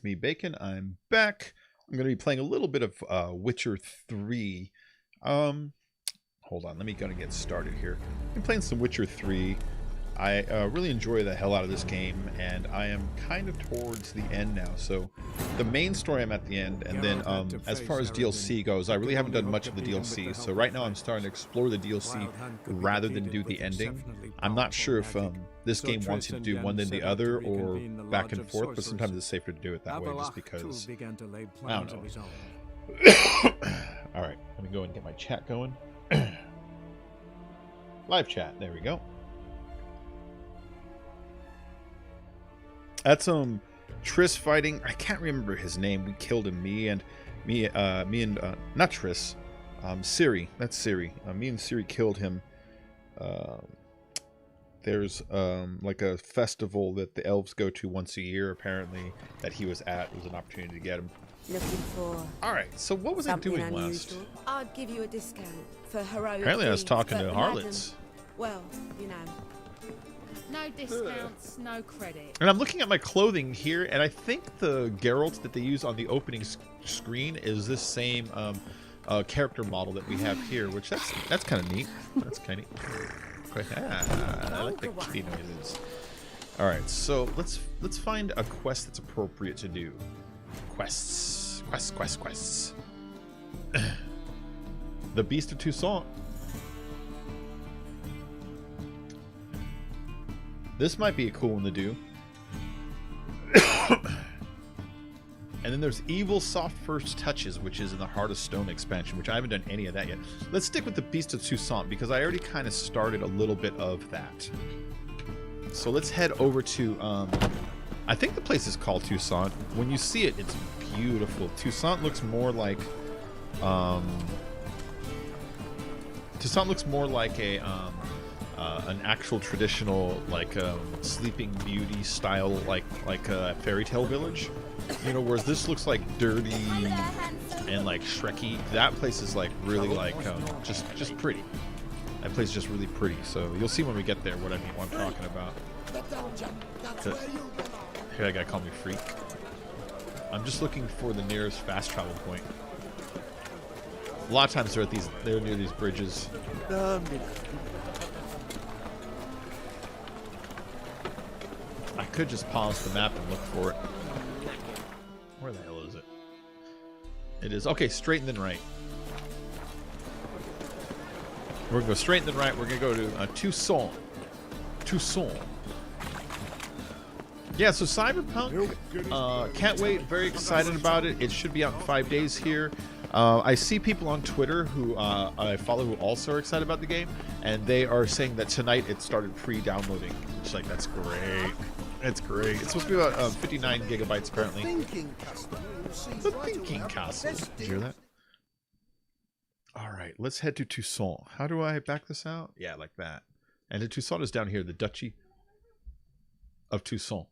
me, Bacon. I'm back. I'm going to be playing a little bit of Witcher 3. Hold on, let me go and get started here. I'm playing some Witcher 3. I really enjoy the hell out of this game, and I am kind of towards the end now. So the main story, I'm at the end, and then as far as DLC goes, I really haven't done much of the DLC. So right now I'm starting to explore the DLC rather than do the ending. I'm not sure if this game wants you to do one then the other or back and forth, but sometimes it's safer to do it that way just because, I don't know. Alright, let me go and get my chat going. Live chat, there we go. That's Triss fighting. I can't remember his name. We killed him. Me and not Triss. Ciri. That's Ciri. Me and Ciri killed him. There's like a festival that the elves go to once a year. Apparently, that he was at. It was an opportunity to get him. Looking for. All right. So what was I doing last? I'd give you a discount for heroic. Apparently, I was talking to harlots. Well, you know. No discounts, no credit. And I'm looking at my clothing here, and I think the Geralt that they use on the opening screen is this same character model that we have here, which that's kind of neat. That's kind of neat. I like the kitty noises. All right, so let's find a quest that's appropriate to do. Quests. The Beast of Toussaint. This might be a cool one to do. And then there's Evil Soft First Touches, which is in the Heart of Stone expansion, which I haven't done any of that yet. Let's stick with the Beast of Toussaint because I already kind of started a little bit of that. So let's head over to, I think the place is called Toussaint. When you see it, it's beautiful. Toussaint looks more like, an actual traditional like Sleeping Beauty style like fairy tale village, you know, whereas this looks like dirty and like Shrekky. That place is like really like just pretty. That place is just really pretty. So you'll see when we get there what I mean, what I'm talking about. Here, that guy called me freak. I'm just looking for the nearest fast travel point. A lot of times they're near these bridges. I could just pause the map and look for it. Where the hell is it? It is, okay, straight and then right. We're gonna go straight and then right. We're gonna go to Toussaint. Yeah, so Cyberpunk, can't wait, very excited about it. It should be out in 5 days here. I see people on Twitter who I follow who also are excited about the game, and they are saying that tonight it started pre-downloading. Which, like, that's great. It's great. It's supposed to be about 59 gigabytes apparently. The Thinking Castle. Did you hear that? All right, let's head to Toussaint. How do I back this out? Yeah, like that. And the Toussaint is down here, the Duchy of Toussaint.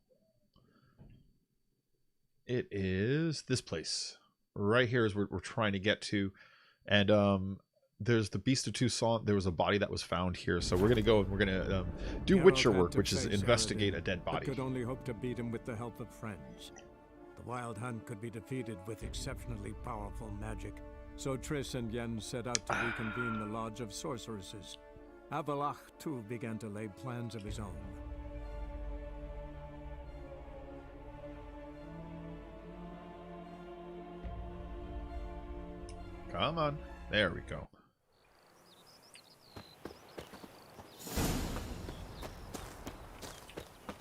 It is this place. Right here is where we're trying to get to. And there's the Beast of Toussaint. There was a body that was found here. So we're going to go and we're going to do Witcher work, which is investigate a dead body. Could only hope to beat him with the help of friends. The Wild Hunt could be defeated with exceptionally powerful magic. So Triss and Yen set out to reconvene the Lodge of Sorceresses. Avallac'h, too, began to lay plans of his own. Come on. There we go.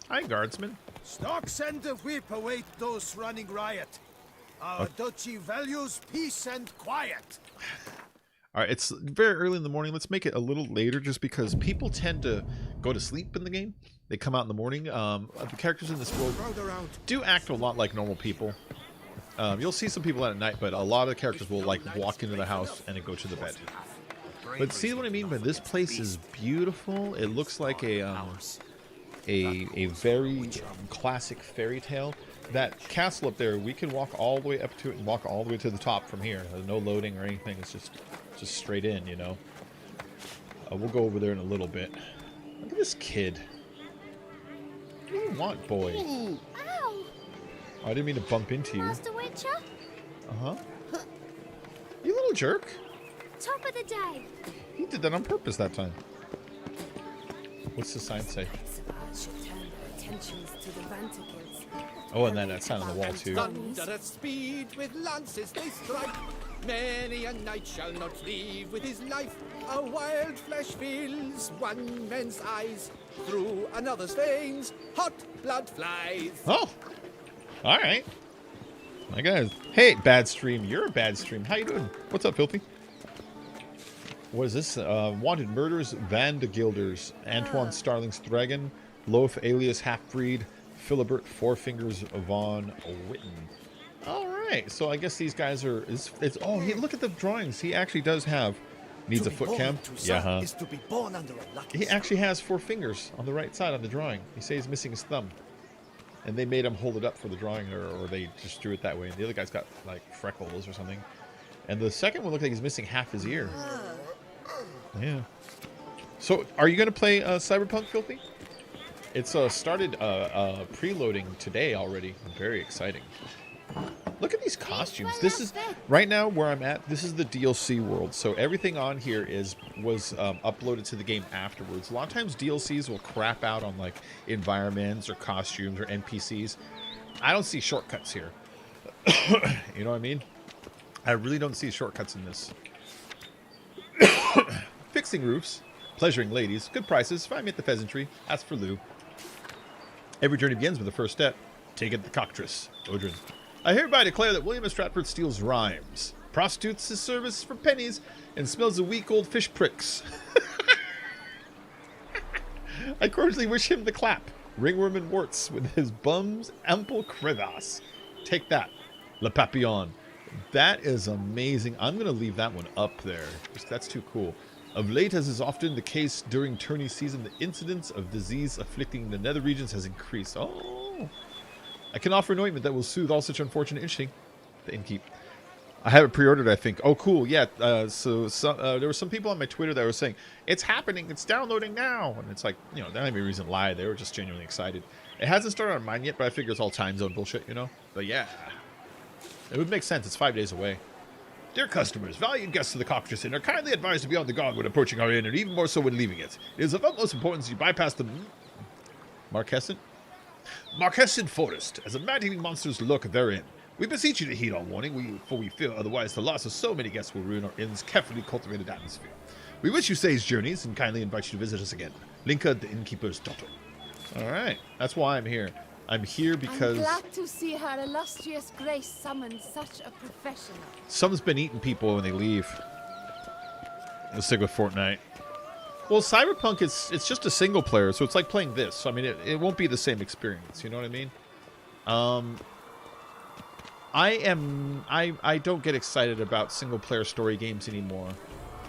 Hi, guardsman. Stocks and the whip await those running riot. Our duchy values peace and quiet. All right, it's very early in the morning. Let's make it a little later just because people tend to go to sleep in the game. They come out in the morning. The characters in this world do act a lot like normal people. You'll see some people out at night, but a lot of the characters will like walk into the house and then go to the bed. But see what I mean by this place is beautiful. It looks like a very classic fairy tale. That castle up there, we can walk all the way up to it and walk all the way to the top from here. There's no loading or anything. It's just straight in, you know. We'll go over there in a little bit. Look at this kid. What do you want, boy? Oh, I didn't mean to bump into you. Master Witcher? Uh-huh. You little jerk. Top of the day. He did that on purpose that time. What's the sign say? Should turn their attentions to the Vantikils. Oh, and then that sign on the wall, too. Thunder at speed with lances they strike. Many a knight shall not leave with his life. A wild flash fills one man's eyes. Through another's veins, hot blood flies. Oh. All right. My guys. Hey, bad stream. You're a bad stream. How you doing? What's up, Filthy? What is this? Wanted murders, Van de Gilders, Antoine Starling's Dragon, Loaf alias Half-Breed, Philibert Four Fingers Von Witten. All right, so I guess these guys are. Oh, look at the drawings. He actually does have. Needs a foot cam. Yeah, Is to be born under a lucky He actually has 4 fingers on the right side on the drawing. He says he's missing his thumb, and they made him hold it up for the drawing, or they just drew it that way. And the other guy's got like freckles or something, and the second one looked like he's missing half his ear. Yeah. So, are you going to play Cyberpunk, Filthy? It's started preloading today already. Very exciting. Look at these costumes. This is right now where I'm at. This is the DLC world. So everything on here was uploaded to the game afterwards. A lot of times DLCs will crap out on like environments or costumes or NPCs. I don't see shortcuts here. You know what I mean? I really don't see shortcuts in this. Fixing roofs, pleasuring ladies, good prices. Find me at the pheasantry. Ask for Lou. Every journey begins with the first step. Take it the cockatrice. Odrin. I hereby declare that William of Stratford steals rhymes, prostitutes his service for pennies, and smells of weak old fish pricks. I cordially wish him the clap. Ringworm and warts with his bum's ample crevasse. Take that, Le Papillon. That is amazing. I'm going to leave that one up there. That's too cool. Of late, as is often the case during tourney season, the incidence of disease afflicting the nether regions has increased. Oh. I can offer an ointment that will soothe all such unfortunate itching. The innkeep. I have it pre-ordered, I think. Oh, cool. Yeah. So there were some people on my Twitter that were saying, it's happening. It's downloading now. And it's like, you know, there ain't any reason to lie. They were just genuinely excited. It hasn't started on mine yet, but I figure it's all time zone bullshit, you know? But yeah. It would make sense. It's 5 days away. Dear customers, valued guests of the Cockatrice Inn are kindly advised to be on the guard when approaching our inn, and even more so when leaving it. It is of utmost importance you bypass the Marquescent Forest, as the mad-eating monsters lurk therein. We beseech you to heed our warning, for we fear otherwise the loss of so many guests will ruin our inn's carefully cultivated atmosphere. We wish you sage journeys and kindly invite you to visit us again. Linka, the innkeeper's daughter. All right, that's why I'm here. I'm here because I'm glad to see her illustrious grace summon such a professional. Someone's been eating people when they leave. Let's stick with Fortnite. Well, Cyberpunk it's just a single player, so it's like playing this. So, I mean, it won't be the same experience. You know what I mean? I don't get excited about single player story games anymore,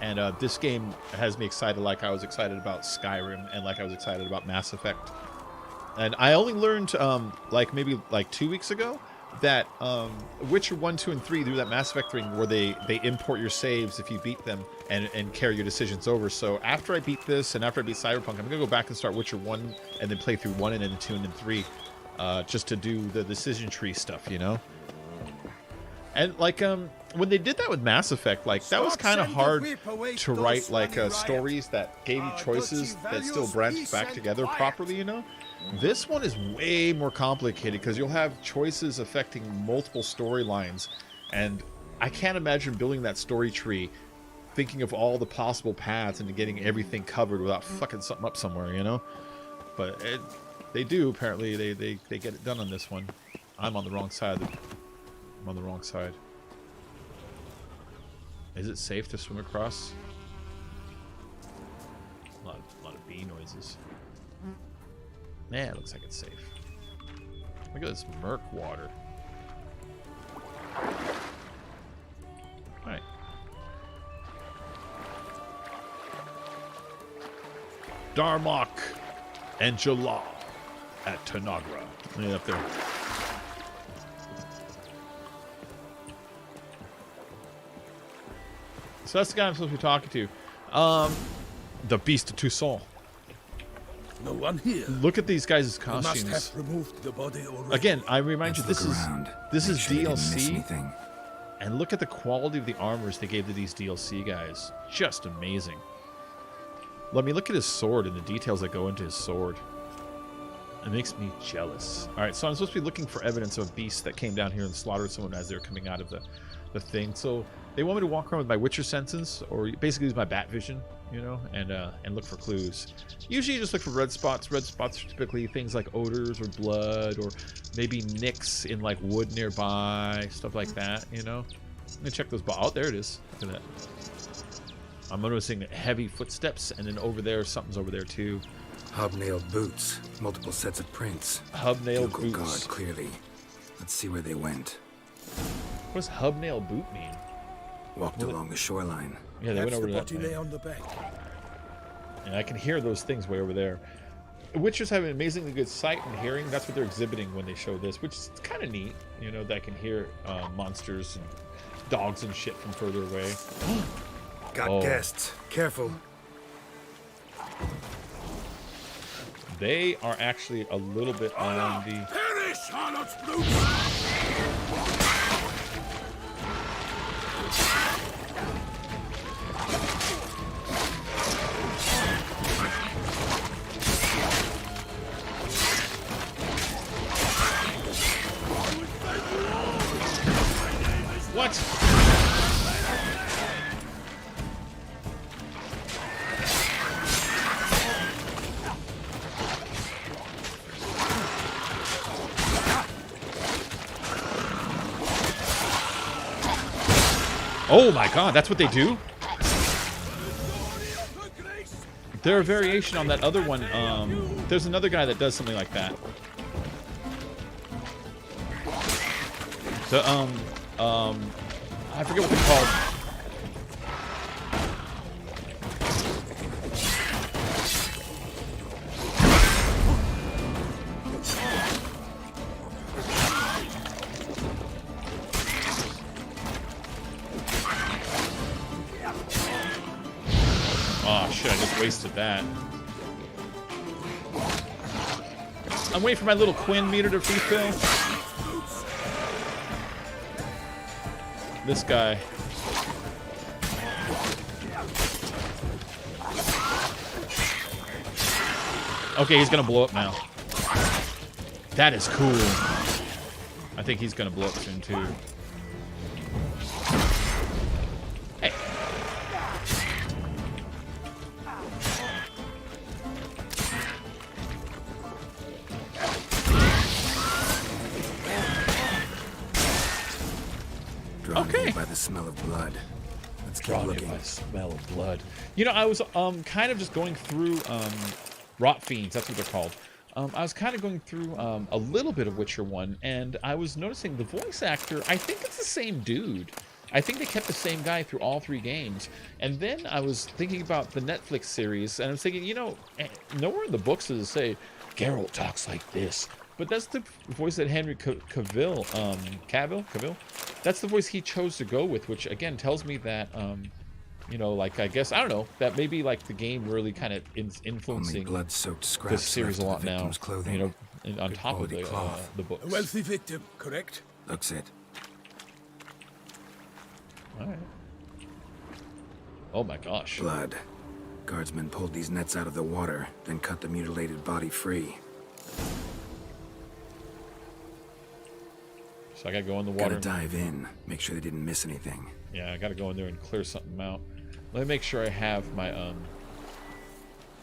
and this game has me excited like I was excited about Skyrim and like I was excited about Mass Effect. And I only learned, maybe 2 weeks ago, that Witcher 1, 2, and 3 do that Mass Effect thing where they import your saves if you beat them and carry your decisions over. So after I beat this and after I beat Cyberpunk, I'm going to go back and start Witcher 1 and then play through 1 and then 2 and then 3 just to do the decision tree stuff, you know? And, when they did that with Mass Effect, that was kind of hard to write, stories that gave you choices that still branched back together properly, you know? This one is way more complicated because you'll have choices affecting multiple storylines, and I can't imagine building that story tree thinking of all the possible paths and getting everything covered without fucking something up somewhere, you know? But they do, apparently. They get it done on this one. I'm on the wrong side. I'm on the wrong side. Is it safe to swim across? A lot of bee noises. Yeah, it looks like it's safe. Look at this murk water. Alright. Darmok and Jalal at Tanagra. Look up there. So that's the guy I'm supposed to be talking to. The Beast of Toussaint. No one here. Look at these guys' They must costumes. have removed the body already. Again, I remind you, Let's this look is around. this Make is sure they didn't miss DLC, anything. and look at the quality of the armors they gave to these DLC guys. Just amazing. Let me look at his sword and the details that go into his sword. It makes me jealous. All right, so I'm supposed to be looking for evidence of a beast that came down here and slaughtered someone as they were coming out of the thing. So they want me to walk around with my Witcher senses, or basically use my bat vision, you know, and look for clues. Usually you just look for red spots. Red spots are typically things like odors or blood, or maybe nicks in like wood nearby, stuff like that, you know. I'm gonna check those. Oh, there it is. Look at that. I'm noticing heavy footsteps, and then over there, something's over there too. Hobnailed boots, multiple sets of prints. Hubnail Ducal boots. guard, clearly. Let's see where they went. What does hubnail boot mean? Walked along the shoreline. Yeah, they went That's over the to that body thing. lay on the bank. And I can hear those things way over there. Witchers have an amazingly good sight and hearing. That's what they're exhibiting when they show this, which is kind of neat. You know, that I can hear monsters and dogs and shit from further away. Got Oh. guests. Careful. They are actually a little bit on the... Perish, Harlot's brutes! What? Oh my god, that's what they do? They're a variation on that other one. There's another guy that does something like that. The, I forget what they're called. Oh shit, I just wasted that. I'm waiting for my little Quinn meter to refill. This guy. Okay, he's gonna blow up now. That is cool. I think he's gonna blow up soon too. Hey. Drawn Okay. in by the smell of blood. Let's keep Drawn in looking. by the smell of blood. You know, I was kind of just going through Rot Fiends, that's what they're called. I was kind of going through a little bit of Witcher 1, and I was noticing the voice actor, I think it's the same dude. I think they kept the same guy through all 3 games. And then I was thinking about the Netflix series, and I was thinking, you know, nowhere in the books does it say, Geralt talks like this. But that's the voice that Henry Cavill, Cavill? That's the voice he chose to go with, which again tells me that, you know, like, I guess, I don't know, that maybe like the game really kind of influencing blood-soaked this scraps series a left lot of the now, victim's clothing. you know, on Good top of quality cloth. the books. A wealthy victim, correct? Looks it. All right. Oh my gosh. Blood. Guardsmen pulled these nets out of the water, then cut the mutilated body free. So I gotta go in the water. Gotta dive in. Make sure they didn't miss anything. Yeah, I gotta go in there and clear something out. Let me make sure I have my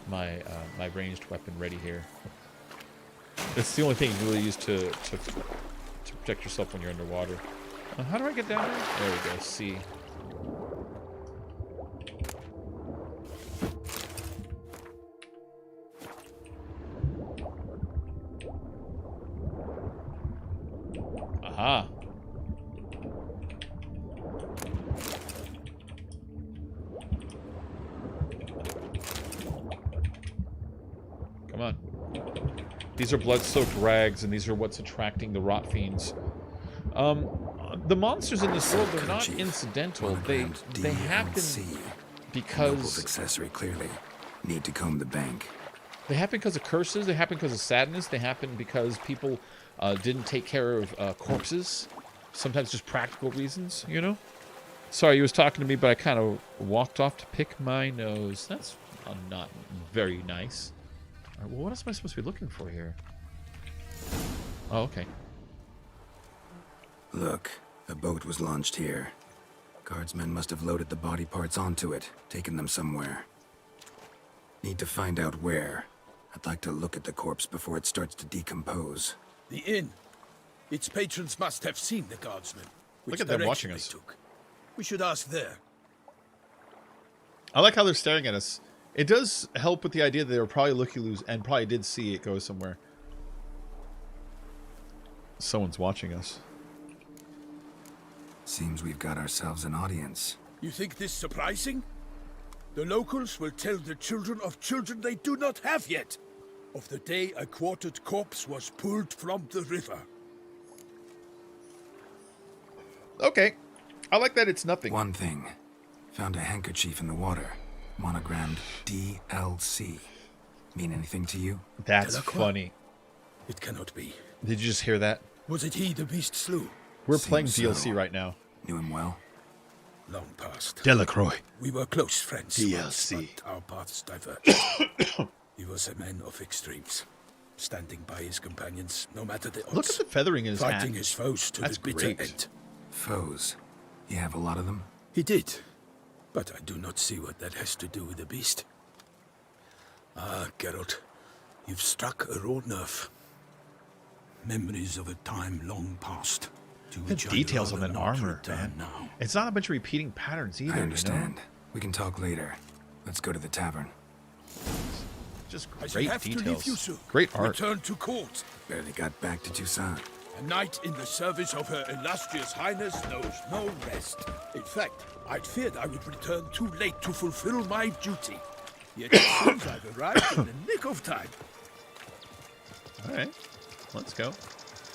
my ranged weapon ready here. That's the only thing you really use to protect yourself when you're underwater. How do I get down there? There we go. C. Aha. Come on. These are blood-soaked rags, and these are what's attracting the rot fiends. The monsters in this world, they're not Kerchief. incidental. Monogrammed They happen DNC. Noble's because accessory, clearly. Need to comb the bank. They happen because of curses. They happen because of sadness. They happen because people didn't take care of corpses. Sometimes just practical reasons, you know? Sorry, he was talking to me, but I kind of walked off to pick my nose. That's not very nice. All right, well, what else am I supposed to be looking for here? Oh, okay. Look, a boat was launched here. Guardsmen must have loaded the body parts onto it, taken them somewhere. Need to find out where. I'd like to look at the corpse before it starts to decompose. The inn. Its patrons must have seen the guardsmen. Look at them watching us. Took. We should ask there. I like how they're staring at us. It does help with the idea that they were probably looky-loos and probably did see it go somewhere. Someone's watching us. Seems we've got ourselves an audience. You think this surprising? The locals will tell the children of children they do not have yet, of the day a quartered corpse was pulled from the river. Okay. I like that it's nothing. One thing. Found a handkerchief in the water. Monogrammed DLC. Mean anything to you? That's funny. It cannot be. Did you just hear that? Was it he the beast slew? We're playing Seems DLC so. right now. Knew him well? Long past. Delacroix. We were close friends. DLC. Once, but our paths diverged. He was a man of extremes, standing by his companions, no matter the odds. Look at the feathering in his hat. Fighting his foes to That's the bitter great. end. Foes. You have a lot of them? He did, but I do not see what that has to do with the beast. Ah, Geralt, you've struck a raw nerve. Memories of a time long past. To The which I'd details on rather that not armor, return man. now. It's not a bunch of repeating patterns either, I understand. you know? We can talk later. Let's go to the tavern. Just I shall great have to leave details. you soon. Great art. Return to court. Barely got back to Toussaint. A knight in the service of Her Illustrious Highness knows no rest. In fact, I'd feared I would return too late to fulfill my duty. Yet it seems I've arrived in the nick of time. All right. Let's go.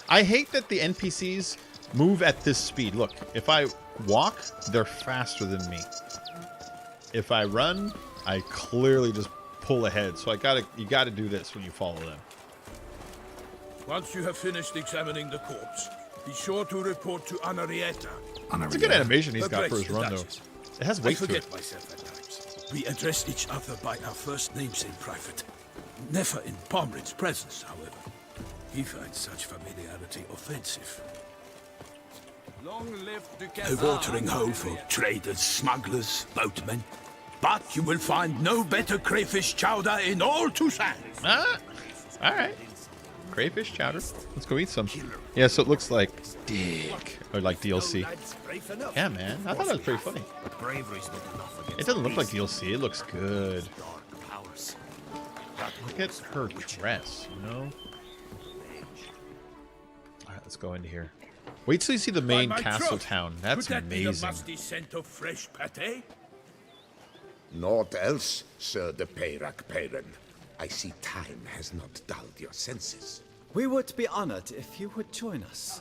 I hate that the NPCs move at this speed. Look, if I walk, they're faster than me. If I run, I clearly just pull ahead. So you gotta do this when you follow them. Once you have finished examining the corpse, be sure to report to Anarietta. It's a good animation he's Her got for Grace his the run, though. Duchess. It has I weight to forget it. myself at times. We address each other by our first names in private. Never in Pomrin's presence, however. He finds such familiarity offensive. Long live A watering hole for traders, smugglers, boatmen. But you will find no better crayfish chowder in all Toussaint. Ah, all right. Crayfish chowder. Let's go eat some. Yeah, so it looks like dick or like DLC. Yeah, man. I thought that was pretty funny. It doesn't look like DLC. It looks good. Look at her dress, you know? All right, let's go into here. Wait till you see the main By my castle troth, town. That's could that be the amazing. musty scent of fresh pâté? Naught else, Sir de Peyrac-Peyran. I see time has not dulled your senses. We would be honored if you would join us.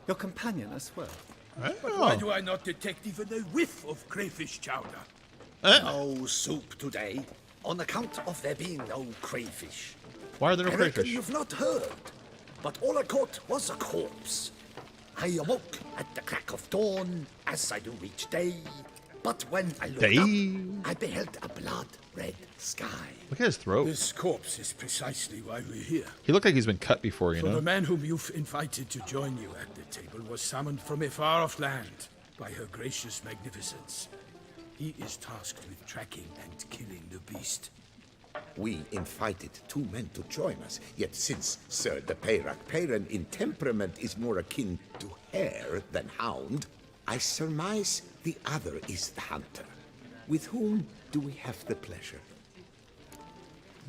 Your companion as well. But why do I not detect even a whiff of crayfish chowder? No soup today, on account of there being no crayfish. Why are there no I reckon crayfish? you've not heard, but all I caught was a corpse. I awoke at the crack of dawn, as I do each day. But when I looked up, I beheld a blood-red sky. Look at his throat. This corpse is precisely why we're here. He looked like he's been cut before, you For know? the man whom you've invited to join you at the table was summoned from a far-off land by her gracious magnificence. He is tasked with tracking and killing the beast. We invited two men to join us, yet since Sir de Peyrac-Peyran in temperament is more akin to hare than hound, I surmise the other is the hunter. With whom do we have the pleasure?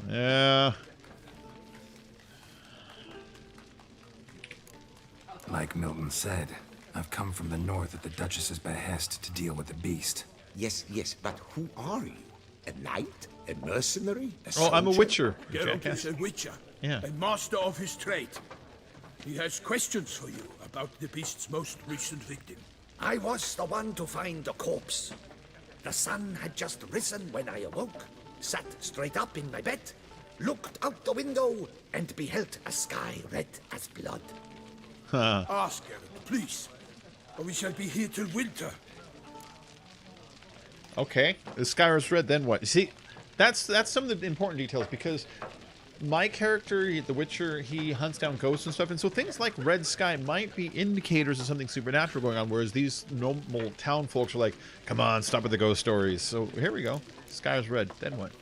Yeah. Like Milton said, I've come from the north at the Duchess's behest to deal with the beast. Yes, but who are you? A knight? A mercenary? A Oh, I'm a soldier? witcher. you Geralt jackass. is a witcher, Yeah. a master of his trade. He has questions for you about the beast's most recent victim. I was the one to find the corpse. The sun had just risen when I awoke, sat straight up in my bed, looked out the window, and beheld a sky red as blood. Ask, Geralt, please, or we shall be here till winter. Okay, the sky is red, then what? You see, that's some of the important details, because my character, the Witcher, he hunts down ghosts and stuff, and so things like red sky might be indicators of something supernatural going on, whereas these normal town folks are like, come on, stop with the ghost stories. So here we go. Sky is red, then what?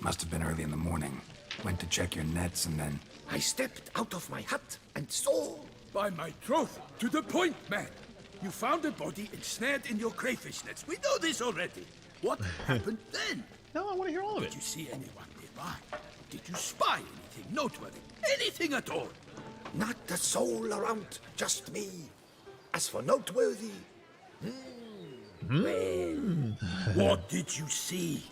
Must have been early in the morning. Went to check your nets and then... I stepped out of my hut and saw... By my troth, to the point, man. You found a body ensnared in your crayfish nets. We know this already. What happened then? No, I want to hear all of it. Did you see anyone nearby? Did you spy anything noteworthy? Anything at all? Not a soul around, just me. As for noteworthy... Well... What did you see?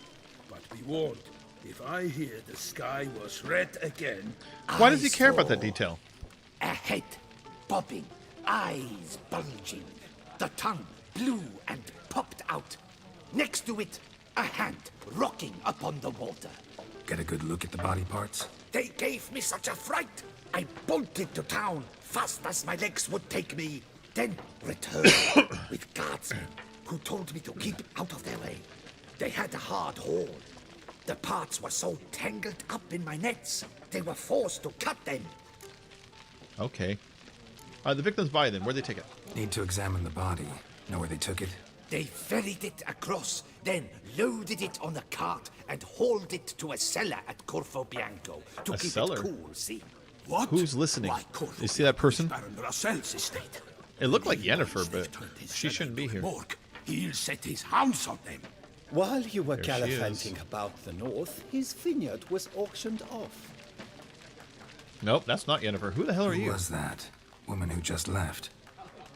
But be warned, if I hear the sky was red again... Why does he care about that detail? A head bobbing, eyes bulging, the tongue blue and popped out. Next to it, a hand rocking upon the water. Get a good look at the body parts? They gave me such a fright. I bolted to town fast as my legs would take me, then returned with guardsmen who told me to keep out of their way. They had a hard haul. The parts were so tangled up in my nets, they were forced to cut them. Okay. The victim's body, then. Where'd they take it? Need to examine the body. Know where they took it? They ferried it across, then loaded it on a cart and hauled it to a cellar at Corvo Bianco to keep cellar? it cool, see? What? Who's listening? Why, Corvo You see that person? Baron Russell's estate. It looked like Yennefer, but she shouldn't be here. Morgue. He'll set his hounds on them. While you were There she is. gallivanting about the north, his vineyard was auctioned off. Nope, that's not Yennefer. Who the hell are Who you? was that? Woman who just left.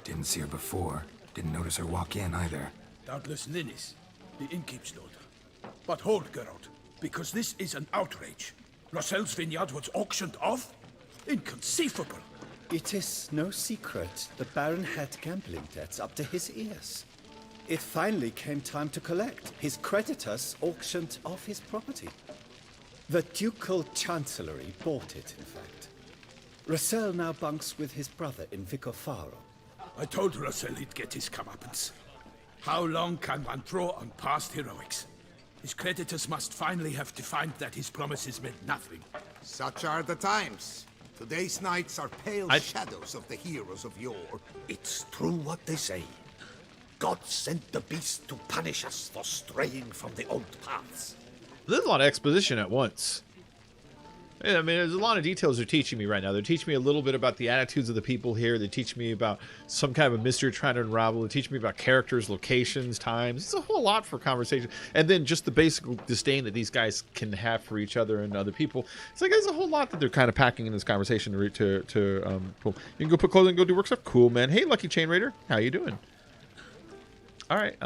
Didn't see her before. Didn't notice her walk in either. Doubtless Ninnis, the innkeep's daughter. But hold, Geralt, because this is an outrage. Russell's vineyard was auctioned off? Inconceivable. It is no secret the Baron had gambling debts up to his ears. It finally came time to collect. His creditors auctioned off his property. The Ducal Chancellery bought it, in fact. Russell now bunks with his brother in Vicofaro. I told Russell he'd get his comeuppance. How long can one draw on past heroics? His creditors must finally have defined that his promises meant nothing. Such are the times. Today's knights are pale shadows of the heroes of yore. It's true what they say. God sent the beast to punish us for straying from the old paths. There's a lot of exposition at once. Yeah, I mean, there's a lot of details they're teaching me right now. They're teaching me a little bit about the attitudes of the people here. They teach me about some kind of a mystery trying to unravel. They teach me about characters, locations, times. It's a whole lot for conversation. And then just the basic disdain that these guys can have for each other and other people. It's like there's a whole lot that they're kind of packing in this conversation to pull. You can go put clothes and go do work stuff. Cool, man. Hey, Lucky Chain Raider. How you doing? All right.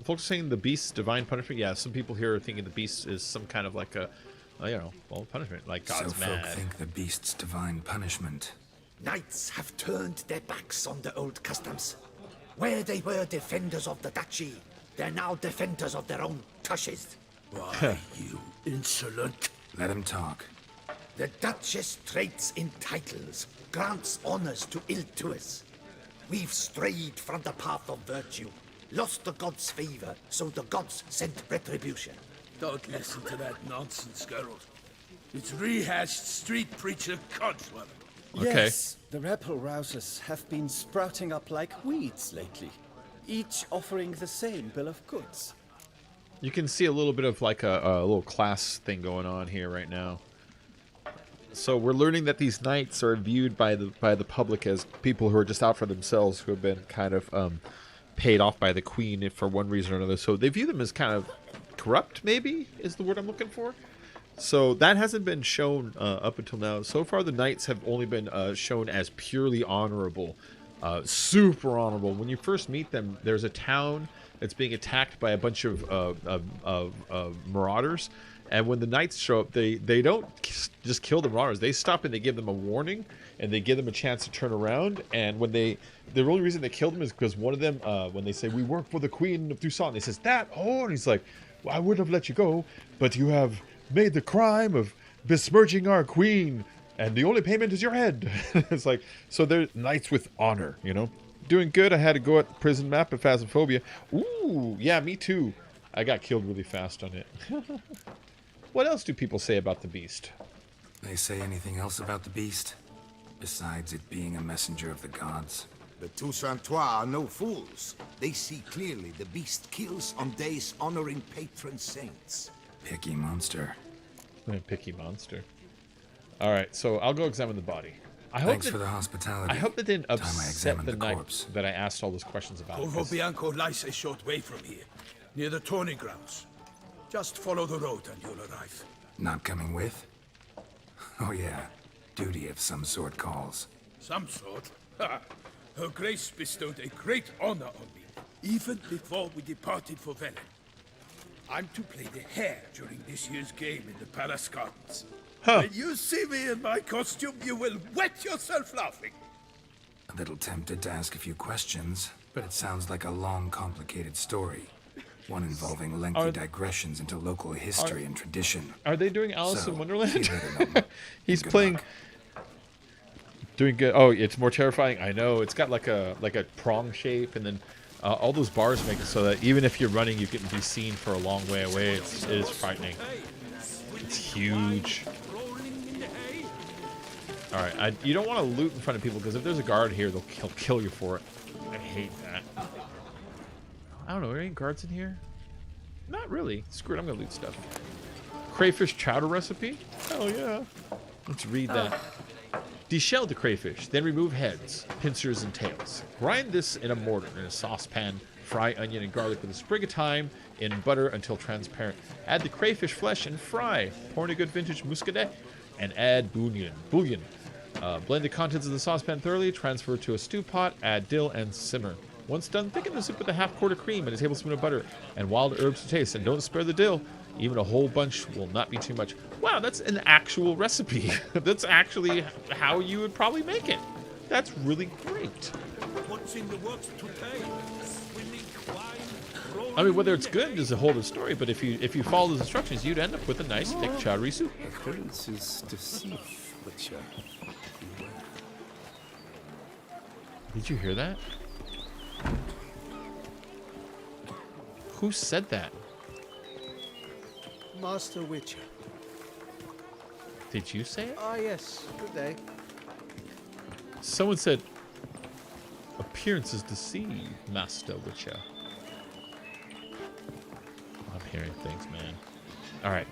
Folks are saying the beast's divine punishment. Yeah, some people here are thinking the beast is some kind of like a... punishment, like God's so mad. folk think the beast's divine punishment. Knights have turned their backs on the old customs. Where they were defenders of the duchy, they're now defenders of their own tushes. Why, you insolent... Let him talk. The Duchess trades in titles, grants honors to ill-doers. We've strayed from the path of virtue, lost the gods' favor, so the gods sent retribution. Don't listen to that nonsense, Geralt. It's rehashed street preacher codswallop. Okay. Yes, the rebel rousers have been sprouting up like weeds lately, each offering the same bill of goods. You can see a little bit of like a little class thing going on here right now. So we're learning that these knights are viewed by the public as people who are just out for themselves, who have been kind of paid off by the queen for one reason or another. So they view them as kind of corrupt, maybe, is the word I'm looking for. So that hasn't been shown up until now. So far, the knights have only been shown as purely honorable, super honorable. When you first meet them, there's a town that's being attacked by a bunch of marauders. And when the knights show up, they don't just kill the marauders. They stop and they give them a warning, and they give them a chance to turn around. And when the only reason they killed them is because one of them, when they say, "We work for the Queen of TOUSSAINT," he says, "That, oh," and he's like, "Well, I would have let you go, but you have made the crime of besmirching our queen, and the only payment is your head. It's like, so they're knights with honor, you know? Doing good. I had to go at the prison map of Phasmophobia. Ooh, yeah, me too. I got killed really fast on it. What else do people say about the beast? They say anything else about the beast? Besides it being a messenger of the gods? The TOUSSAINT are no fools. They see clearly the beast kills on days honoring patron saints. Picky monster. Picky monster. All right, so I'll go examine the body. Thanks for the hospitality. I hope that didn't upset the knight corpse. that I asked all those questions about. CORVO BIANCO lies a short way from here, near the tourney grounds. Just follow the road and you'll arrive. Not coming with? Oh yeah, duty of some sort calls. Some sort? Ha! Her Grace bestowed a great honor on me, even before we departed for Velen. I'm to play the hare during this year's game in the Palace Gardens. Huh. When you see me in my costume, you will wet yourself laughing. A little tempted to ask a few questions, but it sounds like a long, complicated story. One involving lengthy digressions into local history and tradition. Are they doing Alice in Wonderland? Good He's playing... luck. Doing good. Oh, it's more terrifying. I know. It's got like a prong shape, and then all those bars make it so that even if you're running, you can be seen for a long way away. It is frightening. It's huge. All right, you don't want to loot in front of people because if there's a guard here, he'll kill you for it. I hate that. I don't know. Are there any guards in here? Not really. Screw it. I'm gonna loot stuff. Crayfish chowder recipe? Hell yeah. Let's read that. Deshell the crayfish, then remove heads, pincers, and tails. Grind this in a mortar in a saucepan. Fry onion and garlic with a sprig of thyme in butter until transparent. Add the crayfish flesh and fry. Pour in a good vintage muscadet and add bouillon. Blend the contents of the saucepan thoroughly. Transfer to a stew pot. Add dill and simmer. Once done, thicken the soup with a half-quart of cream and a tablespoon of butter and wild herbs to taste. And don't spare the dill. Even a whole bunch will not be too much. Wow, that's an actual recipe. That's actually how you would probably make it. That's really great. What's in the works today? I mean, whether it's good is a whole other story, but if you follow the instructions, you'd end up with a nice, thick, chowdery soup. Appearances deceive, Witcher. Did you hear that? Who said that? Master Witcher. Did you say it? Ah, yes. Good day. Someone said, appearances deceive, Master Witcher. I'm hearing things, man. Alright.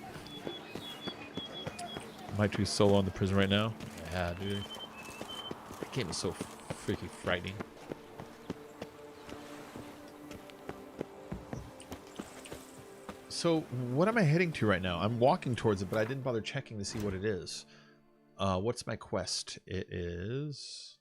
Might do solo on the prison right now. Yeah, dude. That game is so freaking frightening. So, what am I heading to right now? I'm walking towards it, but I didn't bother checking to see what it is. What's my quest? It is...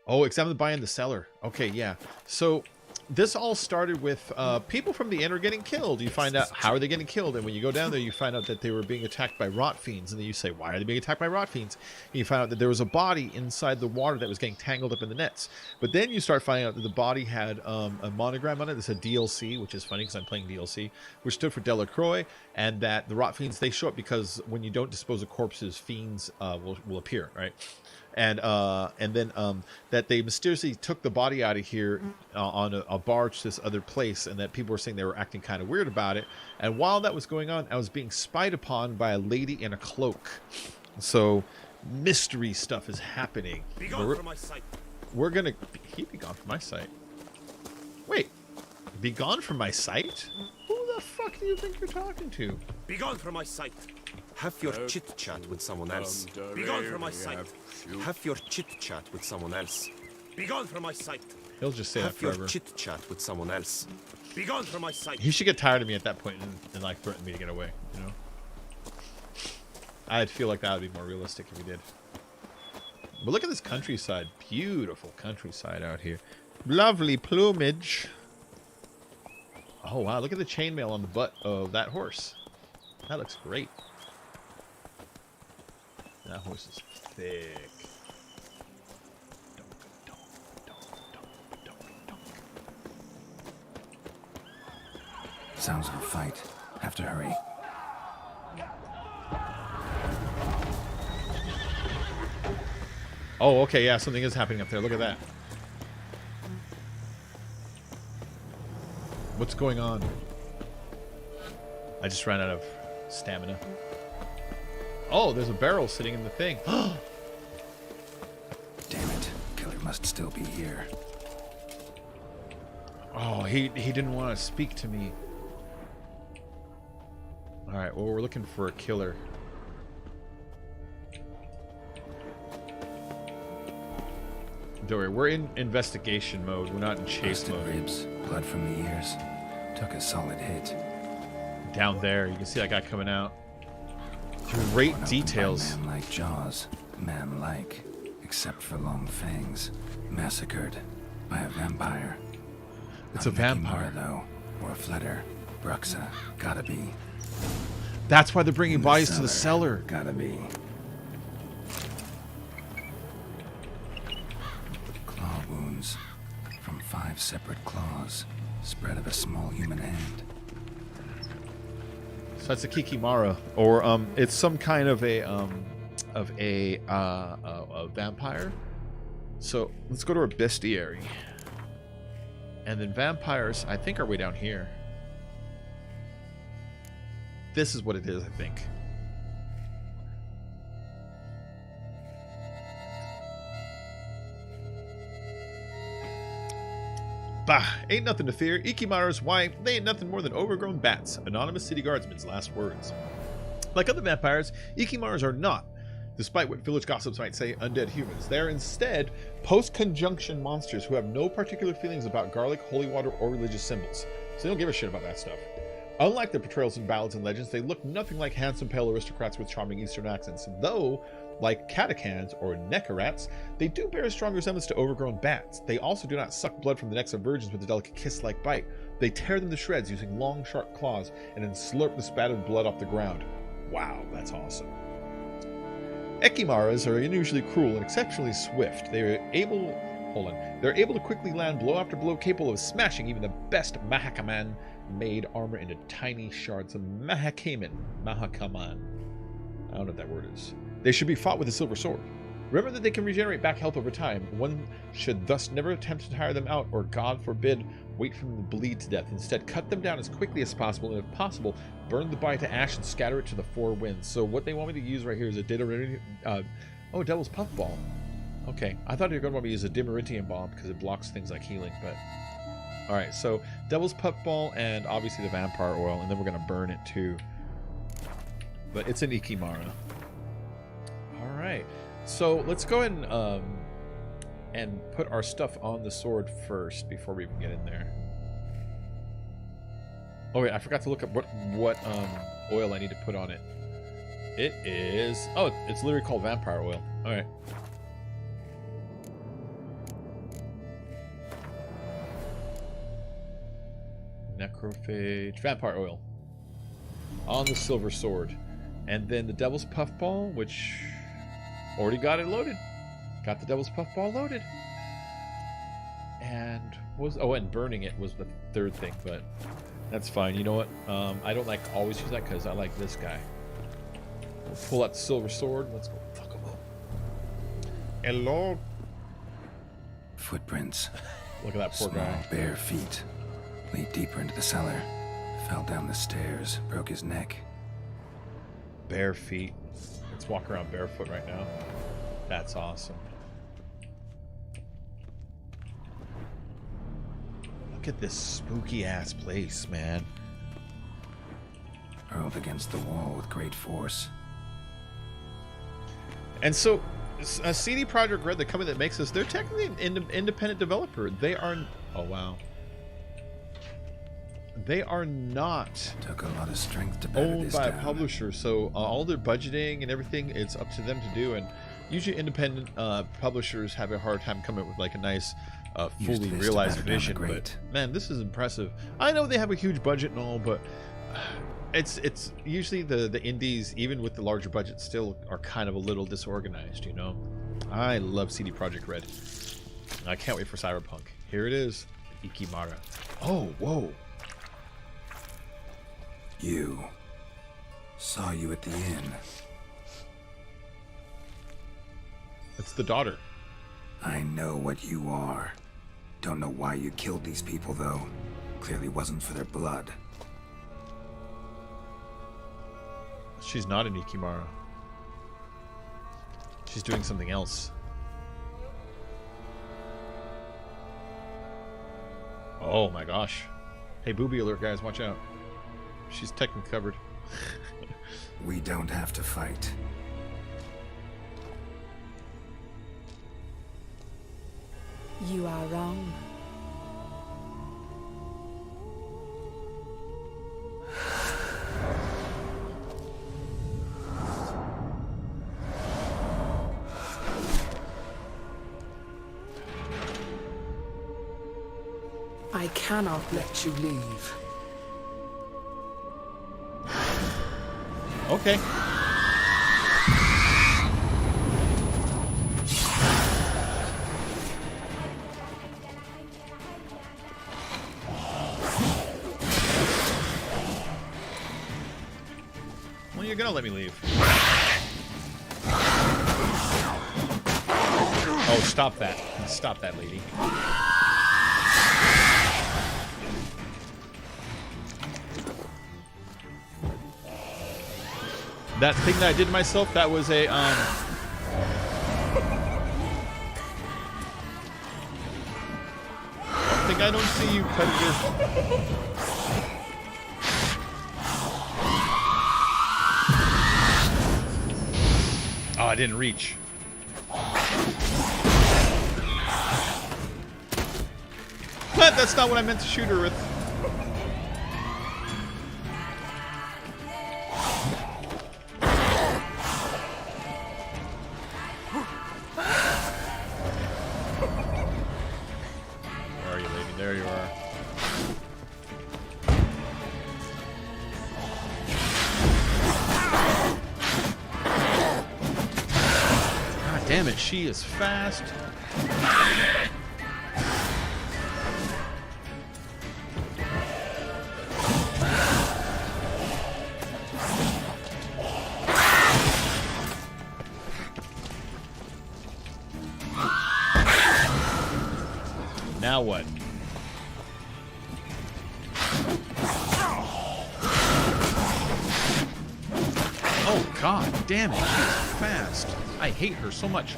Oh, examine the buy in the cellar. Okay, yeah. So, this all started with people from the inn are getting killed. You find out how are they getting killed, and when you go down there, you find out that they were being attacked by rot fiends, and then you say, why are they being attacked by rot fiends? And you find out that there was a body inside the water that was getting tangled up in the nets. But then you start finding out that the body had a monogram on it that said DLC, which is funny because I'm playing DLC, which stood for Delacroix, and that the rot fiends, they show up because when you don't dispose of corpses, fiends will appear, right? And then that they mysteriously took the body out of here on a barge to this other place, and that people were saying they were acting kind of weird about it. And while that was going on, I was being spied upon by a lady in a cloak. So mystery stuff is happening. Be gone from my sight. We're gonna... He'd be gone from my sight. Wait. Be gone from my sight? Who the fuck do you think you're talking to? Be gone from my sight. Have your chit-chat with someone else. Be gone from my sight. Have your chit-chat with someone else. Be gone from my sight. He'll just say that Have your forever. chit-chat with someone else. Be gone from my sight. He should get tired of me at that point and like threaten me to get away, you know? I'd feel like that would be more realistic if he did. But look at this countryside. Beautiful countryside out here. Lovely plumage. Oh, wow. Look at the chainmail on the butt of that horse. That looks great. That horse is thick. Sounds of a fight. Have to hurry. Oh, okay, yeah, something is happening up there. Look at that. What's going on? I just ran out of stamina. Oh, there's a barrel sitting in the thing. Damn it. Killer must still be here. Oh, he didn't want to speak to me. Alright, well, we're looking for a killer. Don't worry, we're in investigation mode. We're not in chase Busted mode. ribs, blood from the ears. Took a solid hit. Down there, you can see that guy coming out. Great details. Man-like jaws, man-like, except for long fangs. Massacred by a vampire. It's a vampire, though, or a flitter. BRUXA, gotta be. That's why they're bringing bodies to the cellar. Gotta be. Claw wounds from 5 separate claws, spread of a small human hand. So that's a Kikimara, or it's some kind of a vampire. So let's go to our bestiary, and then vampires, I think, are way down here. This is what it is, I think. Bah, ain't nothing to fear. Ikimaras, why, they ain't nothing more than overgrown bats. Anonymous city guardsman's last words. Like other vampires, Ikimaras are not, despite what village gossips might say, undead humans. They are instead post-conjunction monsters who have no particular feelings about garlic, holy water, or religious symbols. So they don't give a shit about that stuff. Unlike their portrayals in ballads and legends, they look nothing like handsome, pale aristocrats with charming Eastern accents, though, like catechans or nekarats, they do bear a strong resemblance to overgrown bats. They also do not suck blood from the necks of virgins with a delicate kiss-like bite. They tear them to shreds using long, sharp claws and then slurp the spattered blood off the ground. Wow, that's awesome. Ekimaras are unusually cruel and exceptionally swift. They're able to quickly land blow after blow, capable of smashing even the best Mahakaman-made armor into tiny shards of Mahakaman. I don't know what that word is. They should be fought with a silver sword. Remember that they can regenerate back health over time. One should thus never attempt to tire them out, or God forbid, wait for them to bleed to death. Instead, cut them down as quickly as possible, and if possible, burn the body to ash and scatter it to the 4 winds. So what they want me to use right here is a Devil's Puffball. Okay, I thought you were going to want me to use a Dimeritium Bomb because it blocks things like healing, but... Alright, so Devil's Puffball and obviously the Vampire Oil, and then we're going to burn it too. But it's an Ikimara. Alright, so let's go ahead and put our stuff on the sword first before we even get in there. Oh wait, I forgot to look up what oil I need to put on it. It is... Oh, it's literally called Vampire Oil. Alright. Necrophage, Vampire Oil on the silver sword, and then the Devil's Puffball, which already got it loaded. Got the Devil's Puffball loaded, and and burning it was the 3rd thing, but that's fine. You know what? I don't like always use that because I like this guy. We'll pull out the silver sword. Let's go fuck him up. Hello. Footprints. Look at that poor Small, guy. bare feet. Lead deeper into the cellar. Fell down the stairs. Broke his neck. Bare feet. Let's walk around barefoot right now. That's awesome. Look at this spooky ass place, man. Hurled against the wall with great force. And so, CD Projekt Red, the company that makes this, they're technically an independent developer. They are... Oh, wow. They are not Took a lot of strength to owned by a publisher, so all their budgeting and everything, it's up to them to do. And usually independent publishers have a hard time coming up with like a nice fully realized vision. But man, this is impressive. I know they have a huge budget and all, but it's usually the indies, even with the larger budget, still are kind of a little disorganized, you know. I love CD Projekt Red. I can't wait for Cyberpunk. Here it is, Ikimara. Oh, whoa. You. Saw you at the inn. It's the daughter. I know what you are. Don't know why you killed these people, though. Clearly wasn't for their blood. She's not an Ikimara. She's doing something else. Oh my gosh. Hey, booby alert, guys, watch out. She's technically covered. We don't have to fight. You are wrong. I cannot let you leave. Okay. Well, you're gonna let me leave. Oh, stop that. Stop that, lady. That thing that I did to myself, that was a, I think I don't see you, predator. Oh, I didn't reach. What? That's not what I meant to shoot her with. Damn it, she is fast. Now what? Oh god damn it, she's fast. I hate her so much.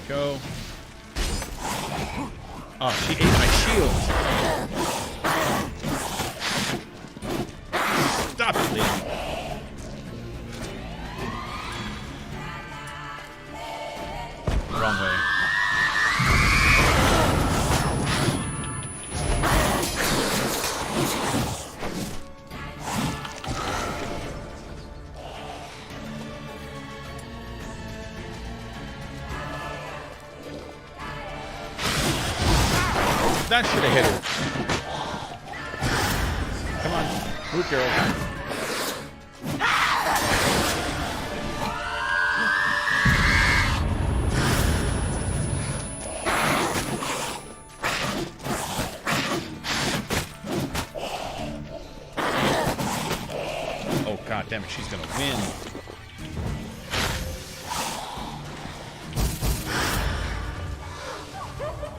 Go. Oh, she ate my shield. Stop it, lady. Wrong way. That should have hit her. Come on, move, Geralt. Oh god damn it, she's gonna win.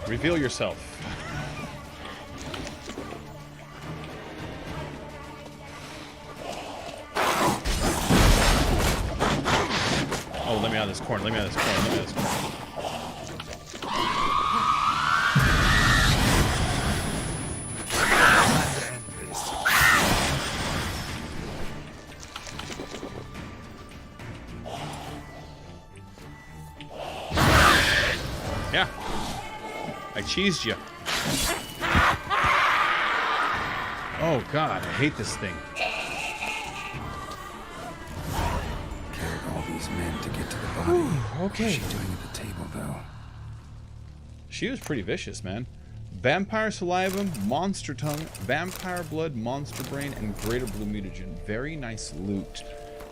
Reveal yourself. Oh, let me out of this corner, let me out of this corner, let me out of this corner. Yeah. I cheesed you. Oh god, I hate this thing. Carried all these men to get to the body. Okay. What's she doing at the table, though? She was pretty vicious, man. Vampire saliva, monster tongue, vampire blood, monster brain, and greater blue mutagen. Very nice loot.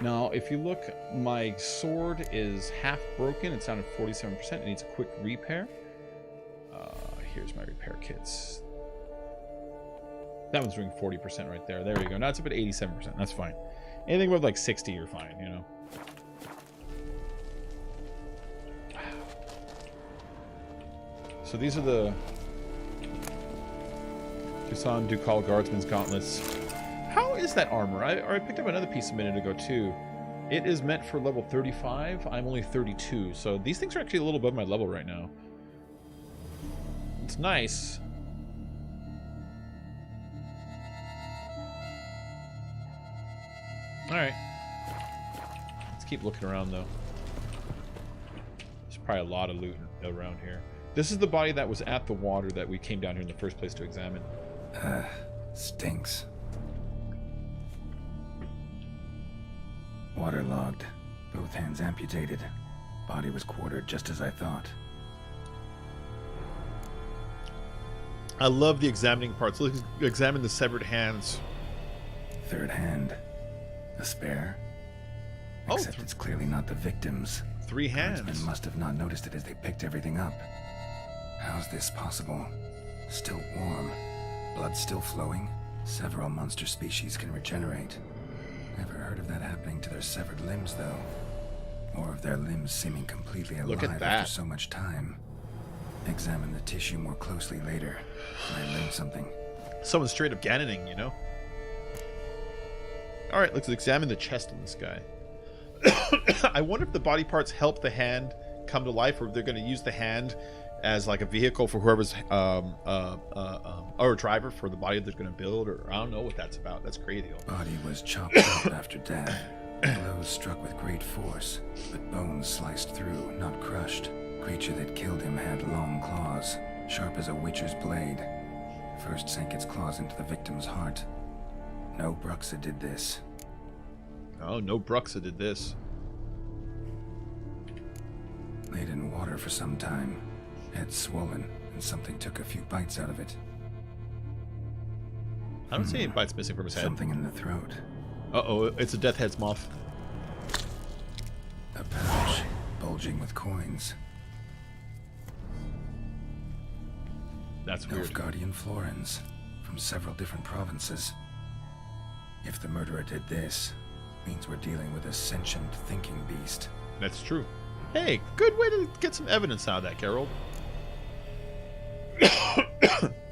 Now, if you look, my sword is half broken. It's down at 47%. It needs a quick repair. Here's my repair kits. That one's doing 40% right there. There you go. Now it's up at 87%. That's fine. Anything above like 60, you're fine, you know. So these are the Toussaint Ducal Guardsman's Gauntlets. How is that armor? I picked up another piece a minute ago too. It is meant for level 35. I'm only 32, so these things are actually a little above my level right now. It's nice. Alright. Let's keep looking around though. There's probably a lot of loot around here. This is the body that was at the water that we came down here in the first place to examine. Stinks. Waterlogged. Both hands amputated. Body was quartered just as I thought. I love the examining parts. Let's examine the severed hands. Third hand. A spare? Except it's clearly not the victim's. 3 hands. Guardsmen must have not noticed it as they picked everything up. How's this possible? Still warm. Blood still flowing. Several monster species can regenerate. Never heard of that happening to their severed limbs, though. Or of their limbs seeming completely alive after so much time. Examine the tissue more closely later. I learned something. Someone straight up Ganoning, you know? Alright, let's examine the chest of this guy. I wonder if the body parts help the hand come to life, or if they're going to use the hand as like a vehicle for whoever's or a driver for the body they're going to build, or I don't know what that's about. That's crazy. Body was chopped up after death. Blows struck with great force, but bones sliced through, not crushed. Creature that killed him had long claws, sharp as a witcher's blade. First sank its claws into the victim's heart. No BRUXA did this. Oh, no BRUXA did this. Laid in water for some time. Head swollen, and something took a few bites out of it. I don't see any bites missing from his head. Something in the throat. Uh-oh, it's a death head's moth. A pouch, bulging with coins. That's weird. Nilfgaardian florins, from several different provinces. If the murderer did this, means we're dealing with a sentient thinking beast. That's true. Hey, good way to get some evidence out of that, Geralt.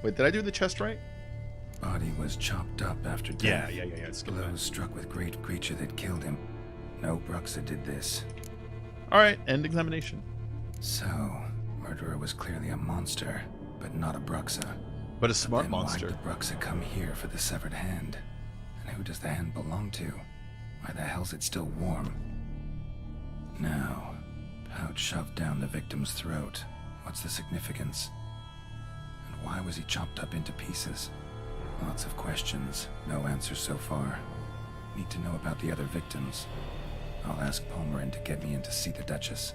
Wait, did I do the chest right? Body was chopped up after death. Yeah. Blows struck with great creature that killed him. No BRUXA did this. Alright, end examination. So, murderer was clearly a monster, but not a BRUXA. But a smart then monster. Why'd the BRUXA come here for the severed hand? And who does the hand belong to? Why the hell's it still warm? Now, pouch shoved down the victim's throat. What's the significance? And why was he chopped up into pieces? Lots of questions, no answers so far. Need to know about the other victims. I'll ask Palmerin to get me in to see the Duchess.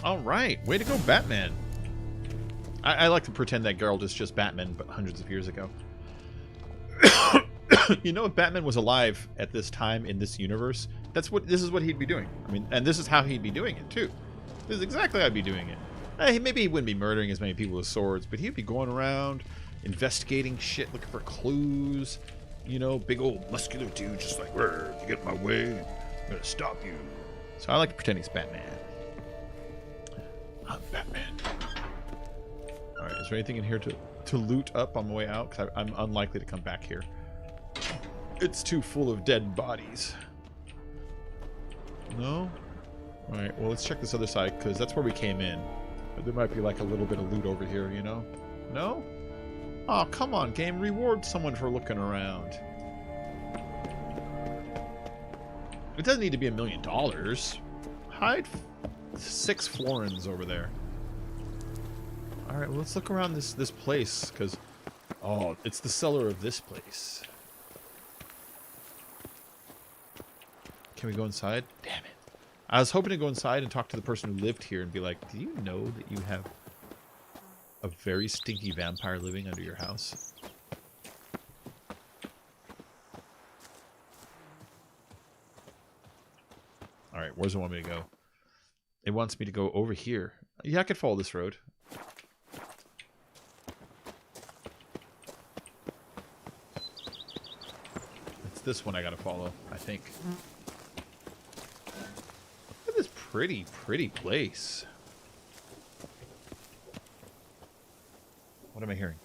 Alright, way to go, Batman. I like to pretend that Geralt is just Batman, but hundreds of years ago. You know, if Batman was alive at this time in this universe, this is what he'd be doing. I mean, and this is how he'd be doing it too. This is exactly how he'd be doing it. Maybe he wouldn't be murdering as many people with swords, but he'd be going around investigating shit, looking for clues. You know, big old muscular dude, just like, "Where you get in my way, I'm gonna stop you." So I like to pretend he's Batman. I'm Batman. All right, is there anything in here to loot up on the way out? Because I'm unlikely to come back here. It's too full of dead bodies. No? Alright, well, let's check this other side, because that's where we came in. But there might be like a little bit of loot over here, you know? No? Oh, come on, game. Reward someone for looking around. It doesn't need to be $1 million. Hide 6 florins over there. Alright, well, let's look around this place, because... Oh, it's the cellar of this place. Can we go inside? Damn it. I was hoping to go inside and talk to the person who lived here and be like, do you know that you have a very stinky vampire living under your house? Alright, where's it want me to go? It wants me to go over here. Yeah, I could follow this road. It's this one I gotta follow, I think. Look at this pretty, pretty place. What am I hearing?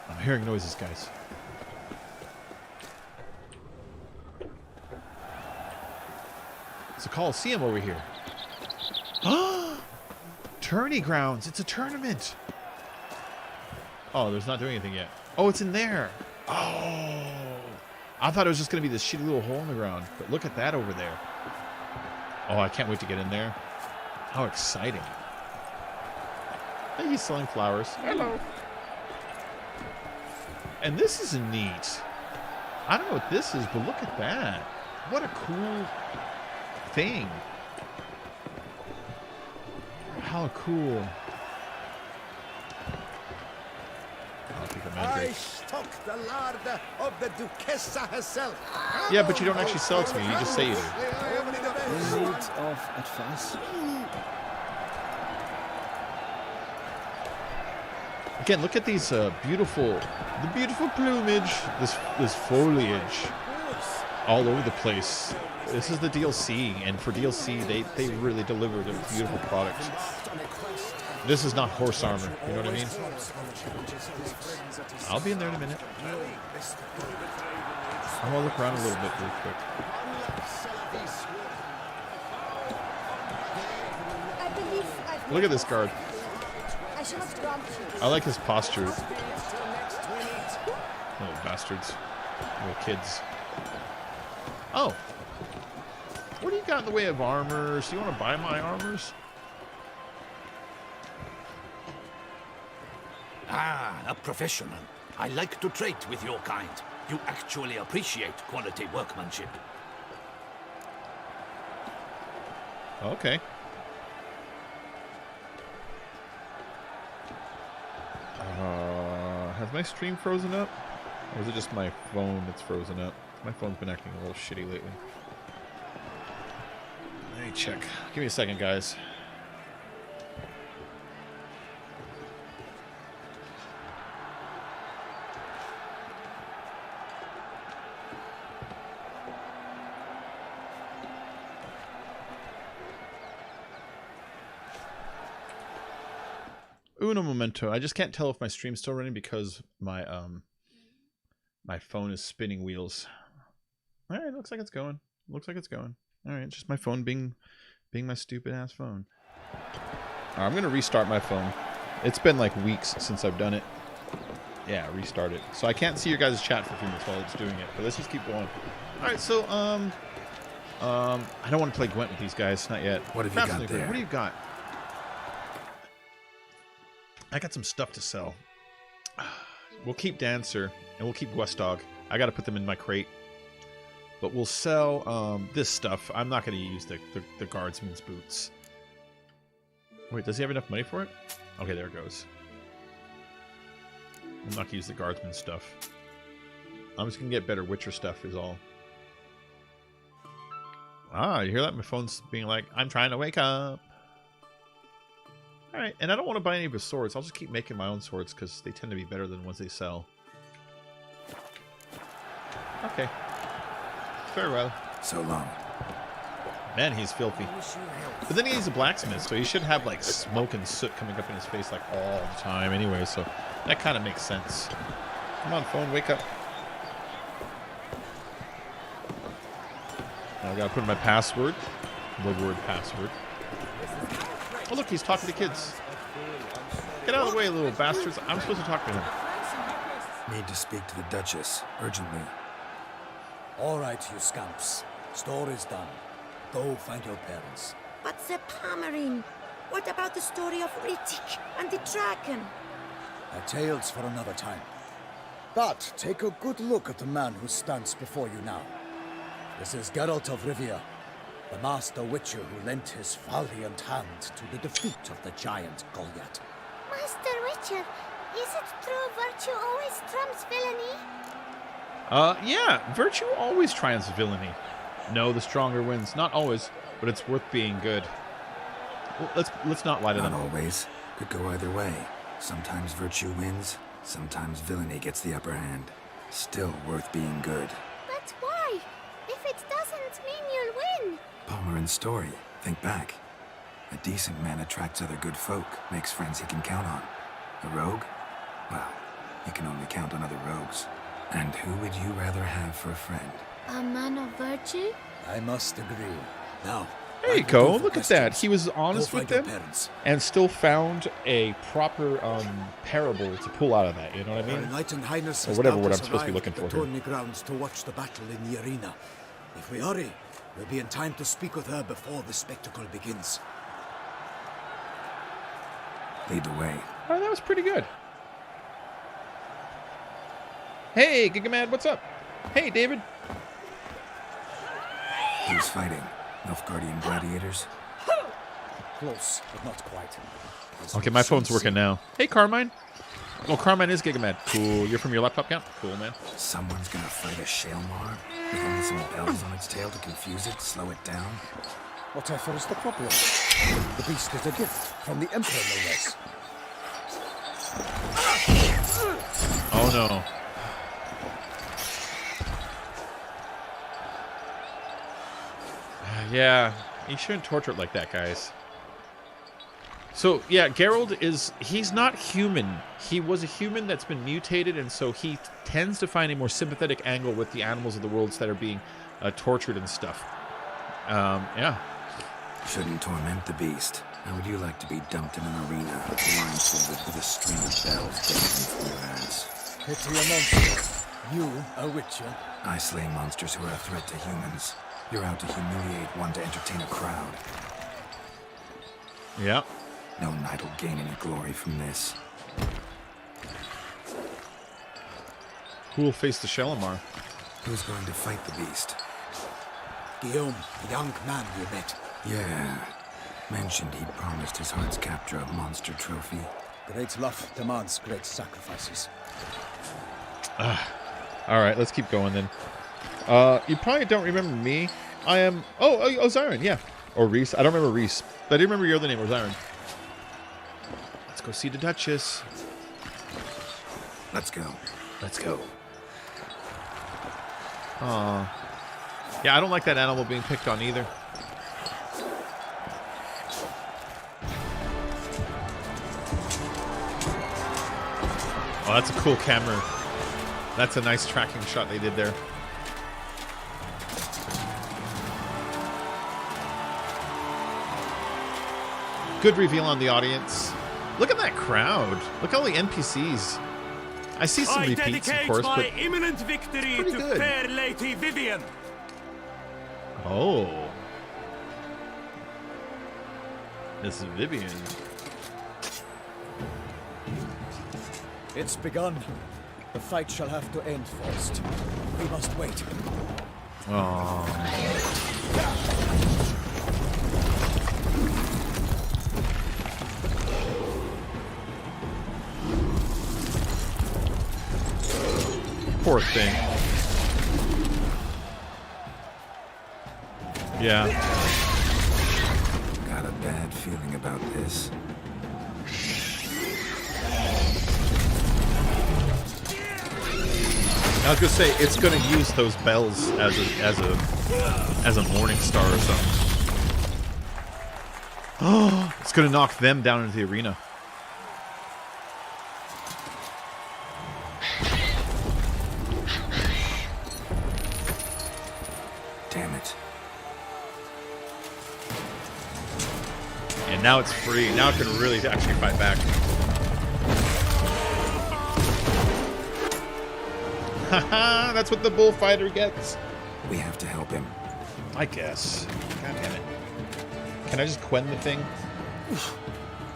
I'm hearing noises, guys. It's a Coliseum over here. Tourney grounds. It's a tournament. Oh, there's not doing anything yet. Oh, it's in there. Oh. I thought it was just going to be this shitty little hole in the ground. But look at that over there. Oh, I can't wait to get in there. How exciting. Hey, he's selling flowers. Hello. And this is neat. I don't know what this is, but look at that. What a cool thing. How cool. I stock the lard of the Duchessa herself. Yeah, but you don't actually sell it to me. You just say you do. In need of advice? Again, look at these beautiful plumage, this foliage all over the place. This is the DLC, and for DLC, they really delivered a beautiful product. This is not horse armor, you know what I mean? I'll be in there in a minute. I want to look around a little bit real quick. Look at this guard. I like his posture. Little bastards. Little kids. Oh. What do you got in the way of armors? Do you want to buy my armors? Ah, a professional. I like to trade with your kind. You actually appreciate quality workmanship. Okay. Has my stream frozen up? Or is it just my phone that's frozen up? My phone's been acting a little shitty lately. Let me check. Give me a second, guys. Uno momento. I just can't tell if my stream's still running because my my phone is spinning wheels. All right, looks like it's going. Looks like it's going. All right, just my phone being my stupid ass phone. All right, I'm gonna restart my phone. It's been like weeks since I've done it. Yeah, restart it. So I can't see your guys' chat for a few minutes while it's doing it. But let's just keep going. All right, so I don't want to play Gwent with these guys, not yet. What have you got there? What do you got? I got some stuff to sell. We'll keep Dancer and we'll keep Gwestdog. I got to put them in my crate. But we'll sell this stuff. I'm not going to use the guardsman's boots. Wait, does he have enough money for it? Okay, there it goes. I'm not going to use the guardsman stuff. I'm just going to get better Witcher stuff is all. Ah, you hear that? My phone's being like, I'm trying to wake up. Alright, and I don't want to buy any of his swords. I'll just keep making my own swords because they tend to be better than the ones they sell. Okay. Farewell. So long. Man, he's filthy. But then he's a blacksmith, so he should have like smoke and soot coming up in his face like all the time anyway, so that kind of makes sense. Come on, phone, wake up. Now I gotta put in my password. The word password. Oh look, he's talking to kids. Get out of the way, little bastards. I'm supposed to talk to him. Need to speak to the Duchess, urgently. All right, you scamps. Story's done. Go find your parents. But the Palmerine, what about the story of Rittik and the dragon? A tale's for another time. But take a good look at the man who stands before you now. This is Geralt of Rivia, the master witcher who lent his valiant hand to the defeat of the giant Goliath. Master Witcher, is it true virtue always trumps villainy? Yeah, virtue always triumphs villainy. No, the stronger wins. Not always, but it's worth being good. Well, let's not lie to them. Not always. Could go either way. Sometimes virtue wins, sometimes villainy gets the upper hand. Still worth being good. But why? If it doesn't mean you'll win. Palmer story. Think back. A decent man attracts other good folk, makes friends he can count on. A rogue? Well, you can only count on other rogues. And who would you rather have for a friend? A man of virtue? I must agree. Now, there you go. Look at that. He was honest with them and still found a proper parable to pull out of that. You know what I mean? Or whatever word I'm supposed to be looking for here. Tourney grounds to watch the battle in the arena. If we hurry, we'll be in time to speak with her before the spectacle begins. Lead the way. Oh, that was pretty good. Hey, Gigamad, what's up? Hey, David. Who's fighting? Nilfgaardian gladiators? Close, but not quite. Okay, my phone's working now. Hey, Carmine. Oh, Carmine is Gigamad. Cool. You're from your laptop count? Cool, man. Someone's gonna fight a Shaelmar? With only some bells on its tail to confuse it, slow it down? Whatever is the problem? The beast is a gift from the Emperor, no less. Oh, no. Yeah, you shouldn't torture it like that, guys. So, yeah, Geralt he's not human. He was a human that's been mutated, and so he tends to find a more sympathetic angle with the animals of the worlds that are being tortured and stuff. Yeah. Shouldn't torment the beast. How would you like to be dumped in an arena, blindfolded with a string of bells dangling from your ass? Pity a monster. You, a witcher. I slay monsters who are a threat to humans. You're out to humiliate one to entertain a crowd. Yeah. No knight will gain any glory from this. Who will face the Shaelmar? Who's going to fight the beast? Guillaume, the young man you met. Yeah. Mentioned he'd promised his heart's capture a monster trophy. Great love demands great sacrifices. Alright, let's keep going then. You probably don't remember me. I am... Oh, Zyron, yeah. Or Reese. I don't remember Reese. But I do remember your other name was Zyron. Let's go see the Duchess. Let's go. Let's go. Aw. Yeah, I don't like that animal being picked on either. Oh, that's a cool camera. That's a nice tracking shot they did there. Good reveal on the audience. Look at that crowd. Look at all the NPCs. I see some repeats, of course, but imminent victory pretty to good. fair Lady Vivian. Oh. This is Vivian. It's begun. The fight shall have to end first. We must wait. Poor thing. Yeah. Got a bad feeling about this. I was gonna say it's gonna use those bells as a morning star or something. Oh, it's gonna knock them down into the arena. Damn it. And now it's free. Now it can really actually fight back. Haha, that's what the bullfighter gets. We have to help him. I guess. God damn it. Can I just quen the thing?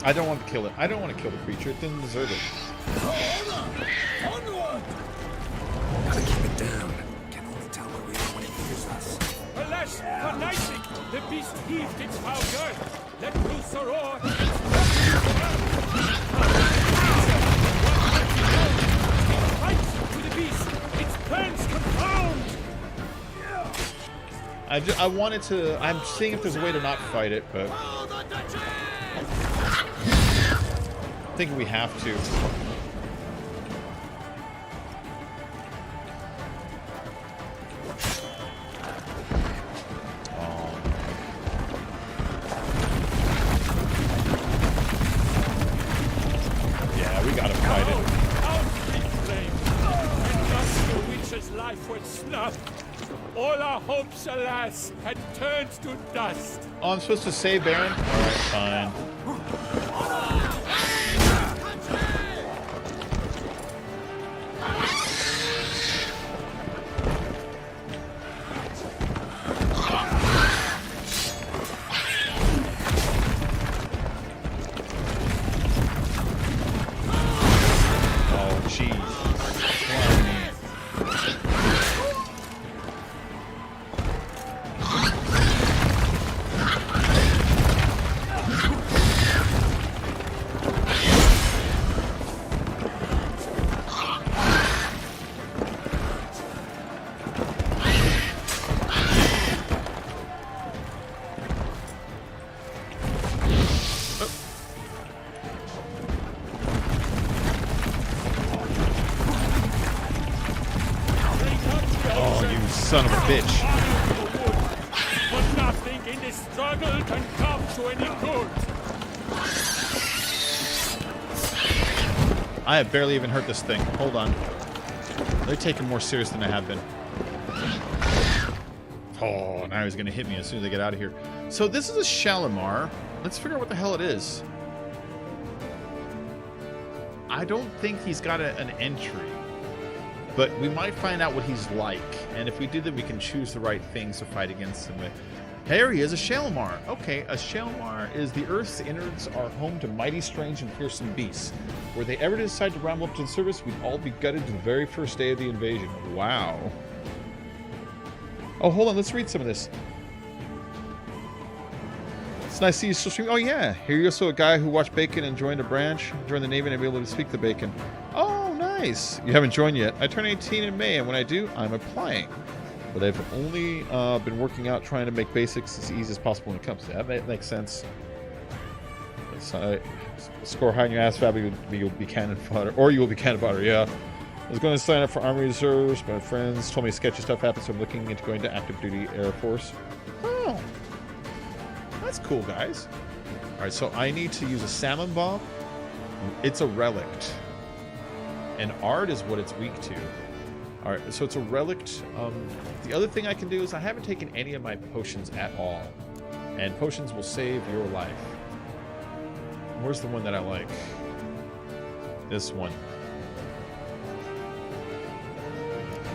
I don't want to kill it. I don't want to kill the creature. It didn't deserve it. beast heaved its foul girth. Let loose a roar. It fights to the beast. Its plans confound. I wanted to. I'm seeing if there's a way to not fight it, but I think we have to. Yeah, we gotta fight it. And thus the witch's life was snuffed. All our hopes, alas, had turned to dust. Oh, I'm supposed to save Baron? Alright, fine. Oh, jeez. Son of a bitch. But nothing in this struggle can come to any good. I have barely even hurt this thing. Hold on. They're taking more serious than I have been. Oh, now he's going to hit me as soon as I get out of here. So this is a Shalimar. Let's figure out what the hell it is. I don't think he's got an entry. But we might find out what he's like, and if we do, then we can choose the right things to fight against him with. Here he is, a Shalimar. Okay, a Shalimar is the Earth's innards are home to mighty, strange, and fearsome beasts. Were they ever to decide to ramble up to the surface, we'd all be gutted to the very first day of the invasion. Wow. Oh, hold on, let's read some of this. It's nice to see you still streaming. Oh, yeah. Here you're also a guy who watched Bacon and joined a branch, joined the Navy, and be able to speak the Bacon. Oh, nice. You haven't joined yet. I turn 18 in May, and when I do, I'm applying. But I've only been working out trying to make basics as easy as possible when it comes to that. That makes sense. Score high in your ass, Fabby, you'll be cannon fodder. Or you will be cannon fodder, yeah. I was going to sign up for Army Reserves, but my friends told me sketchy stuff happened, so I'm looking into going to active duty Air Force. Oh. That's cool, guys. Alright, so I need to use a salmon bomb. It's a relict. And art is what it's weak to. Alright, so it's a relict. The other thing I can do is I haven't taken any of my potions at all. And potions will save your life. Where's the one that I like? This one.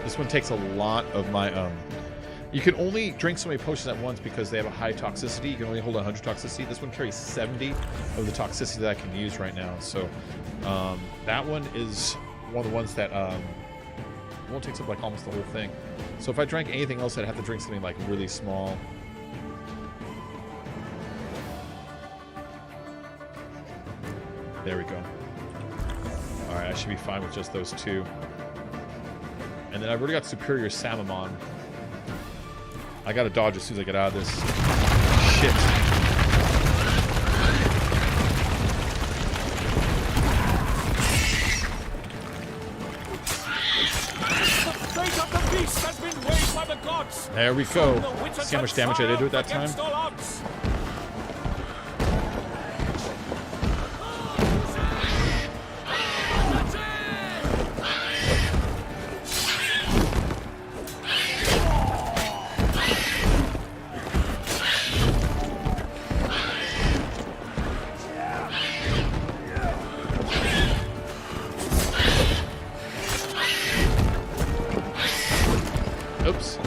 This one takes a lot of my, You can only drink so many potions at once because they have a high toxicity. You can only hold 100 toxicity. This one carries 70 of the toxicity that I can use right now. So, that one is one of the ones that, won't take up like almost the whole thing. So if I drank anything else, I'd have to drink something like really small. There we go. Alright, I should be fine with just those two. And then I've already got Superior Samamon. I gotta dodge as soon as I get out of this. Shit. There we go. See how much damage I did do at that time? Oops.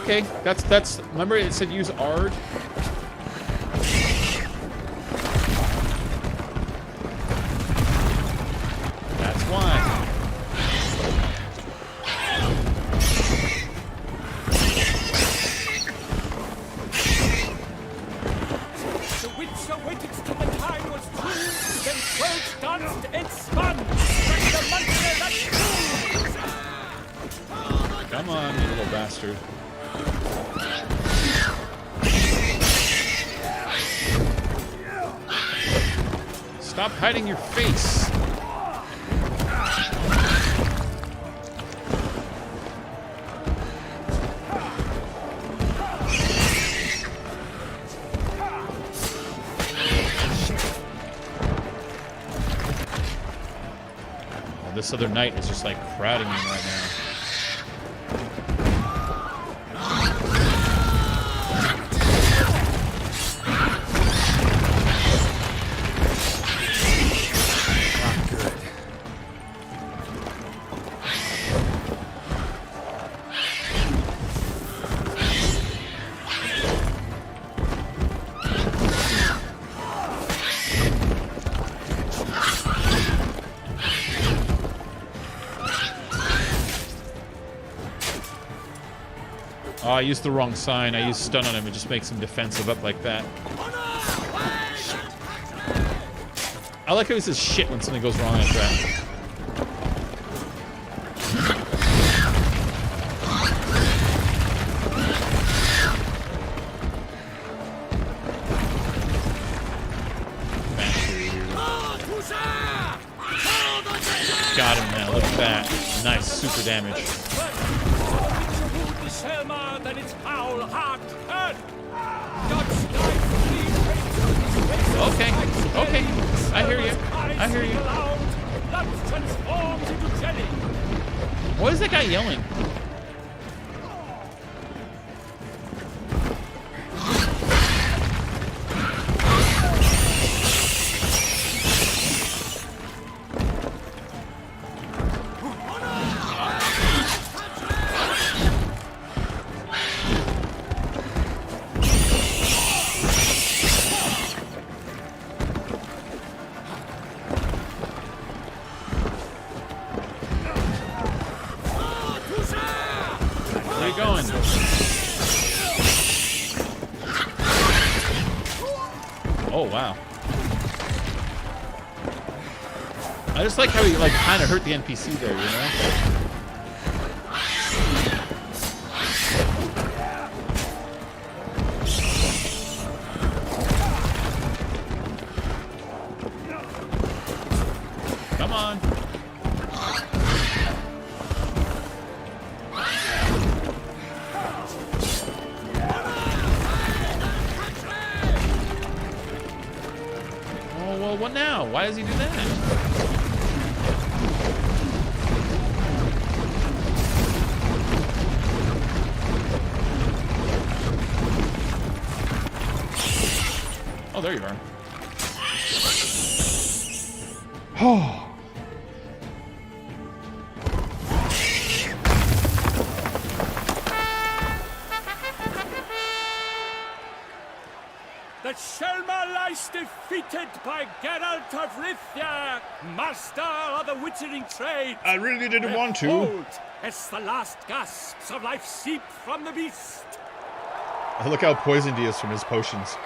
Okay, that's. Remember, it said use Ard. That's why. The Witcher waited till the time was true, then worlds danced and spun. Like the monster that Come on, you little bastard. Stop hiding your face. Oh, this other knight is just like crowding me right now. Oh, I used the wrong sign. I used stun on him. It just makes him defensive up like that. I like how he says shit when something goes wrong like that. Got him now. Look at that. Nice super damage. than its foul heart hurt. Okay, okay. I hear you. I hear you. Blood transforms into jelly. What is that guy yelling? I just like how he kind of hurt the NPC there, you know? Come on. Oh, well, what now? Why does he do that? Oh, there you are. Oh. The Shelma lies defeated by Geralt of Rivia, master of the witchering trade. I really didn't want to. Behold, as the last gasps of life seep from the beast. Look how poisoned he is from his potions.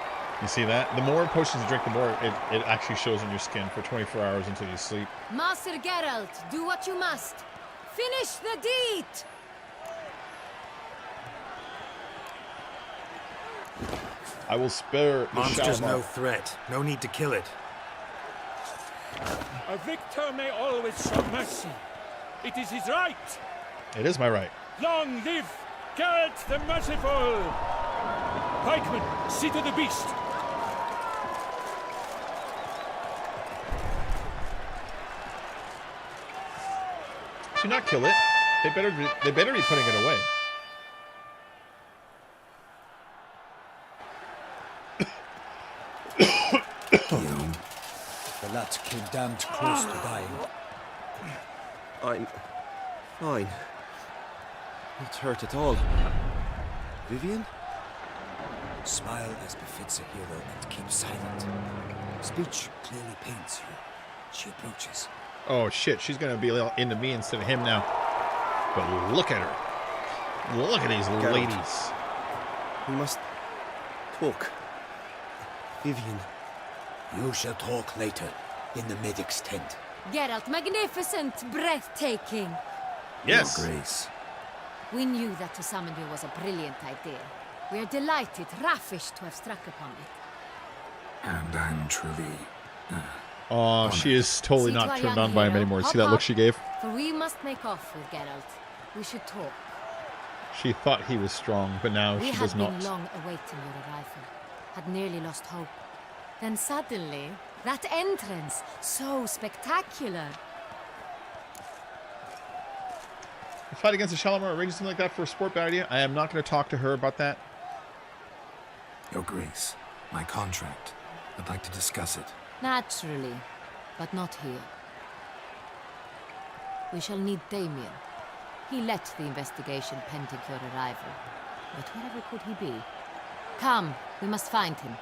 You see that? The more potions you drink, the more it actually shows on your skin for 24 hours until you sleep. Master Geralt, do what you must. Finish the deed! I will spare the Monster's Shalma. no threat. No need to kill it. A victor may always show mercy. It is his right. It is my right. Long live Geralt the Merciful! Pikeman, see to the beast. Do not kill it. They better be putting it away. The lad came damned close to dying. I'm fine. Not hurt at all. Vivian? Smile as befits a hero and keep silent. Speech clearly paints you. She approaches. Oh shit, she's gonna be a little into me instead of him now. But look at her. Look at these ladies. We must talk. Vivian. You shall talk later in the medic's tent. Geralt, magnificent, breathtaking. Yes. Your Grace. We knew that to summon you was a brilliant idea. We are delighted, ravished to have struck upon it. And I'm truly... Oh, she is totally See not to our turned young on by him hero. anymore. Hop See that look up, she gave? For we must make off with Geralt. We should talk. She thought he was strong, but now We she had does been not. long awaiting your arrival. Had nearly lost hope. Then suddenly, that entrance, so spectacular. A fight against a Shalimar arranging something like that for a sport, bad idea. I am not going to talk to her about that. Your Grace, my contract. I'd like to discuss it. Naturally, but not here. We shall need Damien. He led the investigation pending your arrival. But wherever could he be? Come, we must find him.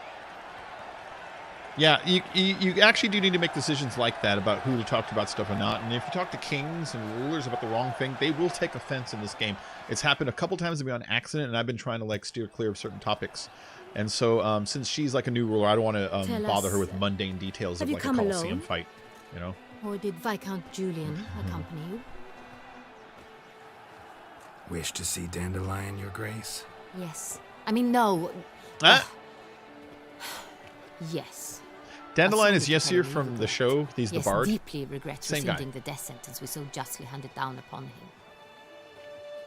Yeah, you actually do need to make decisions like that about who to talk to about stuff or not. And if you talk to kings and rulers about the wrong thing, they will take offense in this game. It's happened a couple times to me on accident, and I've been trying to like steer clear of certain topics. And so, since she's like a new ruler, I don't want to bother her with mundane details of like a Colosseum fight. You know? Or did Viscount Julian accompany you? Wish to see Dandelion, Your Grace? Yes. I mean, no. Ah? Yes. Dandelion is Yesir from the show. He's yes, the bard. Deeply regrets Same guy. rescinding the death sentence we so justly handed down upon him.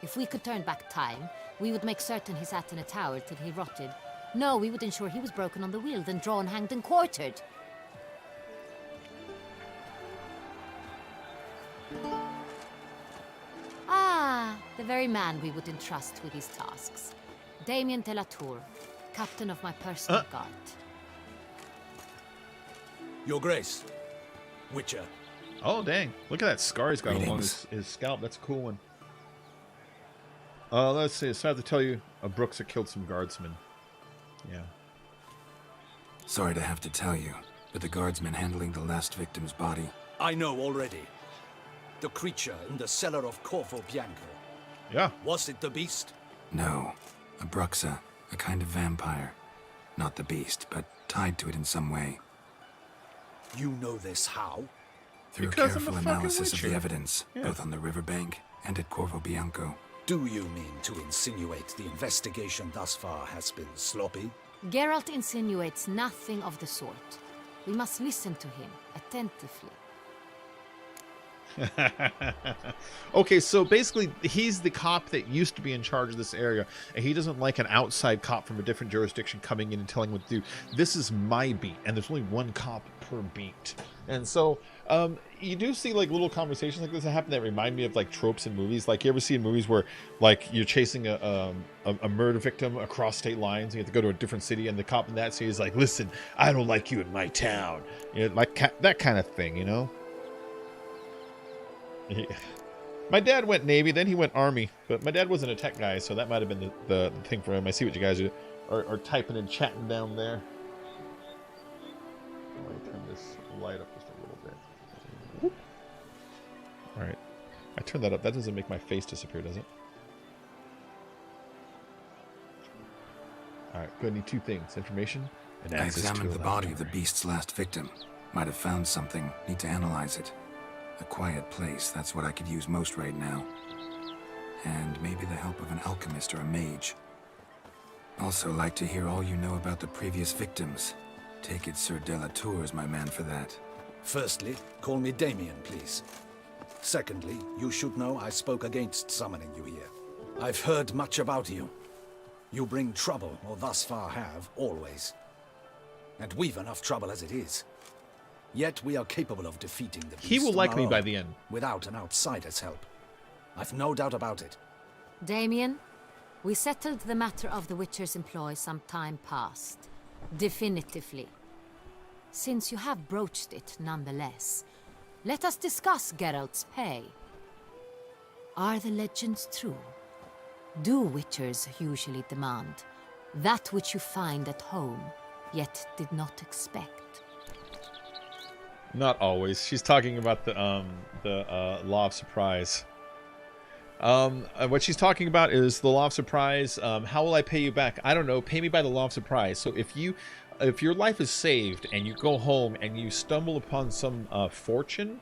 If we could turn back time, we would make certain he sat in a tower till he rotted. No, we would ensure he was broken on the wheel, then drawn, hanged, and quartered. Ah, the very man we would entrust with these tasks. Damien de la Tour, captain of my personal guard. Your Grace. Witcher. Oh, dang. Look at that scar he's got along his scalp. That's a cool one. Let's see. So I have to tell you, BRUXA killed some guardsmen. Yeah. Sorry to have to tell you, but the guardsman handling the last victim's body... I know already. The creature in the cellar of CORVO, BIANCO. Yeah. Was it the beast? No. A BRUXA. A kind of vampire. Not the beast, but tied to it in some way. You know this how? Through careful analysis of the evidence, both on the riverbank and at CORVO BIANCO. Do you mean to insinuate the investigation thus far has been sloppy? Geralt insinuates nothing of the sort. We must listen to him attentively. Okay, so basically he's the cop that used to be in charge of this area, and he doesn't like an outside cop from a different jurisdiction coming in and telling him what to do. This is my beat, and there's only one cop per beat. And so you do see like little conversations like this that happen that remind me of like tropes in movies. Like, you ever see in movies where like you're chasing a murder victim across state lines, and you have to go to a different city, and the cop in that city is like, listen, I don't like you in my town, you know, like that kind of thing, you know. My dad went Navy, then he went Army, but my dad wasn't a tech guy, so that might have been the thing for him. I see what you guys are typing and chatting down there. Let me turn this light up just a little bit. Whoop. All right, I turned that up. That doesn't make my face disappear, does it? All right, good. Need two things: information and I access to examined a the body of laboratory. the beast's last victim. Might have found something. Need to analyze it. A quiet place, that's what I could use most right now. And maybe the help of an alchemist or a mage. Also like to hear all you know about the previous victims. Take it Sir de la Tour is my man for that. Firstly, call me Damien, please. Secondly, you should know I spoke against summoning you here. I've heard much about you. You bring trouble, or thus far have, always. And we've enough trouble as it is. Yet we are capable of defeating the beast. He will like on me our by own, the end. without an outsider's help. I've no doubt about it. Damien, we settled the matter of the Witcher's employ some time past. Definitively. Since you have broached it nonetheless, let us discuss Geralt's pay. Are the legends true? do witchers usually demand? That which you find at home, yet did not expect. Not always. She's talking about the law of surprise. What she's talking about is the law of surprise. How will I pay you back? I don't know. Pay me by the law of surprise. So if your life is saved and you go home and you stumble upon some fortune,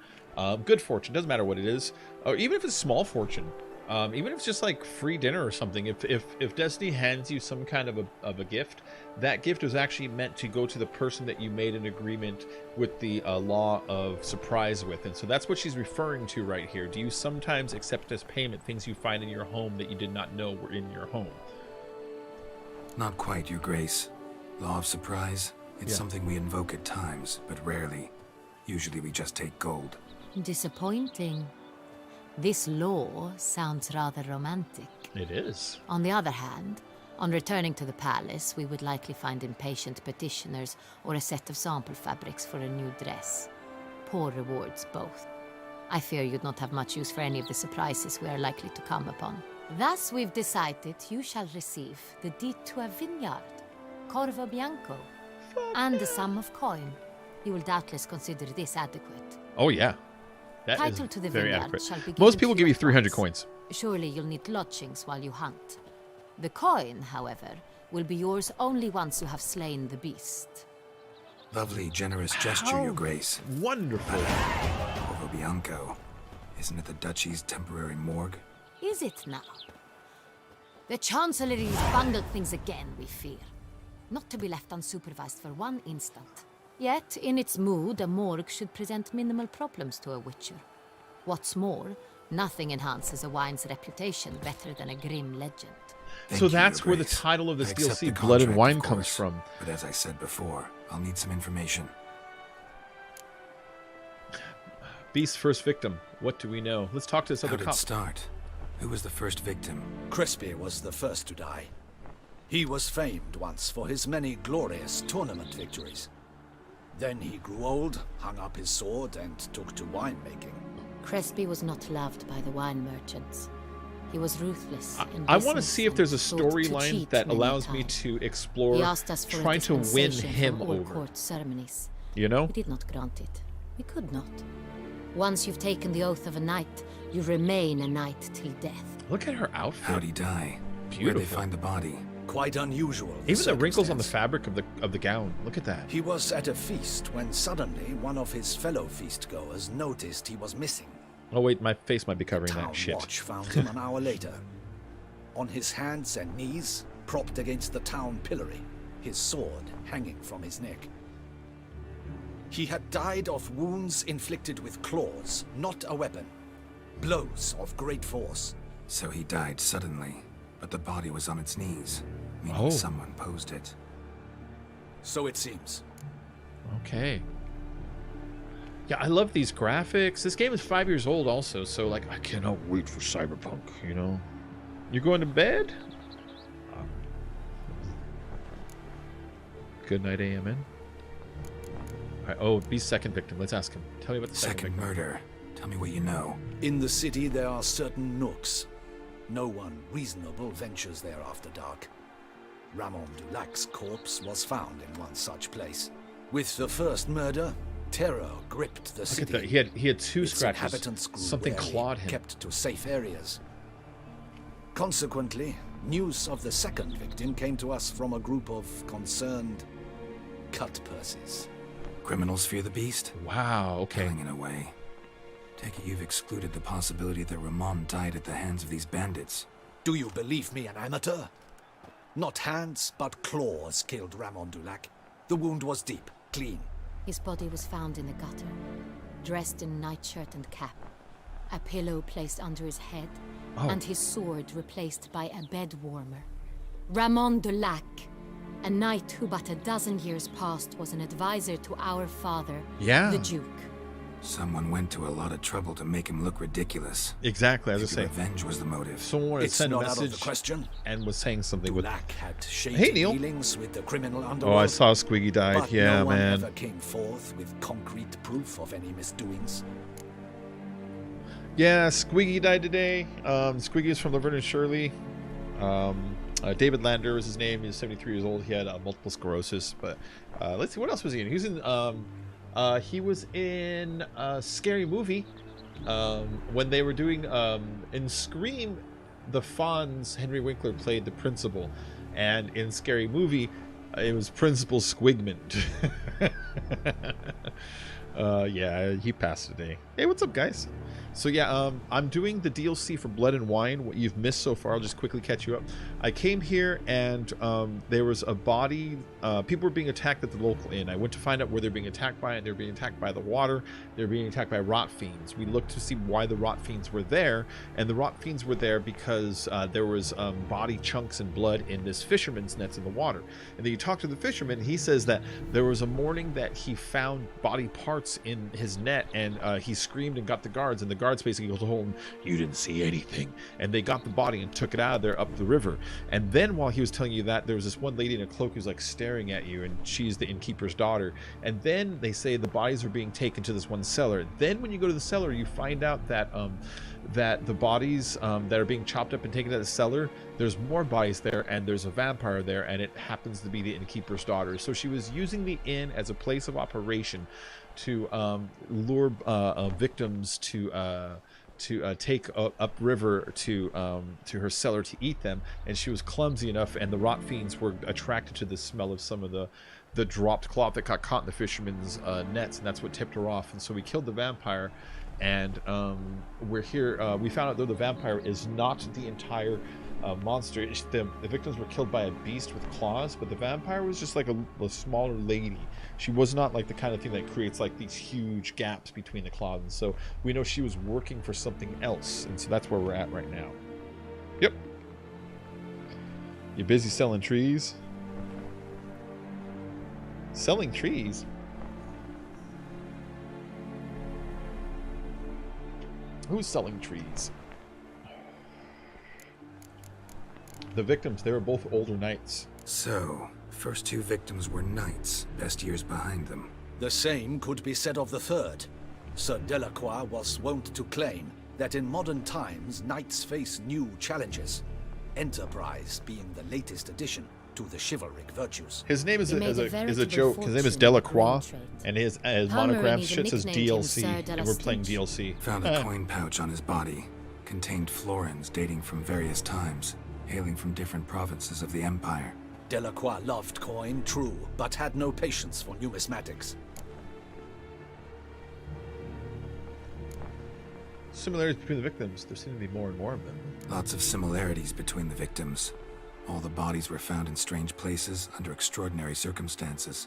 good fortune, doesn't matter what it is, or even if it's small fortune, even if it's just like free dinner or something, if Destiny hands you some kind of a gift, that gift was actually meant to go to the person that you made an agreement with the law of surprise with. And so that's what she's referring to right here. Do you sometimes accept as payment things you find in your home that you did not know were in your home? Not quite, Your Grace. Law of surprise? It's something we invoke at times, but rarely. Usually we just take gold. Disappointing. This law sounds rather romantic. It is. On the other hand, on returning to the palace, we would likely find impatient petitioners or a set of sample fabrics for a new dress. Poor rewards, both. I fear you'd not have much use for any of the surprises we are likely to come upon. Thus, we've decided you shall receive the deed to a vineyard, CORVO BIANCO, and the sum of coin. You will doubtless consider this adequate. Oh, yeah. That Title is to the very vineyard adequate. shall be Most given people to give you you at 300 once. coins. Surely you'll need lodgings while you hunt. The coin, however, will be yours only once you have slain the beast. Lovely, generous gesture, Your Grace. Wonderful. Corvo Bianco. Isn't it the Duchy's temporary morgue? Is it now? The Chancellery's bungled things again, we fear. Not to be left unsupervised for one instant. Yet, in its mood, a morgue should present minimal problems to a witcher. What's more, nothing enhances a wine's reputation better than a grim legend. So that's where the title of this I accept DLC, the Blood and contract, Wine, of comes course, from. But as I said before, I'll need some information. Beast's first victim. What do we know? Let's talk to this How other did cop. it start? Who was the first victim? Crispy was the first to die. He was famed once for his many glorious tournament victories. Then he grew old, hung up his sword, and took to winemaking. Crespi was not loved by the wine merchants. He was ruthless. I want to see if there's a storyline that allows me to explore He asked us for trying to win dispensation him from all over. court ceremonies. You know? We did not grant it. We could not. Once you've taken the oath of a knight, you remain a knight till death. Look at her outfit. How'd he die? Beautiful. Where'd they find the body? Quite unusual. Even the wrinkles on the fabric of the gown. Look at that. He was at a feast when suddenly one of his fellow feastgoers noticed he was missing. Oh wait, my face might be covering Town that shit. watch found him an hour later. On his hands and knees, propped against the town pillory, his sword hanging from his neck. He had died of wounds inflicted with claws, not a weapon. Blows of great force. So he died suddenly, but the body was on its knees, meaning someone posed it. So it seems. Okay. Yeah, I love these graphics. This game is 5 years old also, so like I cannot wait for Cyberpunk, you know? You going to bed? Good night, AMN. Alright, oh, Beast's second victim. Let's ask him. Tell me about the second victim. murder. Tell me what you know. In the city there are certain nooks. No one reasonable ventures there after dark. Ramon Dulac's corpse was found in one such place. With the first murder, terror gripped the city. Look at that. He had two Its scratches. inhabitants grew Something wary, clawed him. kept to safe areas. Consequently, news of the second victim came to us from a group of concerned cut purses. Criminals fear the beast? Wow, okay. Telling in a way. Take it you've excluded the possibility that Ramon died at the hands of these bandits. Do you believe me an amateur? Not hands, but claws killed Ramon Dulac. The wound was deep, clean. His body was found in a gutter, dressed in nightshirt and cap, a pillow placed under his head, and his sword replaced by a bed warmer. Ramon Dulac, a knight who but a dozen years past was an advisor to our father, the Duke. Someone went to a lot of trouble to make him look ridiculous. Exactly, as I Maybe say. revenge was the motive. Someone wanted to send a not out of the message question. and was saying something with. Dulac had shady Hey, Neil. dealings with the criminal Oh, underworld. I saw Squiggy died. But Yeah, no one man. ever came forth with concrete proof of any misdoings. Yeah, Squiggy died today. Squiggy is from Laverne and Shirley. David Lander is his name. He's 73 years old. He had multiple sclerosis. But let's see, what else was he in? He was in Scary Movie when they were doing in Scream. The Fonz, Henry Winkler played the principal, and in Scary Movie, it was Principal Squigman. Yeah, he passed today. Hey, what's up, guys? So yeah, I'm doing the DLC for Blood and Wine. What you've missed so far, I'll just quickly catch you up. I came here and there was a body. People were being attacked at the local inn. I went to find out where they're being attacked by, and they're being attacked by the water. They're being attacked by rot fiends. We looked to see why the rot fiends were there, and the rot fiends were there because there was body chunks and blood in this fisherman's nets in the water. And then you talk to the fisherman, and he says that there was a morning that he found body parts in his net, and he screamed and got the guards, and the guards basically told him, "You didn't see anything," and they got the body and took it out of there up the river. And then while he was telling you that, there was this one lady in a cloak who's like staring at you, and she's the innkeeper's daughter. And then they say the bodies are being taken to this one cellar. Then when you go to the cellar, you find out that that the bodies that are being chopped up and taken to the cellar, there's more bodies there, and there's a vampire there, and it happens to be the innkeeper's daughter. So she was using the inn as a place of operation to lure victims to take upriver to her cellar to eat them, and she was clumsy enough, and the rot fiends were attracted to the smell of some of the dropped cloth that got caught in the fisherman's nets, and that's what tipped her off. And so we killed the vampire, and we're here. We found out though the vampire is not the entire monster. The victims were killed by a beast with claws, but the vampire was just like a smaller lady. She was not like the kind of thing that creates like these huge gaps between the claws, and so we know she was working for something else, and so that's where we're at right now. Yep. You busy selling trees? Selling trees? Who's selling trees? The victims, they were both older knights. So, first two victims were knights, best years behind them. The same could be said of the third. Sir Delacroix was wont to claim that in modern times knights face new challenges, enterprise being the latest addition to the chivalric virtues. His name is a joke. His name is Delacroix, and his monogram shit says DLC, and we're playing DLC. Found a coin pouch on his body. Contained florins dating from various times, hailing from different provinces of the Empire. Delacroix loved coin, true, but had no patience for numismatics. Similarities between the victims. There seem to be more and more of them. Lots of similarities between the victims. All the bodies were found in strange places under extraordinary circumstances.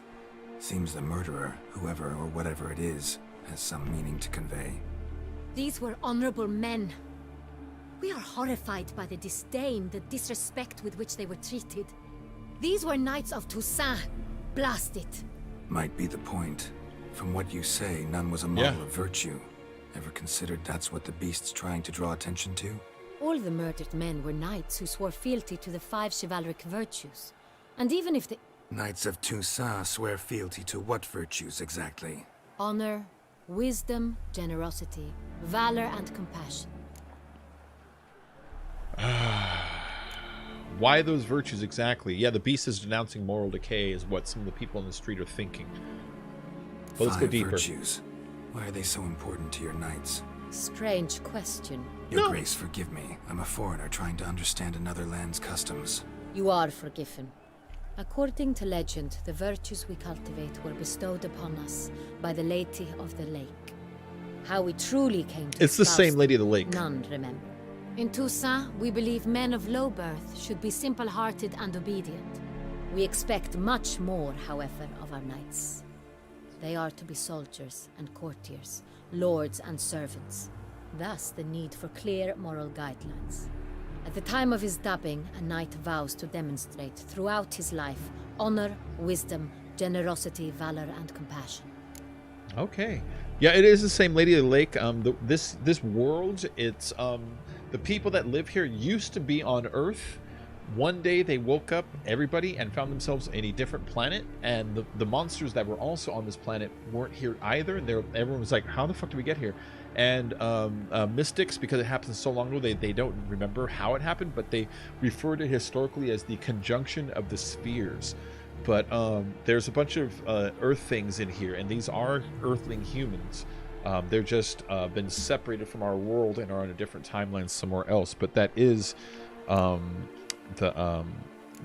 Seems the murderer, whoever or whatever it is, has some meaning to convey. These were honorable men. We are horrified by the disdain, the disrespect with which they were treated. These were knights of Toussaint. Blast it. Might be the point. From what you say, none was a model of virtue. Ever considered that's what the beast's trying to draw attention to? All the murdered men were knights who swore fealty to the 5 chivalric virtues. And even if the... Knights of Toussaint swear fealty to what virtues exactly? Honor, wisdom, generosity, valor, and compassion. Why those virtues exactly? Yeah, the beast is denouncing moral decay is what some of the people in the street are thinking. But let's go deeper. Virtues. Why are they so important to your knights? Strange question. Your Grace, forgive me. I'm a foreigner trying to understand another land's customs. You are forgiven. According to legend, the virtues we cultivate were bestowed upon us by the Lady of the Lake. How we truly came to It's the same Lady of the Lake. None remember. In Toussaint, we believe men of low birth should be simple-hearted and obedient. We expect much more, however, of our knights. They are to be soldiers and courtiers, lords and servants. Thus, the need for clear moral guidelines. At the time of his dubbing, a knight vows to demonstrate throughout his life honor, wisdom, generosity, valor, and compassion. Okay. Yeah, it is the same Lady of the Lake. This world, it's the people that live here used to be on Earth, one day they woke up, everybody, and found themselves in a different planet, and the monsters that were also on this planet weren't here either. Everyone was like, how the fuck did we get here? And mystics, because it happened so long ago, they don't remember how it happened, but they refer to it historically as the conjunction of the spheres. But there's a bunch of earth things in here, and these are earthling humans. They're just been separated from our world and are on a different timeline somewhere else. But that is the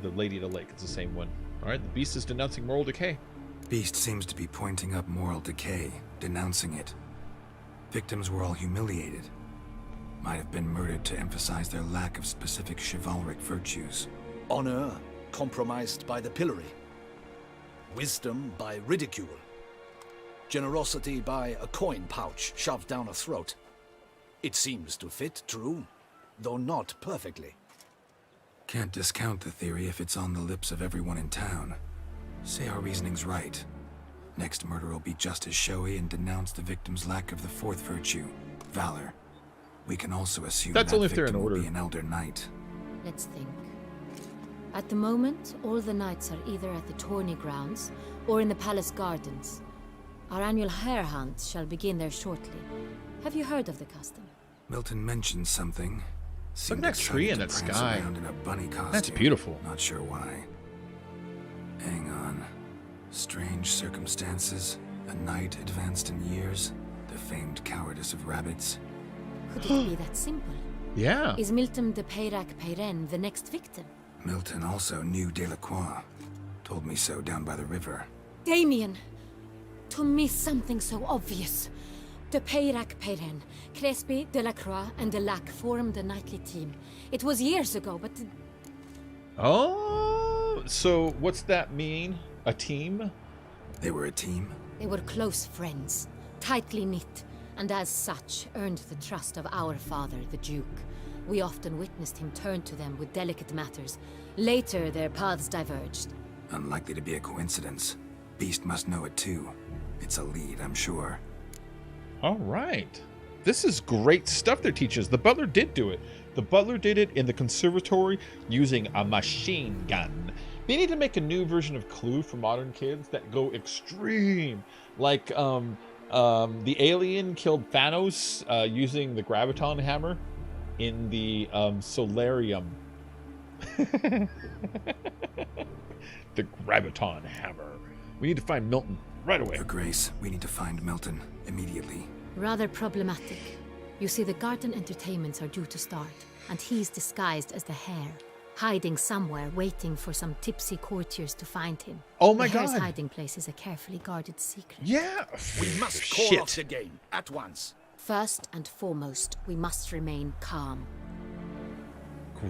Lady of the Lake. It's the same one. All right, the beast is denouncing moral decay. Beast seems to be pointing up moral decay, denouncing it. Victims were all humiliated. Might have been murdered to emphasize their lack of specific chivalric virtues. Honor compromised by the pillory. Wisdom by ridicule. Generosity by a coin pouch shoved down a throat. It seems to fit, true, though not perfectly. Can't discount the theory if it's on the lips of everyone in town. Say our reasoning's right. Next murder will be just as showy and denounce the victim's lack of the fourth virtue, valor. We can also assume that's that only if they're in victim will order. be an elder knight. Let's think. At the moment, all the knights are either at the tourney grounds or in the palace gardens. Our annual hare hunt shall begin there shortly. Have you heard of the custom? Milton mentioned something. Look at that tree in that sky. In a bunny costume. That's beautiful. Not sure why. Hang on. Strange circumstances. A knight advanced in years. The famed cowardice of rabbits. Could it be that simple? Yeah. Is Milton de Peyrac Peyren the next victim? Milton also knew Delacroix. Told me so down by the river. Damien! To miss something so obvious. De Peyrac Peyren, Crespi, Delacroix, and Delac formed a knightly team. It was years ago, but... Oh, so what's that mean? A team? They were a team? They were close friends, tightly knit, and as such earned the trust of our father, the Duke. We often witnessed him turn to them with delicate matters. Later, their paths diverged. Unlikely to be a coincidence. Beast must know it too. It's a lead, I'm sure. All right. This is great stuff they're teaching us. The butler did do it. The butler did it in the conservatory using a machine gun. They need to make a new version of Clue for modern kids that go extreme. Like, the alien killed Thanos using the graviton hammer in the solarium. The graviton hammer. We need to find Milton right away. Your Grace, we need to find Milton immediately. Rather problematic. You see, the garden entertainments are due to start, and he's disguised as the hare, hiding somewhere, waiting for some tipsy courtiers to find him. Oh my the hare's God. hiding place is a carefully guarded secret. Yeah. We must call off the game at once. First and foremost, we must remain calm.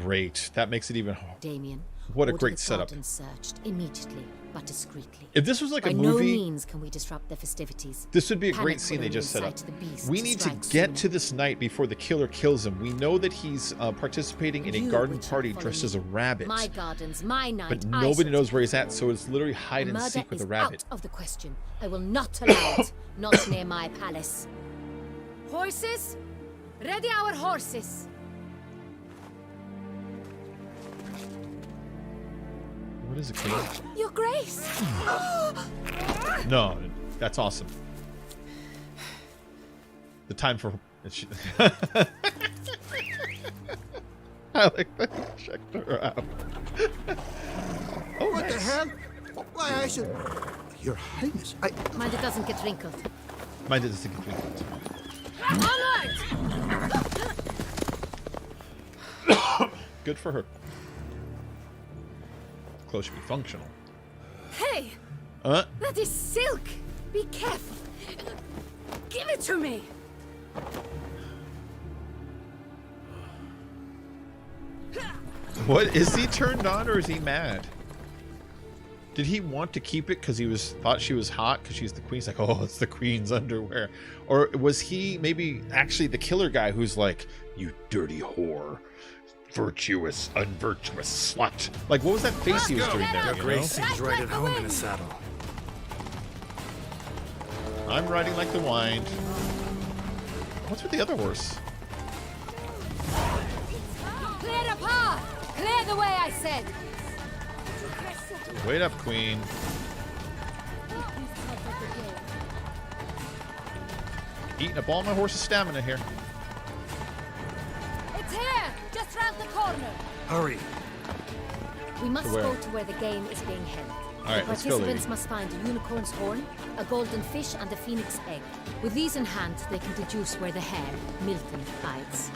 Great. That makes it even harder. Damien, What a order great the setup. garden searched immediately, but discreetly. If this was like a By movie, no means can we disrupt the festivities. this would be a Panic great scene will they just set up. incite the beast We need to strike get sooner. to this night before the killer kills him. We know that he's participating in a You, garden Witcher, party follow dressed me. as a rabbit. My gardens, my night. But I nobody shall knows where he's at, so it's literally hide and Murder seek with is a rabbit. out of the question. I will not allow it. Not near my palace. Horses? Ready our horses. What is it, King? Your Grace! No, that's awesome. The time for... I like that he checked her out. Oh, What nice. the hell? Why, I should... Your Highness, I... Mind it doesn't get wrinkled. Mine did this to get Good for her. Clothes should be functional. Hey! That is silk! Be careful! Give it to me! What, is he turned on or is he mad? Did he want to keep it because he thought she was hot because she's the queen? He's like, oh, it's the queen's underwear. Or was he maybe actually the killer guy who's like, you dirty whore, virtuous, unvirtuous slut? Like, what was that face he was doing there? Your You Grace know? seems right at home in a saddle. I'm riding like the wind. What's with the other horse? Clear the path! Clear the way, I said! Wait up, Queen. Eating up all my horse's stamina here. It's here! Just round the corner! Hurry. We must Where? go to where the game is being held. Alright, The let's go, lady. participants must find a unicorn's horn, a golden fish, and a phoenix egg. With these in hand, they can deduce where the hare, Milton, hides.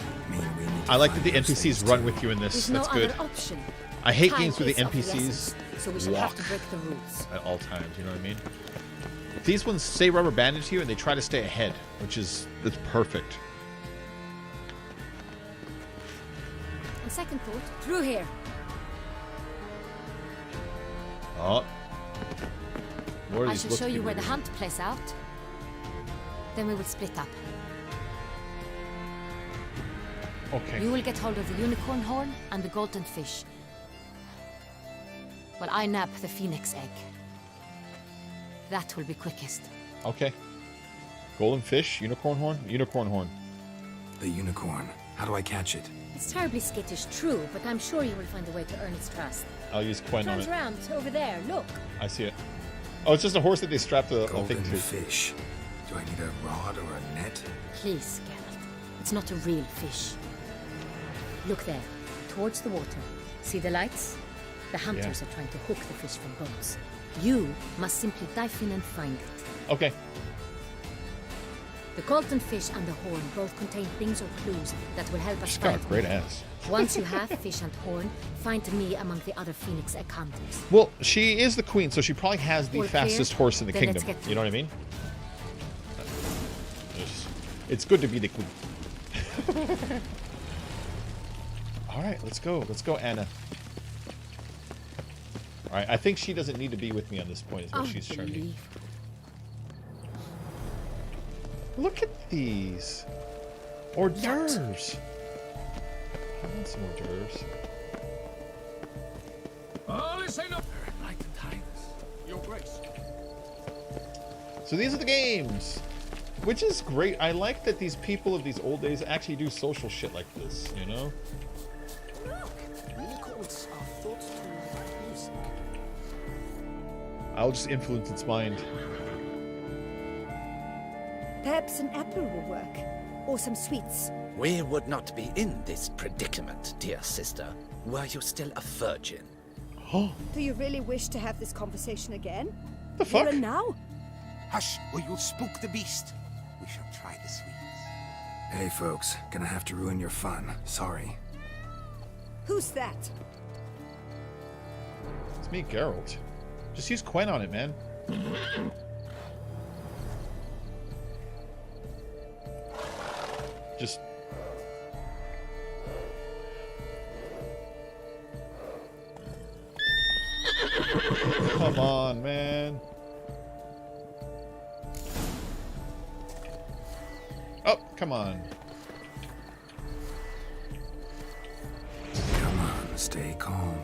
I like that the NPCs run with you in this. There's That's no good. other option. I hate Time games where the is of the NPCs essence, so we shall have walk to break the rules. at all times. You know what I mean? These ones say rubber bandage to you, and they try to stay ahead, which is that's perfect. On second thought, through here. Oh. What are I these shall looks show you people where the doing? hunt plays out. Then we will split up. Okay. You will get hold of the unicorn horn and the golden fish. While I nab the phoenix egg. That will be quickest. Okay. Golden fish, unicorn horn, unicorn horn. The unicorn. How do I catch it? It's terribly skittish, true, but I'm sure you will find a way to earn its trust. I'll use Quen on Turns it. around, over there, look. I see it. Oh, it's just a horse that they strapped a Golden thing to. fish. Do I need a rod or a net? Please, Geralt. It's not a real fish. Look there, towards the water. See the lights? The hunters are trying to hook the fish from boats. You must simply dive in and find it. Okay. The golden fish and the horn both contain things or clues that will help us She's got find a great me. ass. Once you have fish and horn, find me among the other phoenix egg hunters. Well, she is the queen, so she probably has the All clear? fastest horse in the Then let's kingdom. get to You know what I mean? It's good to be the queen. All right, let's go. Let's go, Anna. All right, I think she doesn't need to be with me on this point, is what she's showing me. Look at these. Hors d'oeuvres. I want some hors d'oeuvres. Oh, this ain't up. Knight and Highness, Your Grace. So these are the games, which is great. I like that these people of these old days actually do social shit like this, you know? Unicorns are thought to like music. I'll just influence its mind. Perhaps an apple will work. Or some sweets. We would not be in this predicament, dear sister, were you still a virgin. Do you really wish to have this conversation again? The fuck? Here and now? Hush, or you'll spook the beast. We shall try the sweets. Hey, folks. Gonna have to ruin your fun. Sorry. Who's that? It's me, Geralt. Just use Quen on it, man. Just... Come on, man. Oh, come on. Come on, stay calm.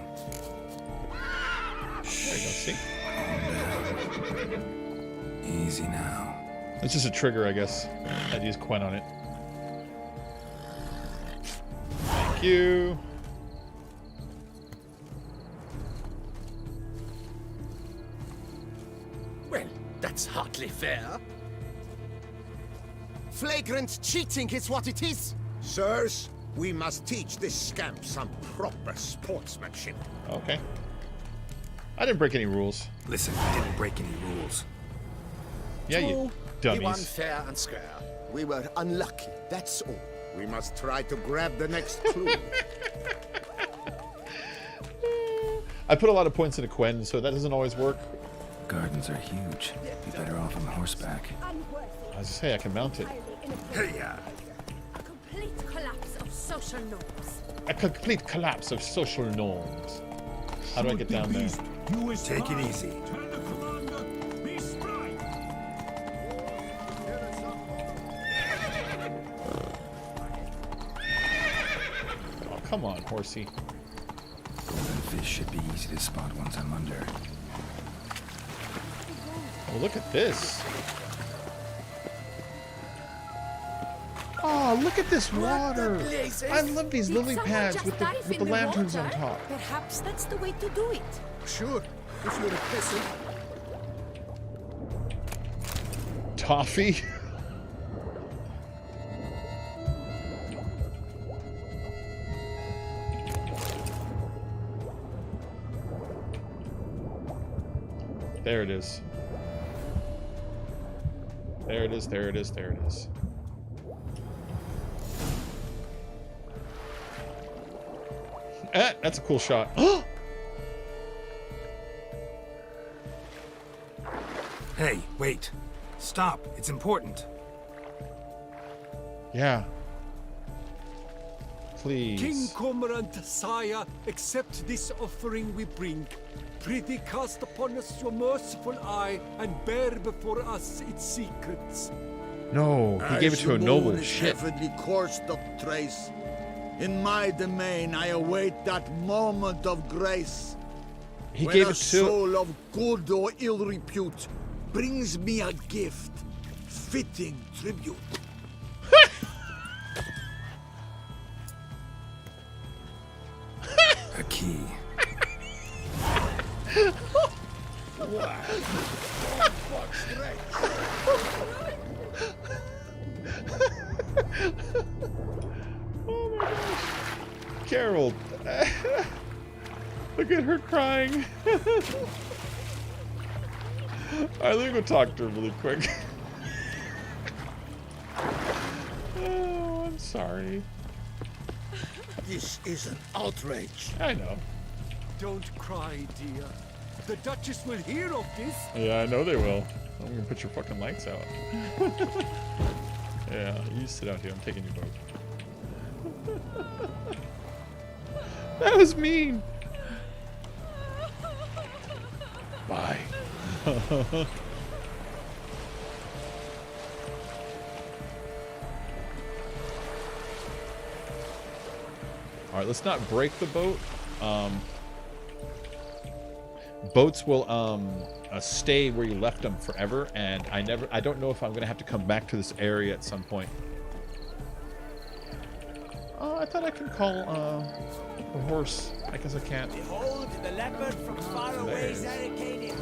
There you go, see? Calm down. Easy now. It's just a trigger, I guess. I'd use Quen on it. Thank you. Well, that's hardly fair. Flagrant cheating is what it is. Sirs, we must teach this scamp some proper sportsmanship. Okay. I didn't break any rules. Listen, I didn't break any rules. Yeah, you We won dummies. fair and square. We were unlucky, that's all. We must try to grab the next clue. I put a lot of points into Quen, so that doesn't always work. Gardens are huge. Be better off on horseback. As I say, I can mount it. Hey-ya! A complete collapse of social norms. A complete collapse of social norms. How do I get down there? Take it easy. Tell the commander, be strike. Oh, come on, horsey. Golden fish should be easy to spot once I'm under. Oh, look at this. Oh, look at this water. blazes? I love these Did lily someone pads just with dive the in the lanterns on water? top. Perhaps that's the way to do it. Sure, if you're a peasant. Toffee. There it is. There it is, there it is, there it is. That's a cool shot. Hey, wait. Stop. It's important. Yeah. Please. King Cormorant, sire, accept this offering we bring. Prithee cast upon us your merciful eye and bear before us its secrets. No, he gave it to a noble. Shit. Heavenly course doth trace. In my domain I await that moment of grace. He when gave a it to soul of good or ill repute brings me a gift, fitting tribute. A key. Oh my gosh. Carol. Look at her crying. Alright, let me go talk to her really quick. Oh, I'm sorry. This is an outrage. I know. Don't cry, dear. The Duchess will hear of this. Yeah, I know they will. I'm gonna put your fucking lights out. Yeah, you sit out here. I'm taking your boat. That was mean. Bye. All right, let's not break the boat. Boats will stay where you left them forever, and I don't know if I'm gonna have to come back to this area at some point. Oh, I thought I could call a horse. I guess I can't. Behold the leopard from far away Zaricania.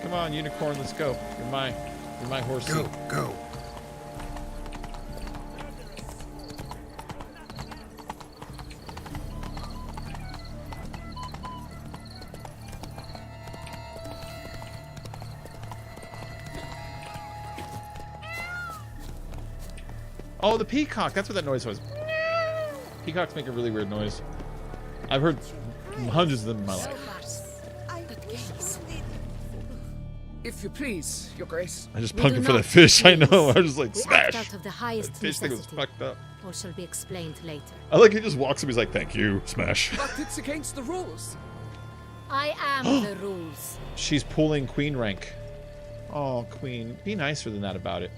Come on, unicorn, let's go. You're my horse. Go, go. Oh, the peacock. That's what that noise was. Peacocks make a really weird noise. I've heard hundreds of them in my life. If you please, Your Grace. I just punked him for the fish. I know. I was just like, We smash. act out of the highest The fish thing was necessity. fucked up. Or shall be explained later. I like he just walks up. He's like, thank you, smash. But it's against the rules. I am the rules. She's pulling queen rank. Oh, queen. Be nicer than that about it.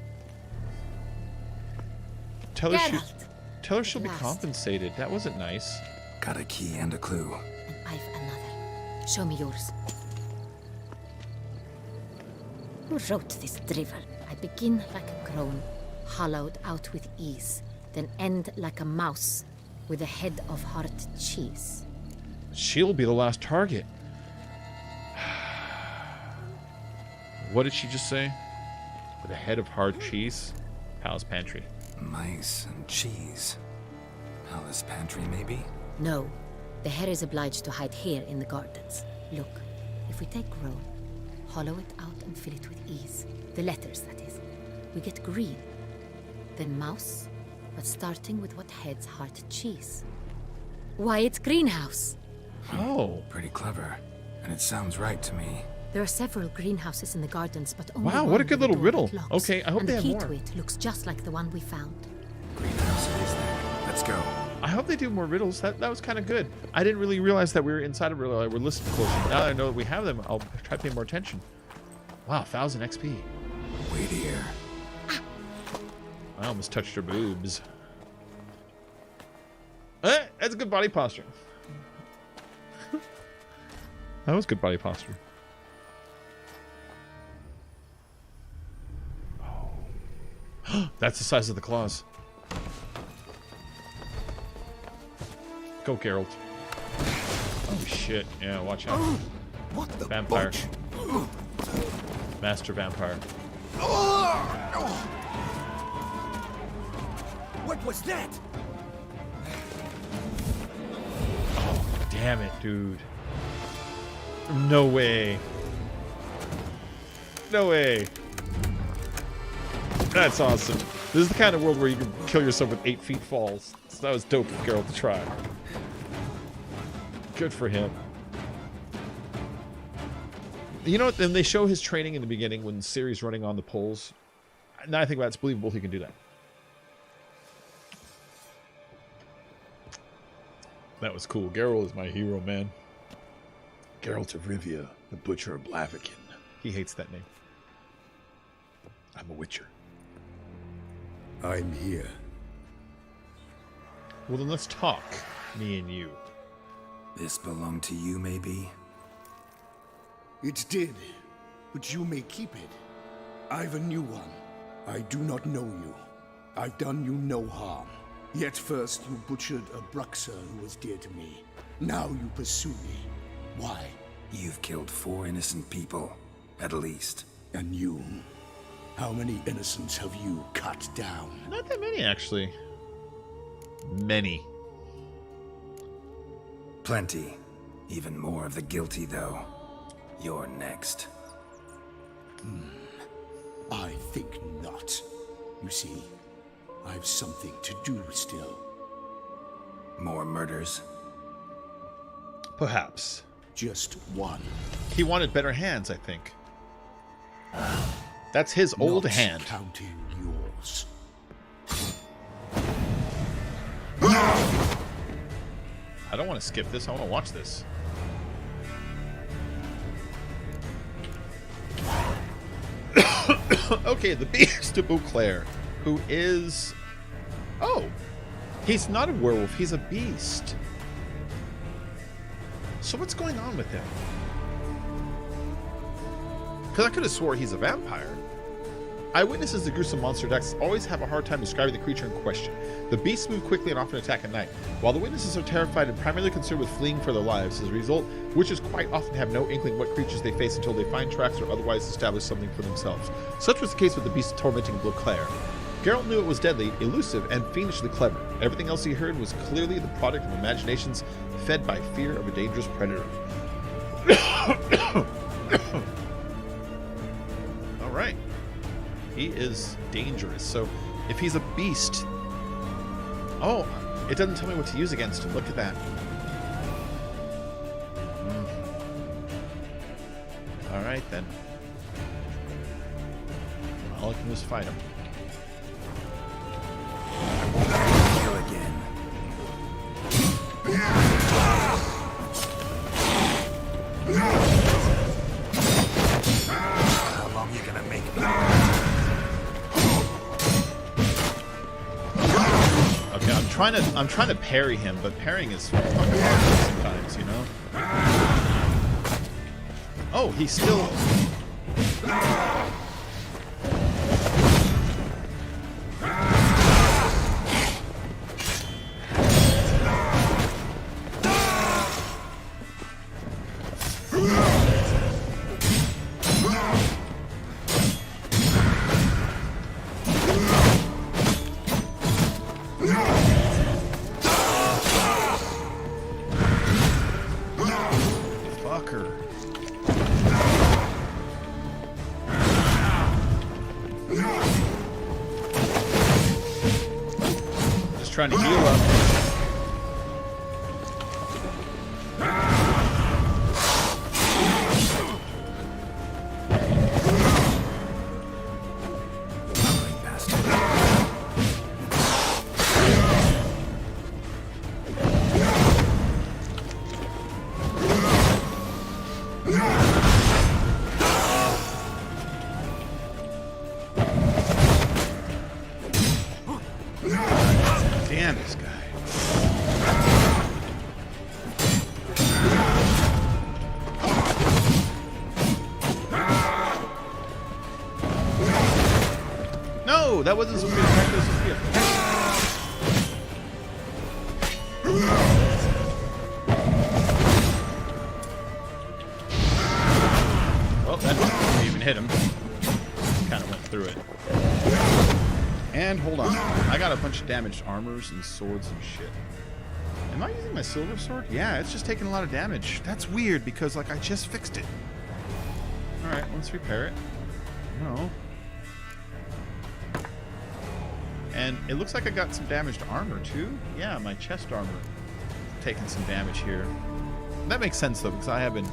Tell her she'll be compensated. That wasn't nice. Got a key and a clue. And I've another. Show me yours. Who wrote this drivel? I begin like a crone, hollowed out with ease, then end like a mouse, with a head of hard cheese. She'll be the last target. What did she just say? With a head of hard cheese? Palace pantry. Mice and cheese. Palace pantry, maybe? No, the hair is obliged to hide here in the gardens. Look, if we take roe, hollow it out and fill it with ease. The letters, that is. We get green. Then mouse, but starting with what heads hard cheese. Why, it's greenhouse. Oh. Pretty clever. And it sounds right to me. There are several greenhouses in the gardens, but only Wow, one what a good with little door riddle. that locks. Okay, I hope and they the have key more. to it looks just like the one we found. Greenhouse it is then. Let's go. I hope they do more riddles. That was kind of good. I didn't really realize that we were inside a riddle. We're listening closely. Now that I know that we have them, I'll try to pay more attention. Wow, 1,000 XP. Wait here. I almost touched her boobs. That's good body posture. That was good body posture. That's the size of the claws. Go, Geralt. Oh shit! Yeah, watch out. What the Vampire. Master vampire. What was that? Oh, damn it, dude. No way. No way. That's awesome. This is the kind of world where you can kill yourself with 8 feet falls. So that was dope for Geralt to try. Good for him. You know what? Then they show his training in the beginning when Ciri's running on the poles. Now I think about it, it's believable he can do that. That was cool. Geralt is my hero, man. Geralt of Rivia, the Butcher of Blaviken. He hates that name. I'm a witcher. I'm here. Well, then let's talk, me and you. This belonged to you, maybe? It did, but you may keep it. I've a new one. I do not know you. I've done you no harm. Yet first you butchered a BRUXA who was dear to me. Now you pursue me. Why? You've killed 4 innocent people, at least. And you? How many innocents have you cut down? Not that many, actually. Many. Plenty. Even more of the guilty, though. You're next. I think not. You see, I've something to do still. More murders? Perhaps. Just one. He wanted better hands, I think. That's his old Not hand. Counting yours. I don't want to skip this. I want to watch this. Okay, the Beast of Beauclair, who is... Oh, he's not a werewolf. He's a beast. So what's going on with him? Because I could have swore he's a vampire. Eyewitnesses to gruesome monster attacks always have a hard time describing the creature in question. The beasts move quickly and often attack at night. While the witnesses are terrified and primarily concerned with fleeing for their lives, as a result, witches quite often have no inkling what creatures they face until they find tracks or otherwise establish something for themselves. Such was the case with the beast tormenting Beauclair. Geralt knew it was deadly, elusive, and fiendishly clever. Everything else he heard was clearly the product of imaginations fed by fear of a dangerous predator. All right. He is dangerous. So if he's a beast... Oh, it doesn't tell me what to use against him. Look at that. All right, then. All I can do is fight him. Kill again. How long you gonna make me? Okay, I'm trying to parry him, but parrying is fucking hard sometimes, you know? Oh, he's still... Trying to heal up. Damn this guy. No! No, that wasn't supposed to be a attack. That was supposed to be a well, that didn't even hit him. Kind of went through it. And hold on. I got a bunch of damaged armors and swords and shit. Am I using my silver sword? Yeah, it's just taking a lot of damage. That's weird because, like, I just fixed it. Alright, let's repair it. No. And it looks like I got some damaged armor, too. Yeah, my chest armor taking some damage here. That makes sense, though, because I have been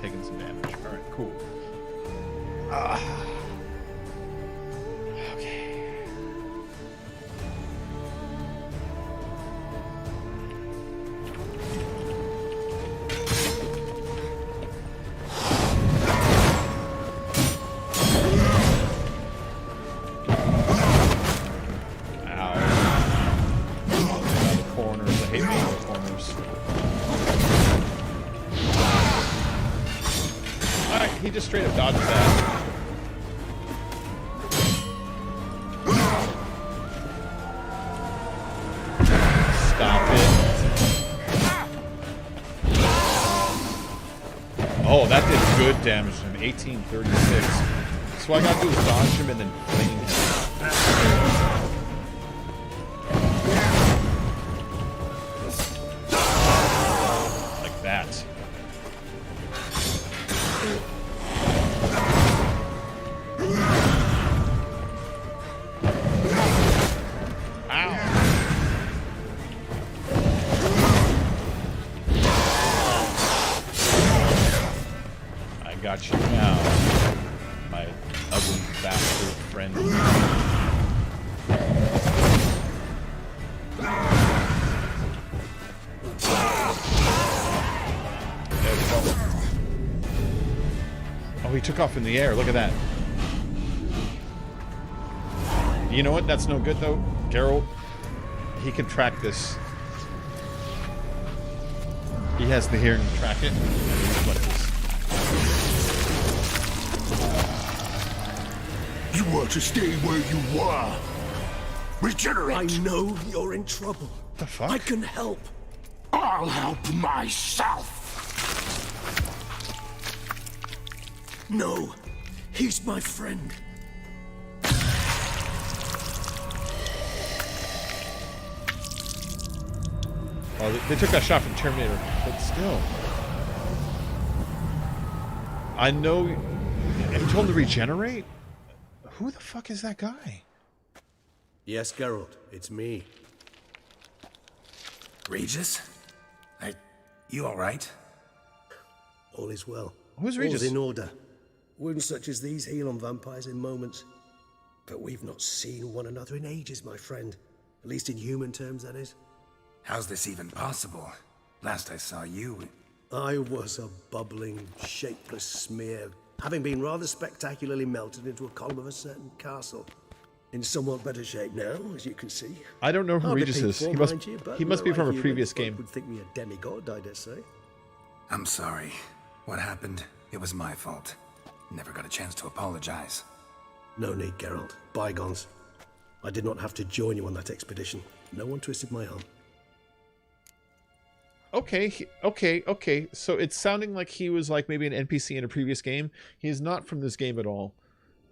taking some damage. Alright, cool. Okay. He just straight up dodges that. Stop it. Oh, that did good damage to him. 1836. So what I gotta do is dodge him and then fling him. Like that. Got you now, my ugly bastard friend. There we go. Oh, he took off in the air. Look at that. You know what? That's no good, though. Geralt, he can track this. He has the hearing to track it. You want to stay where you were. Regenerate. I know you're in trouble. The fuck? I can help. I'll help myself. No, he's my friend. Oh, they took that shot from Terminator, but still. I know. Have you told him to regenerate? Who the fuck is that guy? Yes, Geralt, it's me. Regis? You alright? All is well. Who's Regis? All's in order. Wounds such as these heal on vampires in moments. But we've not seen one another in ages, my friend. At least in human terms, that is. How's this even possible? Last I saw you... I was a bubbling, shapeless smear, having been rather spectacularly melted into a column of a certain castle. In somewhat better shape now, as you can see. I don't know who Hardly Regis is. peaceful, He must be from a previous game. Would think me a demigod, I dare say. I'm sorry. What happened? It was my fault. Never got a chance to apologize. No need, Geralt. Bygones. I did not have to join you on that expedition. No one twisted my arm. Okay. So it's sounding like he was like maybe an NPC in a previous game. He is not from this game at all.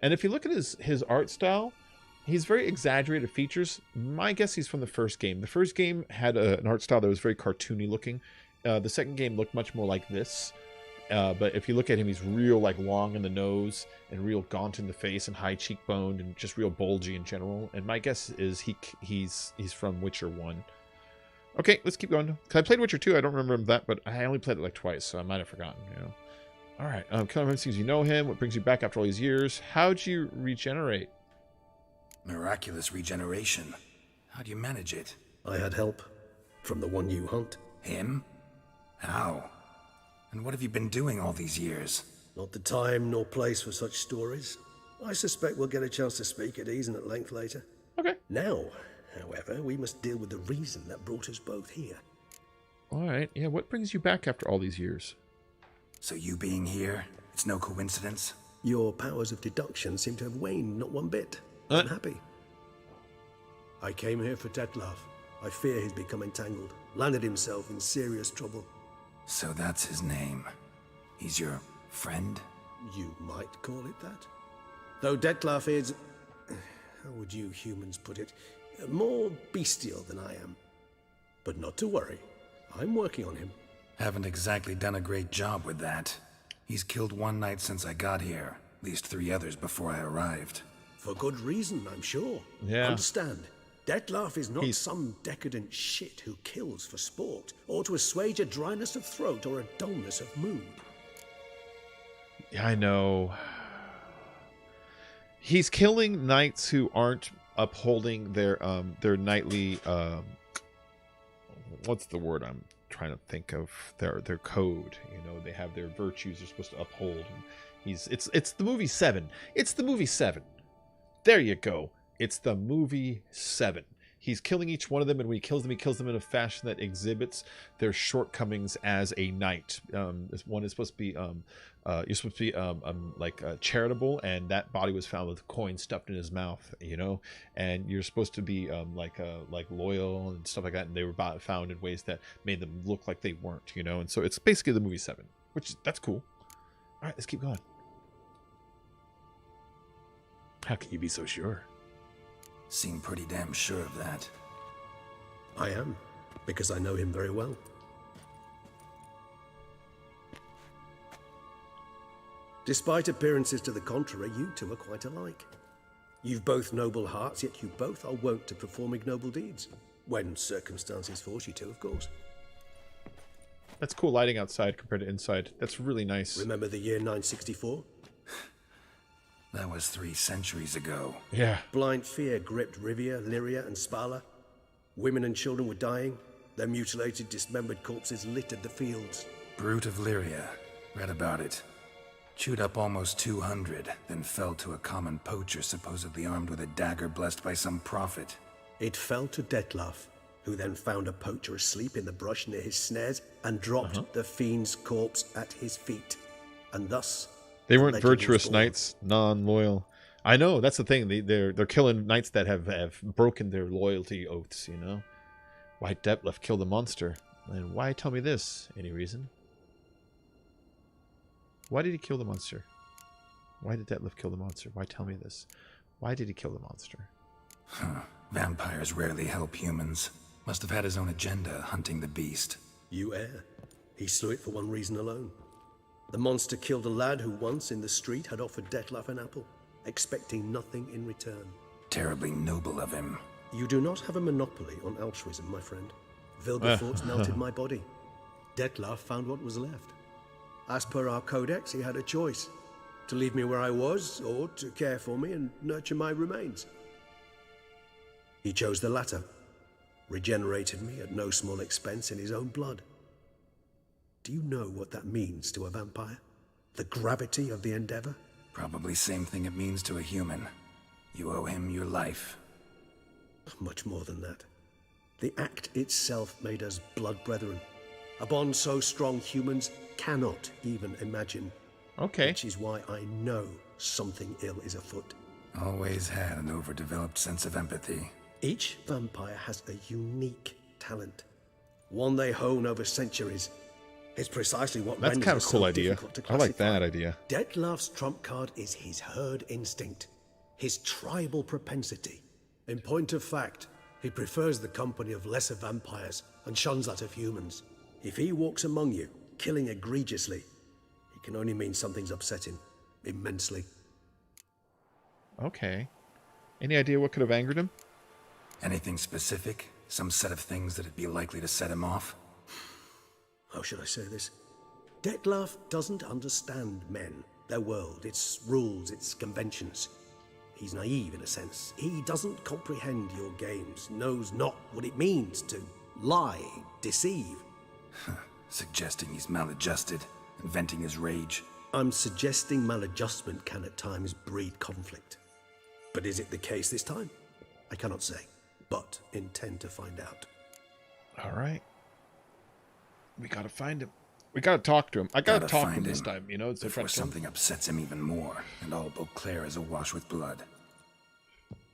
And if you look at his art style, he's very exaggerated features. My guess he's from the first game. The first game had an art style that was very cartoony looking. The second game looked much more like this. But if you look at him, he's real like long in the nose and real gaunt in the face and high cheekboned and just real bulgy in general. And my guess is he's from Witcher 1. Okay, let's keep going. Cause I played Witcher 2. I don't remember that, but I only played it like twice, so I might have forgotten. You know. All right. Killing him seems you know him. What brings you back after all these years? How'd you regenerate? Miraculous regeneration. How'd you manage it? I had help from the one you hunt. Him? How? And what have you been doing all these years? Not the time nor place for such stories. I suspect we'll get a chance to speak at ease and at length later. Okay. Now, however, we must deal with the reason that brought us both here. All right. Yeah, what brings you back after all these years? So you being here, it's no coincidence? Your powers of deduction seem to have waned not one bit. I'm happy. I came here for Detlef. I fear he's become entangled, landed himself in serious trouble. So that's his name. He's your friend? You might call it that. Though Detlef is, how would you humans put it, more bestial than I am. But not to worry, I'm working on him. Haven't exactly done a great job with that. He's killed one knight since I got here, at least 3 others before I arrived. For good reason, I'm sure. Yeah. Understand, Detlef is not some decadent shit who kills for sport, or to assuage a dryness of throat or a dullness of mood. Yeah, I know. He's killing knights who aren't upholding their knightly what's the word I'm trying to think of? Their code. You know, they have their virtues they're supposed to uphold. And it's the movie Seven. It's the movie Seven. There you go. It's the movie Seven. He's killing each one of them, and when he kills them in a fashion that exhibits their shortcomings as a knight. This one is supposed to be you're supposed to be charitable, and that body was found with coins stuffed in his mouth, you know, and you're supposed to be like loyal and stuff like that, and they were found in ways that made them look like they weren't, you know, and so it's basically the movie Seven, that's cool. All right, let's keep going. How can you be so sure? Seem pretty damn sure of that. I am, because I know him very well. Despite appearances to the contrary, you two are quite alike. You've both noble hearts, yet you both are wont to perform ignoble deeds. When circumstances force you to, of course. That's cool lighting outside compared to inside. That's really nice. Remember the year 964? That was 3 centuries ago. Yeah. Blind fear gripped Rivia, Lyria, and Spala. Women and children were dying. Their mutilated, dismembered corpses littered the fields. Brute of Lyria. Read about it. Chewed up almost 200, then fell to a common poacher supposedly armed with a dagger blessed by some prophet. It fell to Detlef, who then found a poacher asleep in the brush near his snares and dropped the fiend's corpse at his feet. And thus... They weren't virtuous knights, non-loyal. I know, that's the thing. They're killing knights that have broken their loyalty oaths, you know? Why Detlef killed the monster? And why tell me this? Any reason? Why did he kill the monster? Why did Detlef kill the monster? Why tell me this? Why did he kill the monster? Huh. Vampires rarely help humans. Must have had his own agenda, hunting the beast. You err. He slew it for one reason alone. The monster killed a lad who once in the street had offered Detlef an apple, expecting nothing in return. Terribly noble of him. You do not have a monopoly on altruism, my friend. Vilgefortz melted my body. Detlef found what was left. As per our codex, he had a choice. To leave me where I was, or to care for me and nurture my remains. He chose the latter. Regenerated me at no small expense in his own blood. Do you know what that means to a vampire? The gravity of the endeavor? Probably same thing it means to a human. You owe him your life. Much more than that. The act itself made us blood brethren. A bond so strong humans cannot even imagine. Okay. Which is why I know something ill is afoot. Always had an overdeveloped sense of empathy. Each vampire has a unique talent. One they hone over centuries. It's precisely what That's renders kind it of a cool so idea. difficult to I like classify. that idea. Detlef's trump card is his herd instinct, his tribal propensity. In point of fact, he prefers the company of lesser vampires and shuns that of humans. If he walks among you, killing egregiously, it can only mean something's upsetting immensely. Okay. Any idea what could have angered him? Anything specific? Some set of things that'd be likely to set him off? How should I say this? Detlef doesn't understand men, their world, its rules, its conventions. He's naive in a sense. He doesn't comprehend your games, knows not what it means to lie, deceive. Suggesting he's maladjusted and venting his rage. I'm suggesting maladjustment can at times breed conflict. But is it the case this time? I cannot say, but intend to find out. All right. We gotta find him. We gotta talk to him. I gotta talk to him this time, you know? Before something upsets him even more, and all Beauclair is awash with blood.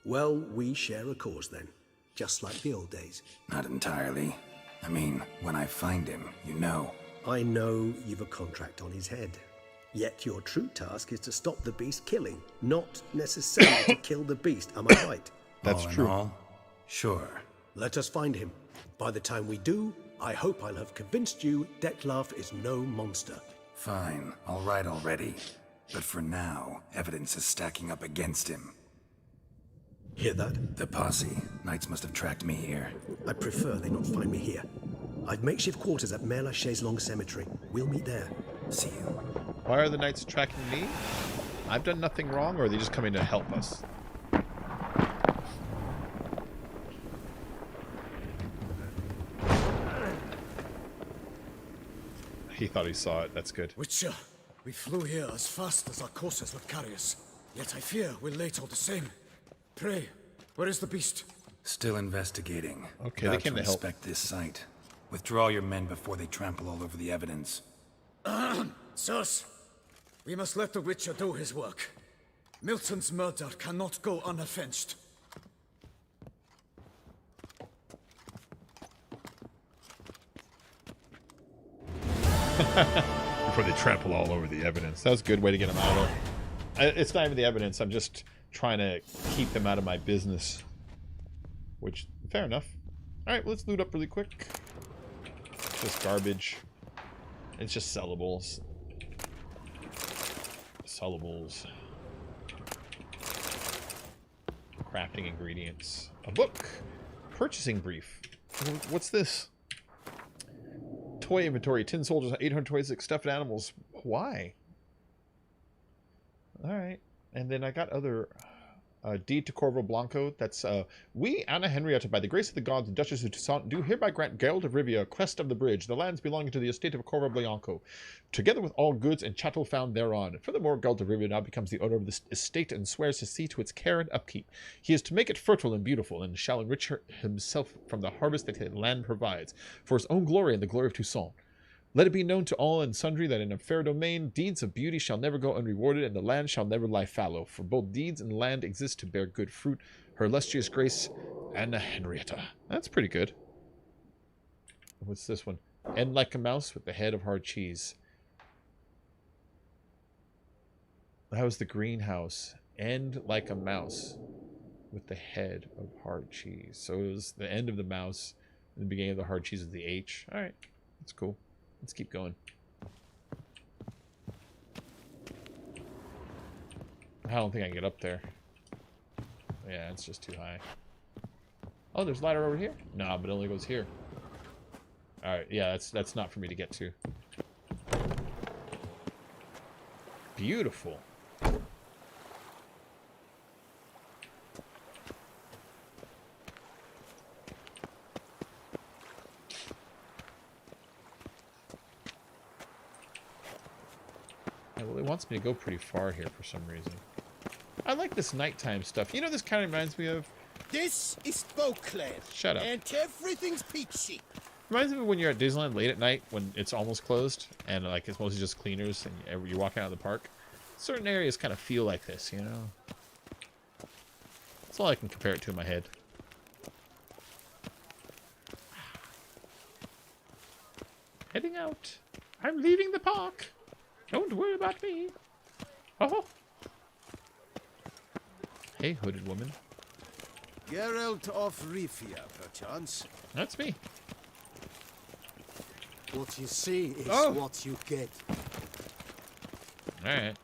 Well, we share a cause then. just like the old days. Not entirely. I mean, when I find him, you know. I know you've a contract on his head. Yet your true task is to stop the beast killing, not necessarily to kill the beast. Am I right? That's true. All, sure. Let us find him. By the time we do, I hope I'll have convinced you Detlef is no monster. Fine. All right already. But for now, evidence is stacking up against him. Hear that? The posse. Knights must have tracked me here. I prefer they not find me here. I've makeshift quarters at Mère Lachaise Long Cemetery. We'll meet there. See you. Why are the knights tracking me? I've done nothing wrong, or are they just coming to help us? He thought he saw it. That's good. Witcher, we flew here as fast as our courses would carry us. Yet I fear we're late all the same. Pray, where is the beast? Still investigating. Okay, they came to help. Inspect this site. Withdraw your men before they trample all over the evidence. Sirs, we must let the Witcher do his work. Milton's murder cannot go unavenged. Before they trample all over the evidence. That was a good way to get them out of there. It's not even the evidence. I'm just trying to keep them out of my business. Which, fair enough. Alright, let's loot up really quick. It's just garbage. It's just sellables. Sellables. Crafting ingredients. A book. Purchasing brief. What's this? Toy inventory. 10 soldiers, 800 toys, 6 stuffed animals. Why? Alright. And then I got other... deed to Corvo Blanco. That's, we, Anna Henrietta, by the grace of the gods, the Duchess of Toussaint, do hereby grant Geralt of Rivia, quest of the bridge, the lands belonging to the estate of Corvo Blanco, together with all goods and chattel found thereon. Furthermore, Geralt of Rivia now becomes the owner of this estate and swears to see to its care and upkeep. He is to make it fertile and beautiful, and shall enrich himself from the harvest that the land provides, for his own glory and the glory of Toussaint. Let it be known to all and sundry that in a fair domain, deeds of beauty shall never go unrewarded, and the land shall never lie fallow. For both deeds and land exist to bear good fruit. Her illustrious grace, Anna Henrietta. That's pretty good. What's this one? End like a mouse with the head of hard cheese. That was the greenhouse. End like a mouse with the head of hard cheese. So it was the end of the mouse, and the beginning of the hard cheese is the H. All right, that's cool. Let's keep going. I don't think I can get up there. Yeah, it's just too high. Oh, there's a ladder over here? No, but it only goes here. Alright, yeah, that's not for me to get to. Beautiful. Well, it wants me to go pretty far here for some reason. I like this nighttime stuff. You know, this kind of reminds me of... This is Beauclair. Shut up. And everything's peachy. Reminds me of when you're at Disneyland late at night when it's almost closed and like it's mostly just cleaners and you're walking out of the park. Certain areas kind of feel like this, you know? That's all I can compare it to in my head. Heading out. I'm leaving the park. Don't worry about me. Oh. Hey, hooded woman. Geralt of Rivia, perchance. That's me. What you see is what you get. Alright.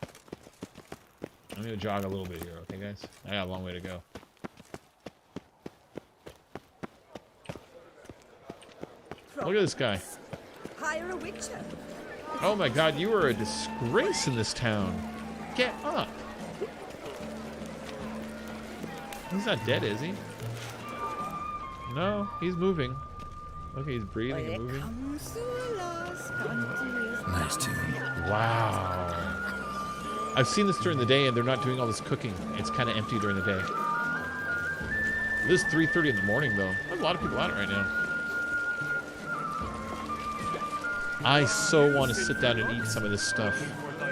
I'm gonna jog a little bit here, okay, guys? I got a long way to go. Look at this guy. Hire a witcher. Oh my god, you are a disgrace in this town. Get up. He's not dead, is he? No, he's moving. Okay, he's breathing and moving. Nice tune. Wow. I've seen this during the day and they're not doing all this cooking. It's kind of empty during the day. It is 3:30 in the morning though. There's a lot of people out right now. I so want to sit down and eat some of this stuff. Wow.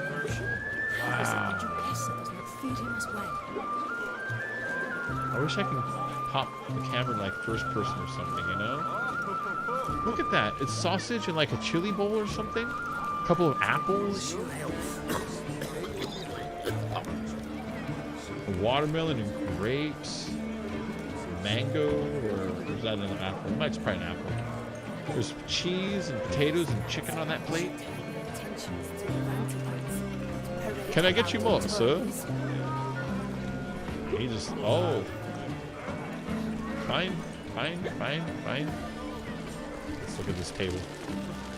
I wish I can pop the camera like first person or something, you know? Look at that. It's sausage and like a chili bowl or something. A couple of apples. A watermelon and grapes. Mango, or is that an apple? It might be probably an apple. There's cheese and potatoes and chicken on that plate. Can I get you more, sir? He just, oh. Fine. Let's look at this table.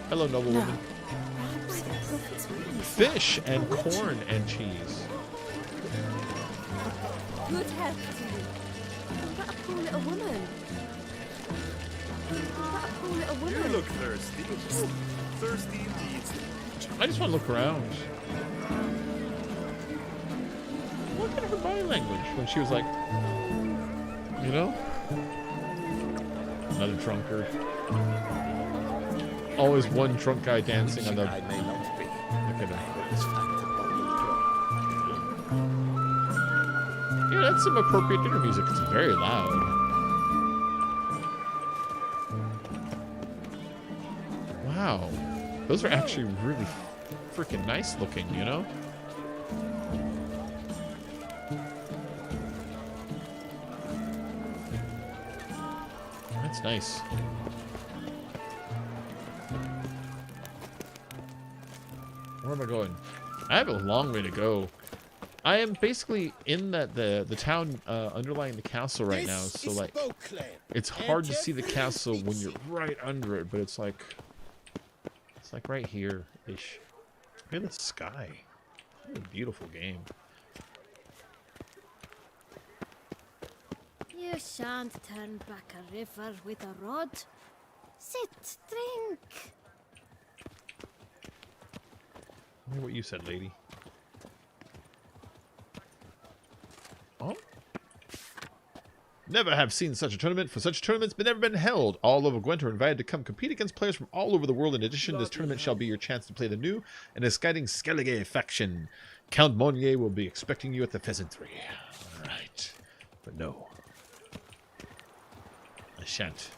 Hello, noble woman. Fish and corn and cheese. Good health to you. What a poor little woman. What a poor little woman. You look thirsty. Thirsty indeed. I just want to look around. Look at her body language when she was like, you know? Another drunkard. Always one drunk guy dancing on the... I may not be. Look at him. This fact Yeah, that's some appropriate dinner music. It's very loud. Wow. Those are actually really freaking nice looking, you know? That's nice. Where am I going? I have a long way to go. I am basically in the town underlying the castle right now, so like it's hard to see the castle when you're right under it, but it's like right here ish. Look at the sky. What a beautiful game. You shan't turn back a river with a rod. Sit, drink. I hear what you said, lady. Oh. Never have seen such a tournament, for such tournaments have never been held. All over Gwent are invited to come compete against players from all over the world. In addition, this tournament shall be your chance to play the new and exciting Skellige faction. Count Monnier will be expecting you at the Pheasantry. Alright. But no. I shan't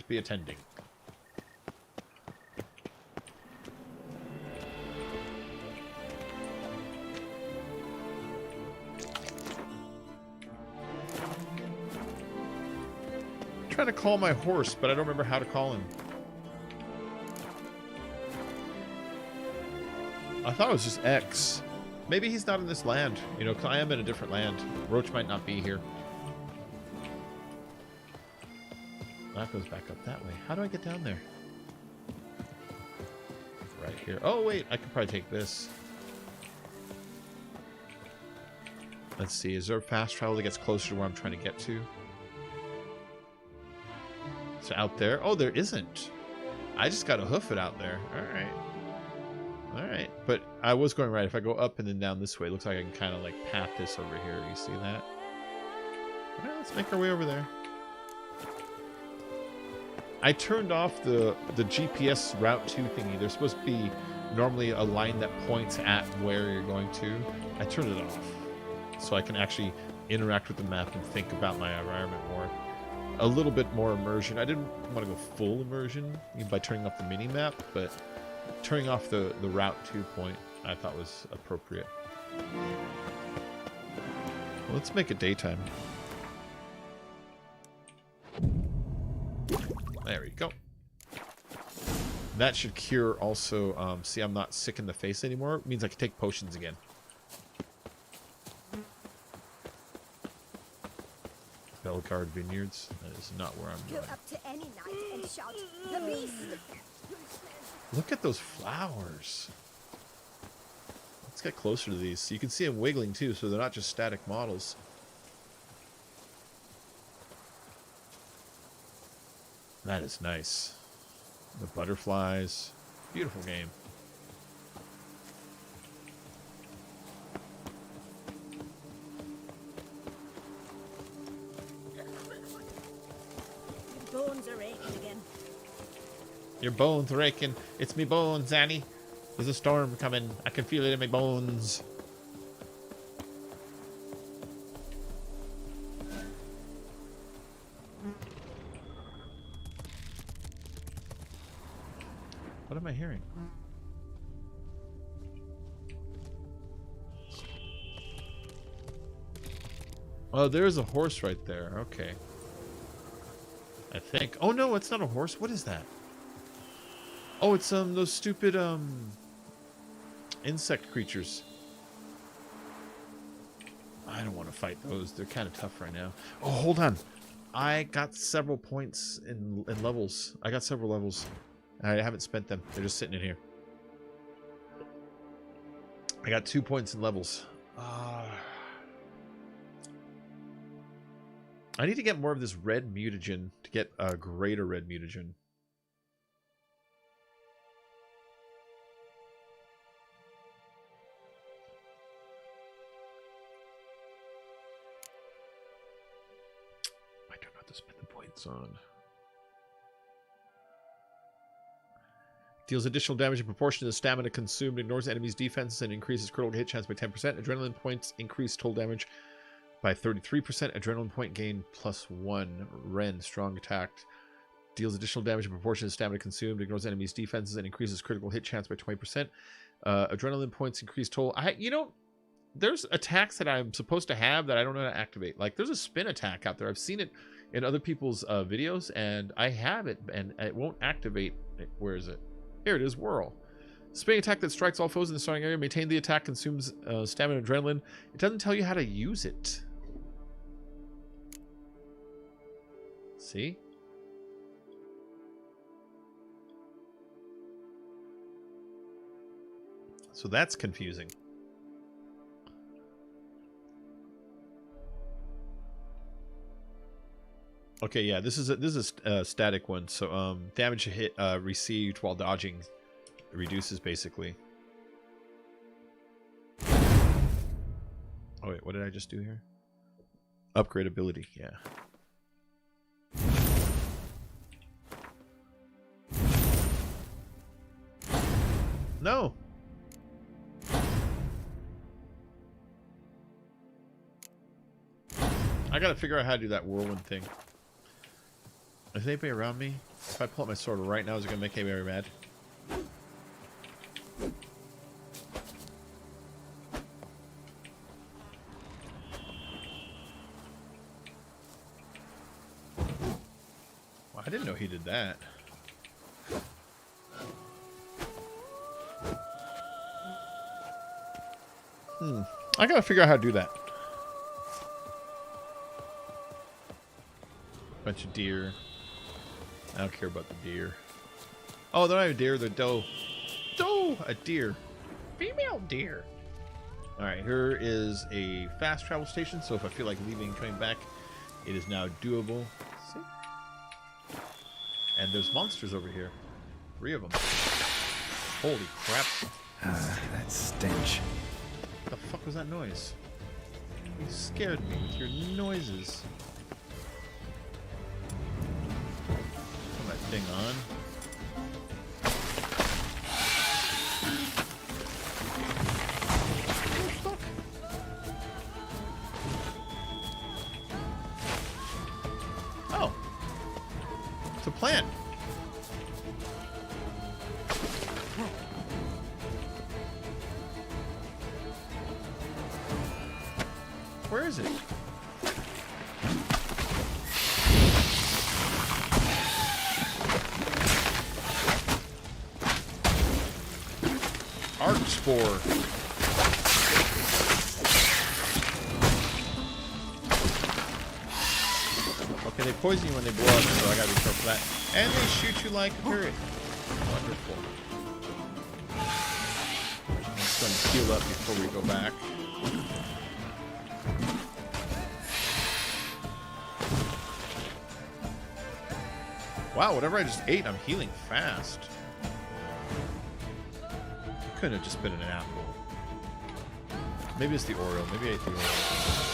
be attending. Trying to call my horse, but I don't remember how to call him. I thought it was just X. Maybe he's not in this land, you know, 'cause I am in a different land. Roach might not be here. That goes back up that way. How do I get down there? Right here. Oh, wait, I could probably take this. Let's see, is there a fast travel that gets closer to where I'm trying to get to? So out there. Oh, there isn't. I just got to hoof it out there. Alright. Alright. But I was going right. If I go up and then down this way, it looks like I can kind of like path this over here. You see that? Alright, let's make our way over there. I turned off the GPS Route 2 thingy. There's supposed to be normally a line that points at where you're going to. I turned it off. So I can actually interact with the map and think about my environment more. A little bit more immersion. I didn't want to go full immersion by turning off the mini map, but turning off the Route 2 point I thought was appropriate. Well, let's make it daytime. There we go. That should cure also. See, I'm not sick in the face anymore. It means I can take potions again. Bellegarde Vineyards. That is not where I'm Go going. up to any knight and shout, "The beast!" Look at those flowers. Let's get closer to these. So you can see them wiggling too, so they're not just static models. That is nice. The butterflies. Beautiful game. Bones are aching again. Your bones are aching. It's me bones, Annie. There's a storm coming. I can feel it in my bones. What am I hearing? Oh, there's a horse right there. Okay. I think. Oh no, it's not a horse. What is that? Oh, it's those stupid insect creatures. I don't want to fight those. They're kind of tough right now. Oh, hold on. I got several points in levels. I got several levels. I haven't spent them. They're just sitting in here. I got 2 points in levels. I need to get more of this red mutagen to get a greater red mutagen. I don't know what to spend the points on. Deals additional damage in proportion to the stamina consumed, ignores enemies' defenses, and increases critical hit chance by 10%. Adrenaline points increase total damage by 33%. Adrenaline point gain +1. Ren, strong attack. Deals additional damage in proportion to stamina consumed, ignores enemies' defenses, and increases critical hit chance by 20%. Adrenaline points increase total. There's attacks that I'm supposed to have that I don't know how to activate. Like, there's a spin attack out there. I've seen it in other people's videos, and I have it, and it won't activate. Where is it? Here it is, Whirl. Spinning attack that strikes all foes in the starting area. Maintain the attack, consumes stamina and adrenaline. It doesn't tell you how to use it. See? So that's confusing. Okay, yeah, this is a static one. So damage hit received while dodging reduces basically. Oh wait, what did I just do here? Upgrade ability, yeah. No. I gotta figure out how to do that whirlwind thing. Is anybody around me? If I pull up my sword right now, is it gonna make anybody mad? Well, I didn't know he did that. I gotta figure out how to do that. Bunch of deer. I don't care about the deer. Oh, they're not even deer, they're doe. Doe! A deer. Female deer. Alright, here is a fast travel station, so if I feel like leaving and coming back, it is now doable. See? And there's monsters over here. 3 of them. Holy crap. That stench. What the fuck was that noise? You scared me with your noises. Turn that thing on. What the fuck? Oh. It's a plant. Where is it? Arc spore. Okay, they poison you when they blow up, so I gotta be careful for that. And they shoot you like a turret. Wonderful. I'm just gonna heal up before we go back. Wow, whatever I just ate, I'm healing fast. It couldn't have just been an apple. Maybe it's the Oreo. Maybe I ate the Oreo.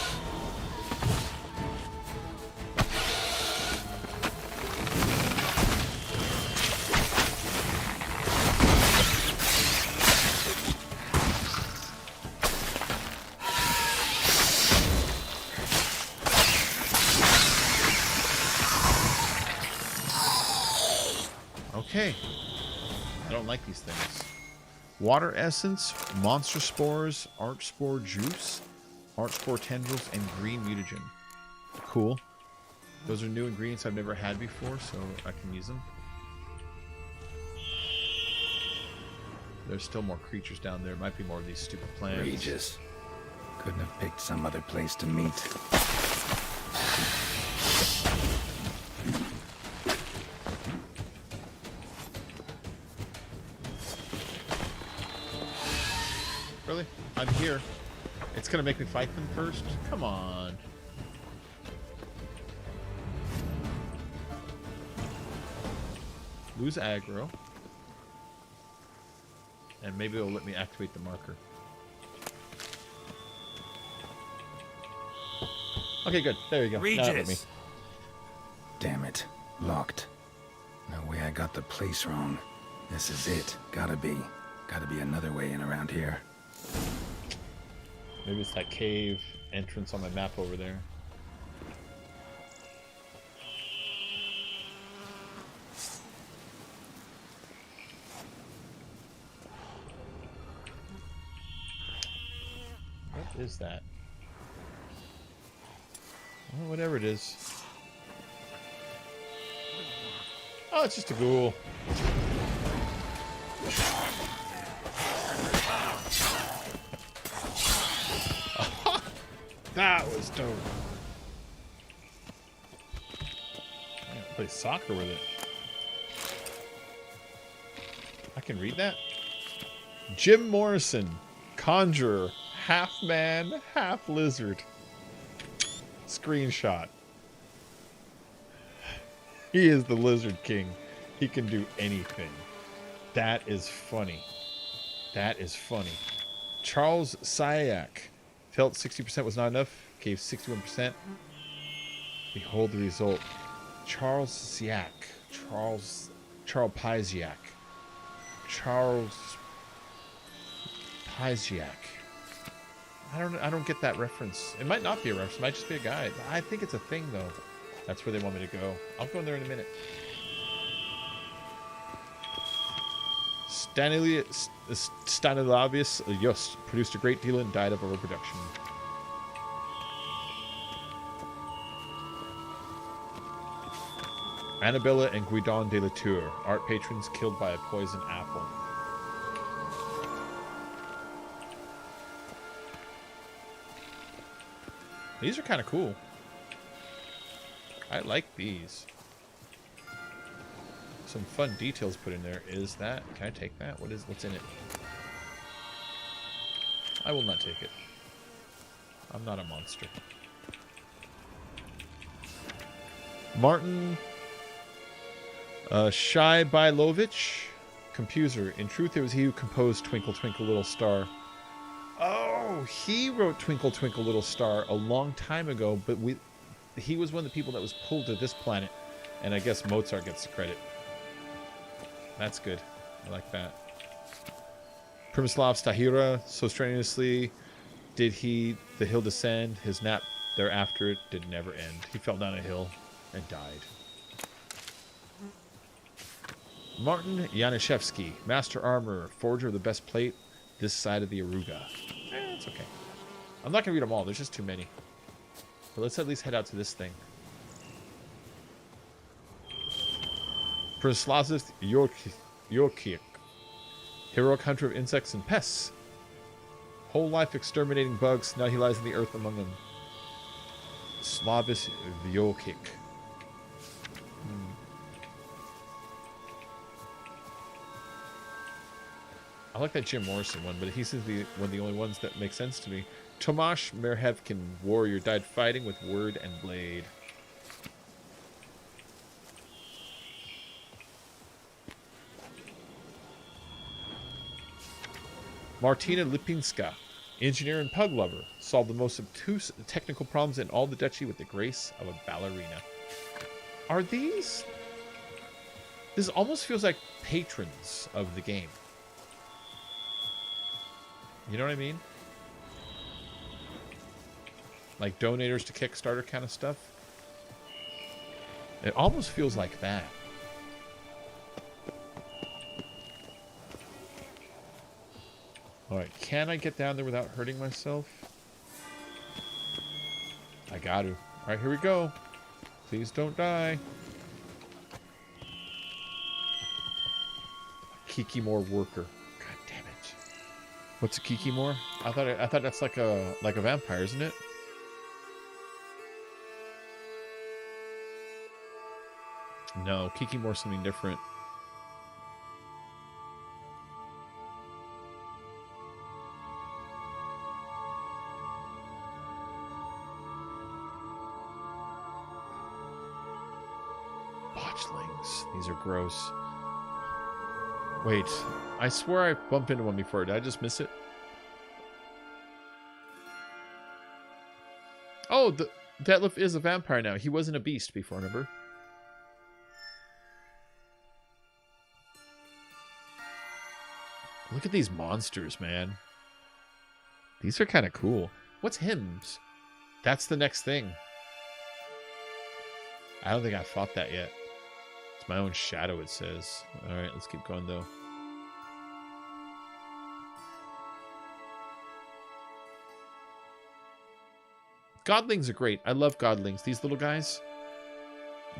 Okay. don't like these things. Water essence, monster spores, arch spore juice, arch spore tendrils, and green mutagen. Cool. Those are new ingredients I've never had before, so I can use them. There's still more creatures down there. Might be more of these stupid plants. Regis. Couldn't have picked some other place to meet. Really? I'm here. It's gonna make me fight them first? Come on. Lose aggro. And maybe it'll let me activate the marker. Okay, good. There you go. Now let me. Damn it. Locked. No way I got the place wrong. This is it. Gotta be. Gotta be another way in around here. Maybe it's that cave entrance on my map over there. What is that? Well, whatever it is. Oh, it's just a ghoul. That was dope. I gotta play soccer with it. I can read that? Jim Morrison, conjurer, half man, half lizard. Screenshot. He is the Lizard King. He can do anything. That is funny. That is funny. Charles Syack felt 60% was not enough. Gave 61%. Behold the result. Charles Syack. Charles Piziak. Charles Piziak. I don't get that reference. It might not be a reference. It might just be a guide. I think it's a thing, though. That's where they want me to go. I'll go in there in a minute. Stanislavius Yost produced a great deal and died of overproduction. Annabella and Guidon de la Tour, art patrons killed by a poison apple. These are kind of cool. I like these. Some fun details put in there. Is that? Can I take that? What's in it? I will not take it. I'm not a monster. Martin Shybailovich, composer. In truth, it was he who composed Twinkle Twinkle Little Star. Oh, he wrote Twinkle Twinkle Little Star a long time ago, but he was one of the people that was pulled to this planet, and I guess Mozart gets the credit. That's good. I like that. Primislav Stahira, so strenuously did the hill descend, his nap thereafter did never end. He fell down a hill and died. Martin Yanushevsky, master armorer, forger of the best plate this side of the Aruga. It's okay. I'm not going to read them all. There's just too many. But let's at least head out to this thing. Primislav Yorkik, heroic hunter of insects and pests. Whole life exterminating bugs, now he lies in the earth among them. Slavis Yorkik. I like that Jim Morrison one, but he seems to be one of the only ones that make sense to me. Tomasz Merhevkin, warrior, died fighting with word and blade. Martina Lipinska, engineer and pug lover, solved the most obtuse technical problems in all the duchy with the grace of a ballerina. Are these? This almost feels like patrons of the game. You know what I mean? Like donators to Kickstarter kind of stuff. It almost feels like that. Alright, can I get down there without hurting myself? I got to. Alright, here we go. Please don't die. Kikimore worker. God damn it. What's a Kikimore? I thought that's like a vampire, isn't it? No, Kikimore's something different. Botchlings. These are gross. Wait, I swear I bumped into one before. Did I just miss it? Oh, Detlef is a vampire now. He wasn't a beast before, remember? Look at these monsters, man. These are kind of cool. What's hymns? That's the next thing. I don't think I fought that yet. It's my own shadow, it says. Alright, let's keep going, though. Godlings are great. I love godlings. These little guys.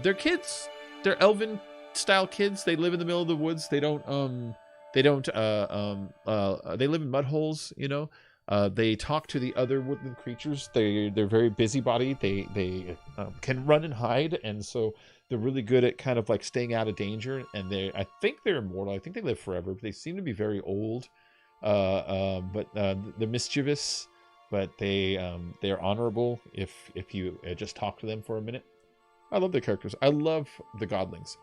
They're kids. They're elven-style kids. They live in the middle of the woods. They don't, they live in mud holes, you know. They talk to the other woodland creatures. They're very busybody. They can run and hide, and so they're really good at kind of like staying out of danger. And I think they're immortal. I think they live forever. But they seem to be very old. But they're mischievous. But they're honorable if you just talk to them for a minute. I love their characters. I love the godlings.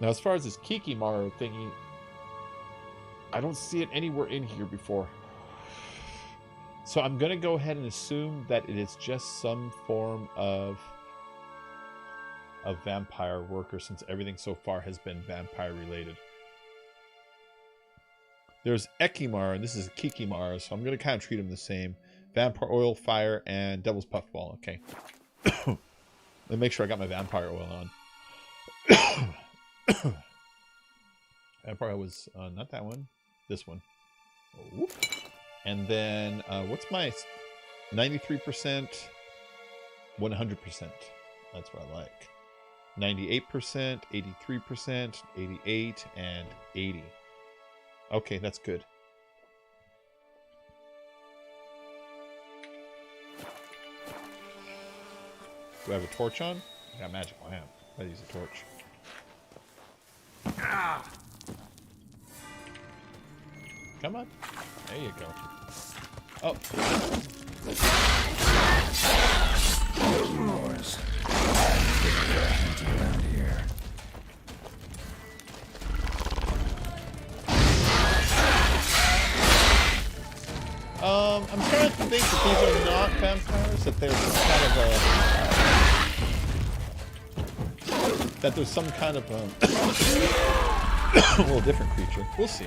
Now, as far as this Kikimaro thingy, I don't see it anywhere in here before. So I'm going to go ahead and assume that it is just some form of vampire worker, since everything so far has been vampire related. There's Ekimar, and this is Kikimar, so I'm going to kind of treat them the same. Vampire oil, fire, and devil's puffball. Okay. Let me make sure I got my vampire oil on. Vampire was not that one, this one. Oh. And then what's my 93%, 100%? That's what I like. 98%, 83%, 88, and 80. Okay, that's good. Do I have a torch on? I got a magic lamp. I use a torch. Ah! Come on. There you go. Oh. Yours. Around here. I'm trying to think that these are not vampires, that there's some kind of that there's some kind of a little different creature. We'll see.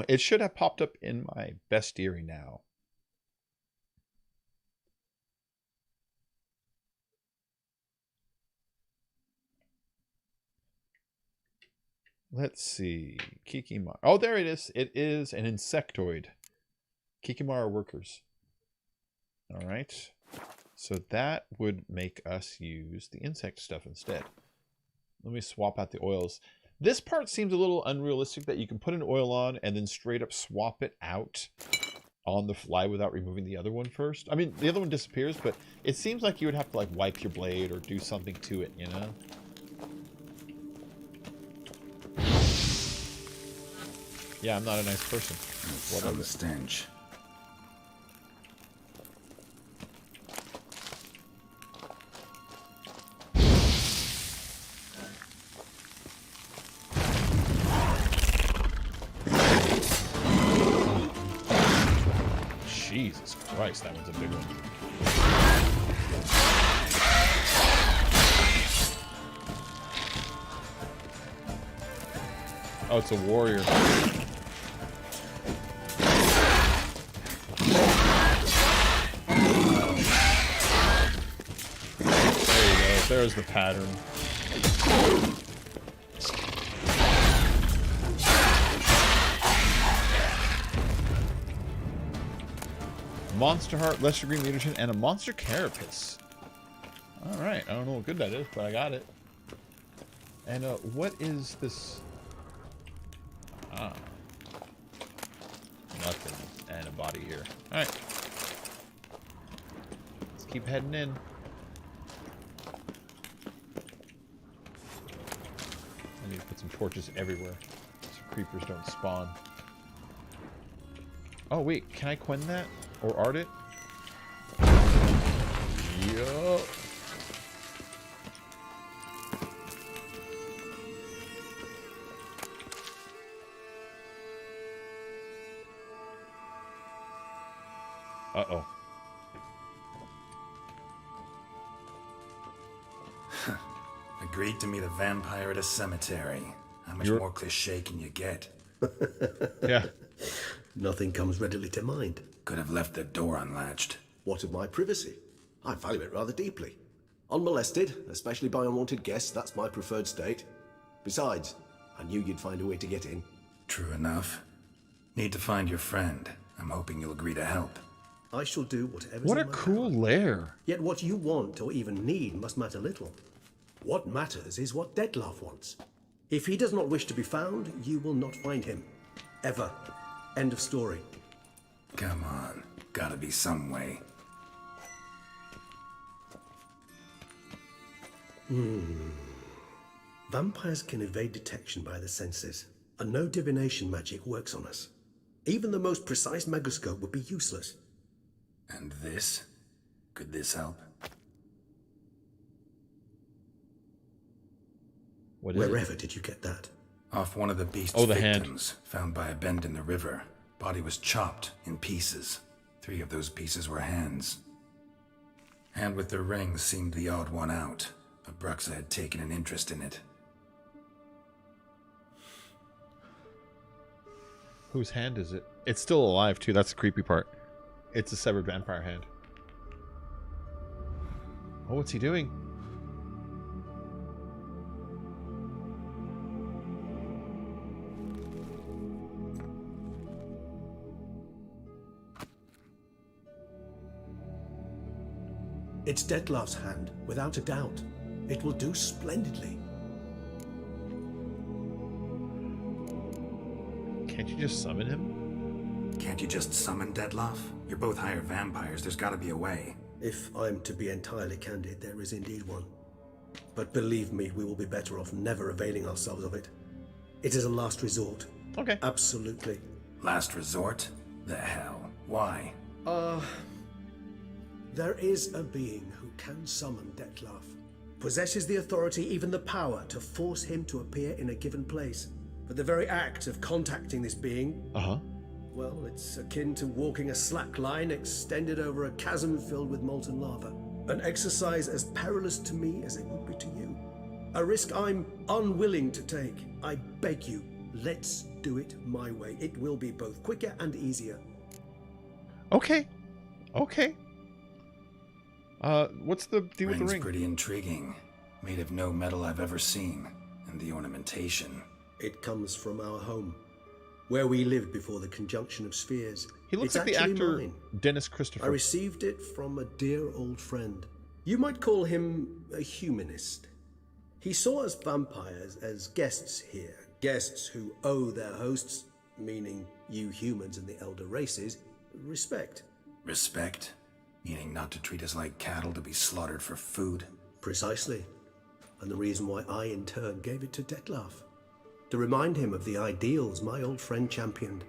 It should have popped up in my bestiary now. Let's see. Kikimar. Oh, there it is. It is an insectoid. Kikimar workers. All right. So that would make us use the insect stuff instead. Let me swap out the oils. This part seems a little unrealistic, that you can put an oil on and then straight up swap it out on the fly without removing the other one first. I mean, the other one disappears, but it seems like you would have to like wipe your blade or do something to it, you know? Yeah, I'm not a nice person. What of the stench? Jesus Christ, that one's a big one. Oh, it's a warrior. There you go. There's the pattern. Monster Heart, Lesser Green Mutagen, and a Monster Carapace. Alright, I don't know what good that is, but I got it. And what is this? Ah. Nothing. And a body here. Alright. Let's keep heading in. I need to put some torches everywhere so creepers don't spawn. Oh wait, can I Quen that? Or art it? Yup. Uh-oh. Agreed to meet a vampire at a cemetery. How much more cliche can you get? Yeah. Nothing comes readily to mind. Could have left the door unlatched. What of my privacy? I value it rather deeply. Unmolested, especially by unwanted guests, that's my preferred state. Besides, I knew you'd find a way to get in. True enough. Need to find your friend. I'm hoping you'll agree to help. I shall do whatever. What a cool lair. Yet what you want or even need must matter little. What matters is what Dettlaff wants. If he does not wish to be found, you will not find him. Ever. End of story. Come on. Gotta be some way. Vampires can evade detection by the senses, and no divination magic works on us. Even the most precise megascope would be useless. And this? Could this help? Wherever did you get that? Off one of the beast's the victims, found by a bend in the river. Body was chopped in pieces. 3 of those pieces were hands. Hand with the ring seemed the odd one out, but BRUXA had taken an interest in it. Whose hand is it? It's still alive too, that's the creepy part. It's a severed vampire hand. Oh, what's he doing? It's Dettlaff's hand, without a doubt. It will do splendidly. Can't you just summon him? Can't you just summon Dettlaff? You're both hired vampires, there's gotta be a way. If I'm to be entirely candid, there is indeed one. But believe me, we will be better off never availing ourselves of it. It is a last resort. Okay. Absolutely. Last resort? The hell? Why? There is a being who can summon Dettlaff. Possesses the authority, even the power, to force him to appear in a given place. But the very act of contacting this being... Well, it's akin to walking a slack line extended over a chasm filled with molten lava. An exercise as perilous to me as it would be to you. A risk I'm unwilling to take. I beg you, let's do it my way. It will be both quicker and easier. Okay. Okay. What's the deal with the ring? Pretty intriguing. Made of no metal I've ever seen. And the ornamentation. It comes from our home. Where we lived before the conjunction of spheres. He looks it's like the actor mine. Dennis Christopher. I received it from a dear old friend. You might call him a humanist. He saw us vampires as guests here. Guests who owe their hosts, meaning you humans and the elder races, respect. Respect? Meaning not to treat us like cattle to be slaughtered for food? Precisely. And the reason why I in turn gave it to Dettlaff. To remind him of the ideals my old friend championed.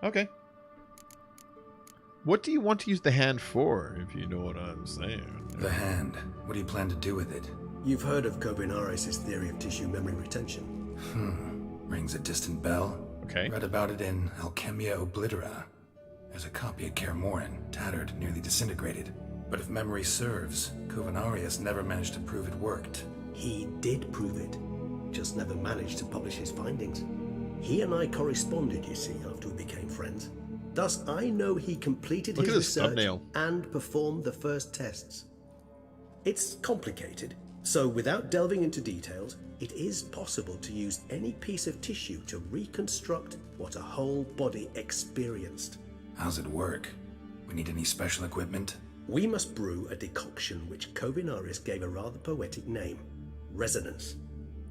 Okay. What do you want to use the hand for, if you know what I'm saying? The hand. What do you plan to do with it? You've heard of Covinares' theory of tissue memory retention. Rings a distant bell. Okay. Read about it in Alchemia Oblitera. There's a copy of Kermoran, tattered, nearly disintegrated. But if memory serves, Covinares never managed to prove it worked. He did prove it. Just never managed to publish his findings. He and I corresponded, you see, after we became friends. Thus, I know he completed his research and performed the first tests. It's complicated, so without delving into details, it is possible to use any piece of tissue to reconstruct what a whole body experienced. How's it work? We need any special equipment? We must brew a decoction which Kovinaris gave a rather poetic name, resonance.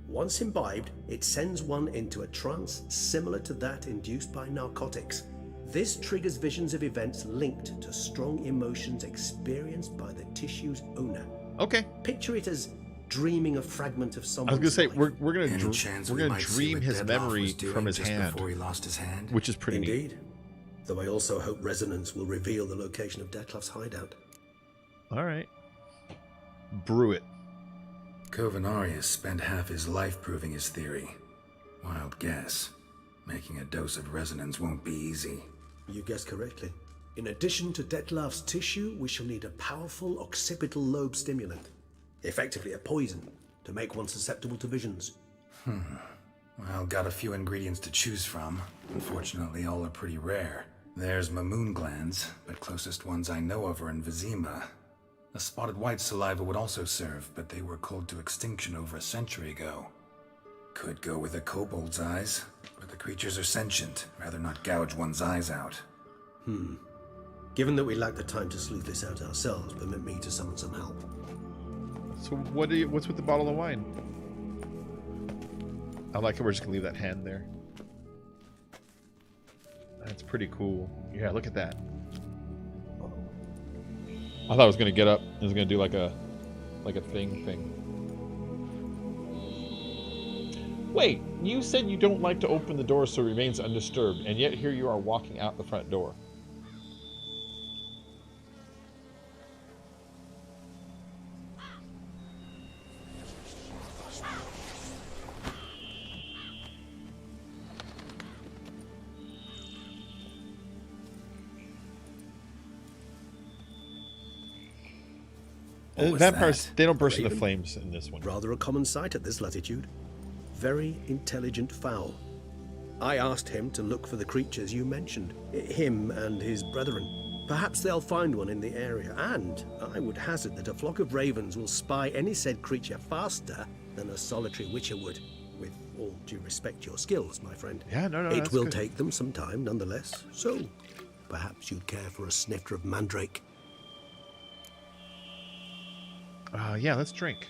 Once imbibed, it sends one into a trance similar to that induced by narcotics. This triggers visions of events linked to strong emotions experienced by the tissue's owner. Okay. Picture it as dreaming a fragment of someone's I was gonna say life. we're gonna dream his memory from his hand before he lost his hand. which is pretty neat. Indeed. Though I also hope resonance will reveal the location of Detlef's hideout. All right. Brew it. Kovinaris spent half his life proving his theory. Wild guess. Making a dose of resonance won't be easy. You guessed correctly. In addition to Detlef's tissue, we shall need a powerful occipital lobe stimulant. Effectively a poison, to make one susceptible to visions. Well, got a few ingredients to choose from. Unfortunately, all are pretty rare. There's Mamoon glands, but closest ones I know of are in Vizima. A spotted white saliva would also serve, but they were cold to extinction over a century ago. Could go with a kobold's eyes, but the creatures are sentient. Rather not gouge one's eyes out. Given that we lack the time to sleuth this out ourselves, permit me to summon some help. So what's with the bottle of wine? I like it. We're just gonna leave that hand there. That's pretty cool. Yeah, look at that. I thought I was gonna get up. It was gonna do like a thing. Wait, you said you don't like to open the door so it remains undisturbed, and yet here you are walking out the front door. Vampires, they don't burst into flames in this one. Rather a common sight at this latitude. Very intelligent fowl. I asked him to look for the creatures you mentioned, him and his brethren. Perhaps they'll find one in the area, and I would hazard that a flock of ravens will spy any said creature faster than a solitary witcher would. With all due respect to your skills, my friend. Yeah, no, It that's will good. take them some time, nonetheless. So, perhaps you'd care for a snifter of mandrake. Yeah, let's drink.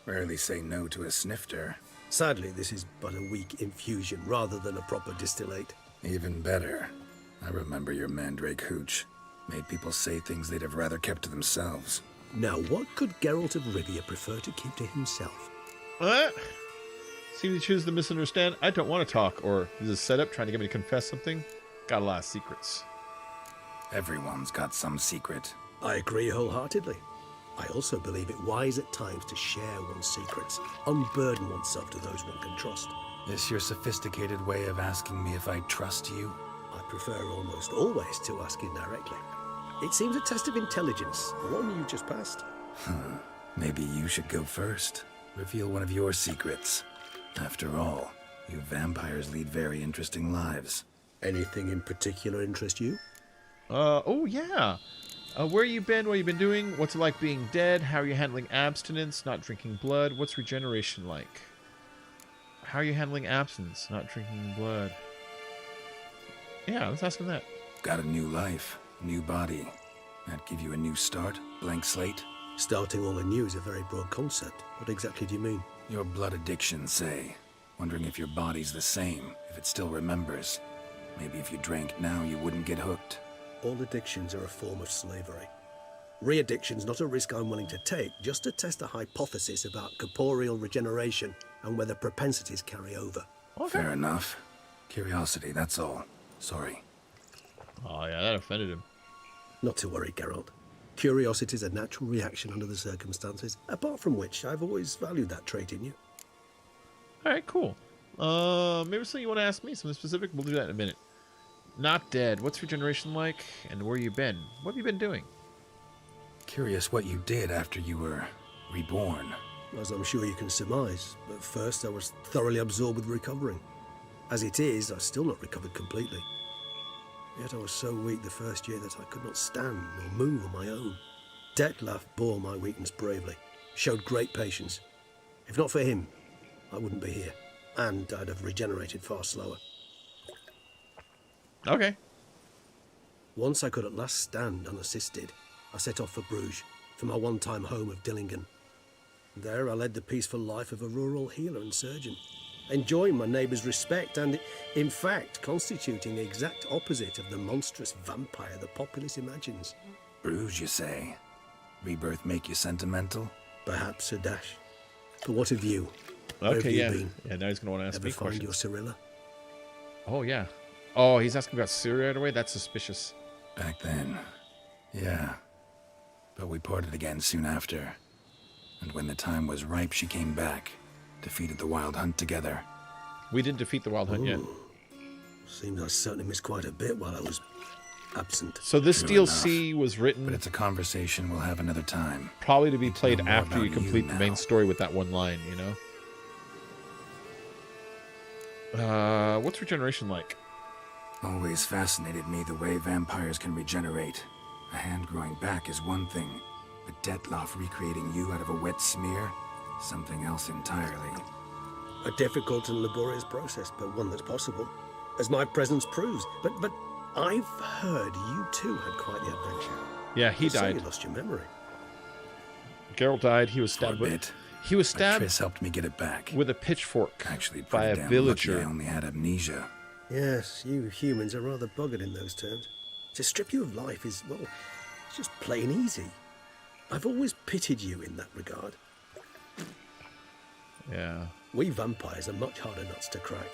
Rarely say no to a snifter. Sadly, this is but a weak infusion rather than a proper distillate. Even better. I remember your mandrake hooch. Made people say things they'd have rather kept to themselves. Now, what could Geralt of Rivia prefer to keep to himself? What? Seem to choose to misunderstand. I don't want to talk, or is this set up trying to get me to confess something? Got a lot of secrets. Everyone's got some secret. I agree wholeheartedly. I also believe it wise at times to share one's secrets, unburden oneself to those one can trust. Is your sophisticated way of asking me if I trust you? I prefer almost always to ask indirectly. It seems a test of intelligence, the one you just passed. Maybe you should go first. Reveal one of your secrets. After all, you vampires lead very interesting lives. Anything in particular interest you? Oh yeah. Where you been? What you been doing? What's it like being dead? How are you handling abstinence? Not drinking blood? What's regeneration like? How are you handling abstinence? Not drinking blood? Yeah, let's ask him that. Got a new life, new body. That give you a new start? Blank slate? Starting all anew is a very broad concept. What exactly do you mean? Your blood addiction, say. Wondering if your body's the same, if it still remembers. Maybe if you drank now, you wouldn't get hooked. All addictions are a form of slavery. Re-addiction's not a risk I'm willing to take, just to test a hypothesis about corporeal regeneration and whether propensities carry over. Okay. Fair enough. Curiosity, that's all. Sorry. Oh yeah, that offended him. Not to worry, Geralt. Curiosity is a natural reaction under the circumstances, apart from which I've always valued that trait in you. Alright, cool. Maybe something you want to ask me, something specific? We'll do that in a minute. Not dead. What's regeneration like? And where you been? What have you been doing? Curious what you did after you were reborn. As I'm sure you can surmise, but first I was thoroughly absorbed with recovering. As it is, I've still not recovered completely. Yet I was so weak the first year that I could not stand or move on my own. Detlef bore my weakness bravely, showed great patience. If not for him, I wouldn't be here, and I'd have regenerated far slower. Okay. Once I could at last stand unassisted, I set off for Bruges, for my one-time home of Dillingen. There I led the peaceful life of a rural healer and surgeon, enjoying my neighbours' respect and, in fact, constituting the exact opposite of the monstrous vampire the populace imagines. Bruges, you say? Rebirth make you sentimental? Perhaps a dash. But what of you? Where Okay, have you yeah. been? Yeah, now he's going to want to ask Ever me find questions. your Cyrilla? Oh, yeah. Oh, he's asking about Syria right away? That's suspicious. Back then, yeah. But we parted again soon after. And when the time was ripe, she came back. Defeated the Wild Hunt together. We didn't defeat the Wild Hunt yet. Seems I certainly missed quite a bit while I was absent. So this True DLC enough. was written... But it's a conversation we'll have another time. Probably to be Need to played know more after you about complete the main now. story with that one line, you know? What's regeneration like? Always fascinated me the way vampires can regenerate. A hand growing back is one thing, but Detlef recreating you out of a wet smear? Something else entirely. A difficult and laborious process, but one that's possible, as my presence proves. But I've heard you too had quite the adventure. Yeah, he You say died. You lost your memory. Geralt died. He was stabbed For a with... bit. He was But stabbed Triss helped me get it back. with a pitchfork Actually, by a pretty damn villager. lucky I only had amnesia. Yes, you humans are rather buggered in those terms. To strip you of life is, well, it's just plain easy. I've always pitied you in that regard. Yeah. We vampires are much harder nuts to crack.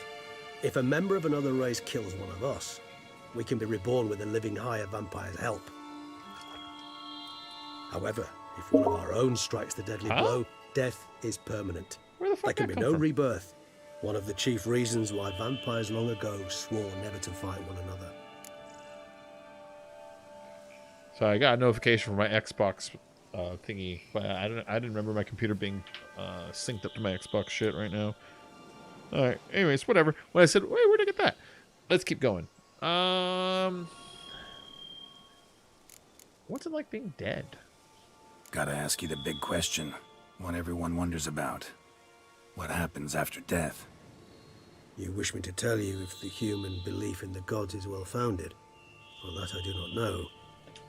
If a member of another race kills one of us, we can be reborn with a living higher vampire's help. However, if one of our own strikes the deadly blow, death is permanent. Where the fuck There can that be come no from? rebirth. One of the chief reasons why vampires long ago swore never to fight one another. So I got a notification from my Xbox thingy, but I didn't remember my computer being synced up to my Xbox shit right now. All right. Anyways, whatever. When I said, "Wait, where'd I get that?" Let's keep going. What's it like being dead? Gotta ask you the big question. One everyone wonders about. What happens after death? You wish me to tell you if the human belief in the gods is well founded? Well, that I do not know.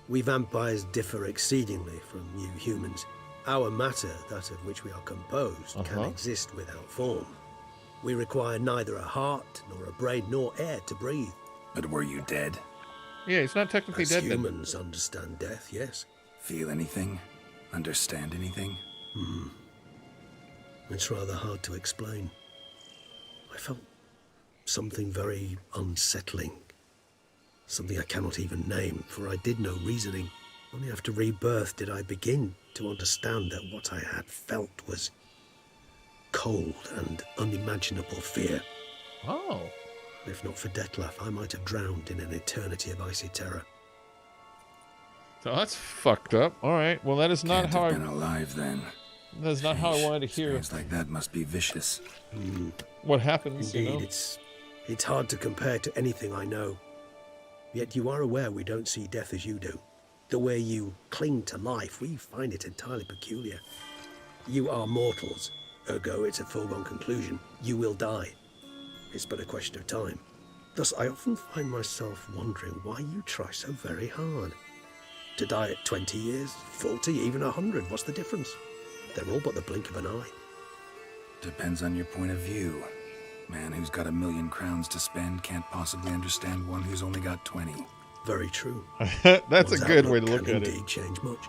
We vampires differ exceedingly from you humans. Our matter, that of which we are composed, can exist without form. We require neither a heart, nor a brain, nor air to breathe. But were you dead? Yeah, he's not technically As dead then. humans understand death, yes. Feel anything? Understand anything? It's rather hard to explain. I felt something very unsettling. Something I cannot even name, for I did no reasoning. Only after rebirth did I begin to understand that what I had felt was cold and unimaginable fear. Oh. If not for Detlef, I might have drowned in an eternity of icy terror. So that's fucked up. All right. Well, that is not Can't how have I. been alive then. That's not how I wanted to hear Experience like that must be vicious. what happens. Indeed, You know? it's hard to compare to anything I know. Yet you are aware we don't see death as you do. The way you cling to life, we find it entirely peculiar. You are mortals, ergo it's a foregone conclusion. You will die. It's but a question of time. Thus, I often find myself wondering why you try so very hard. To die at 20 years, 40, even 100, what's the difference? They're all but the blink of an eye. Depends on your point of view. Man who's got 1,000,000 crowns to spend can't possibly understand one who's only got 20. Very true. That's One's a good way to outlook look can at it. indeed change much.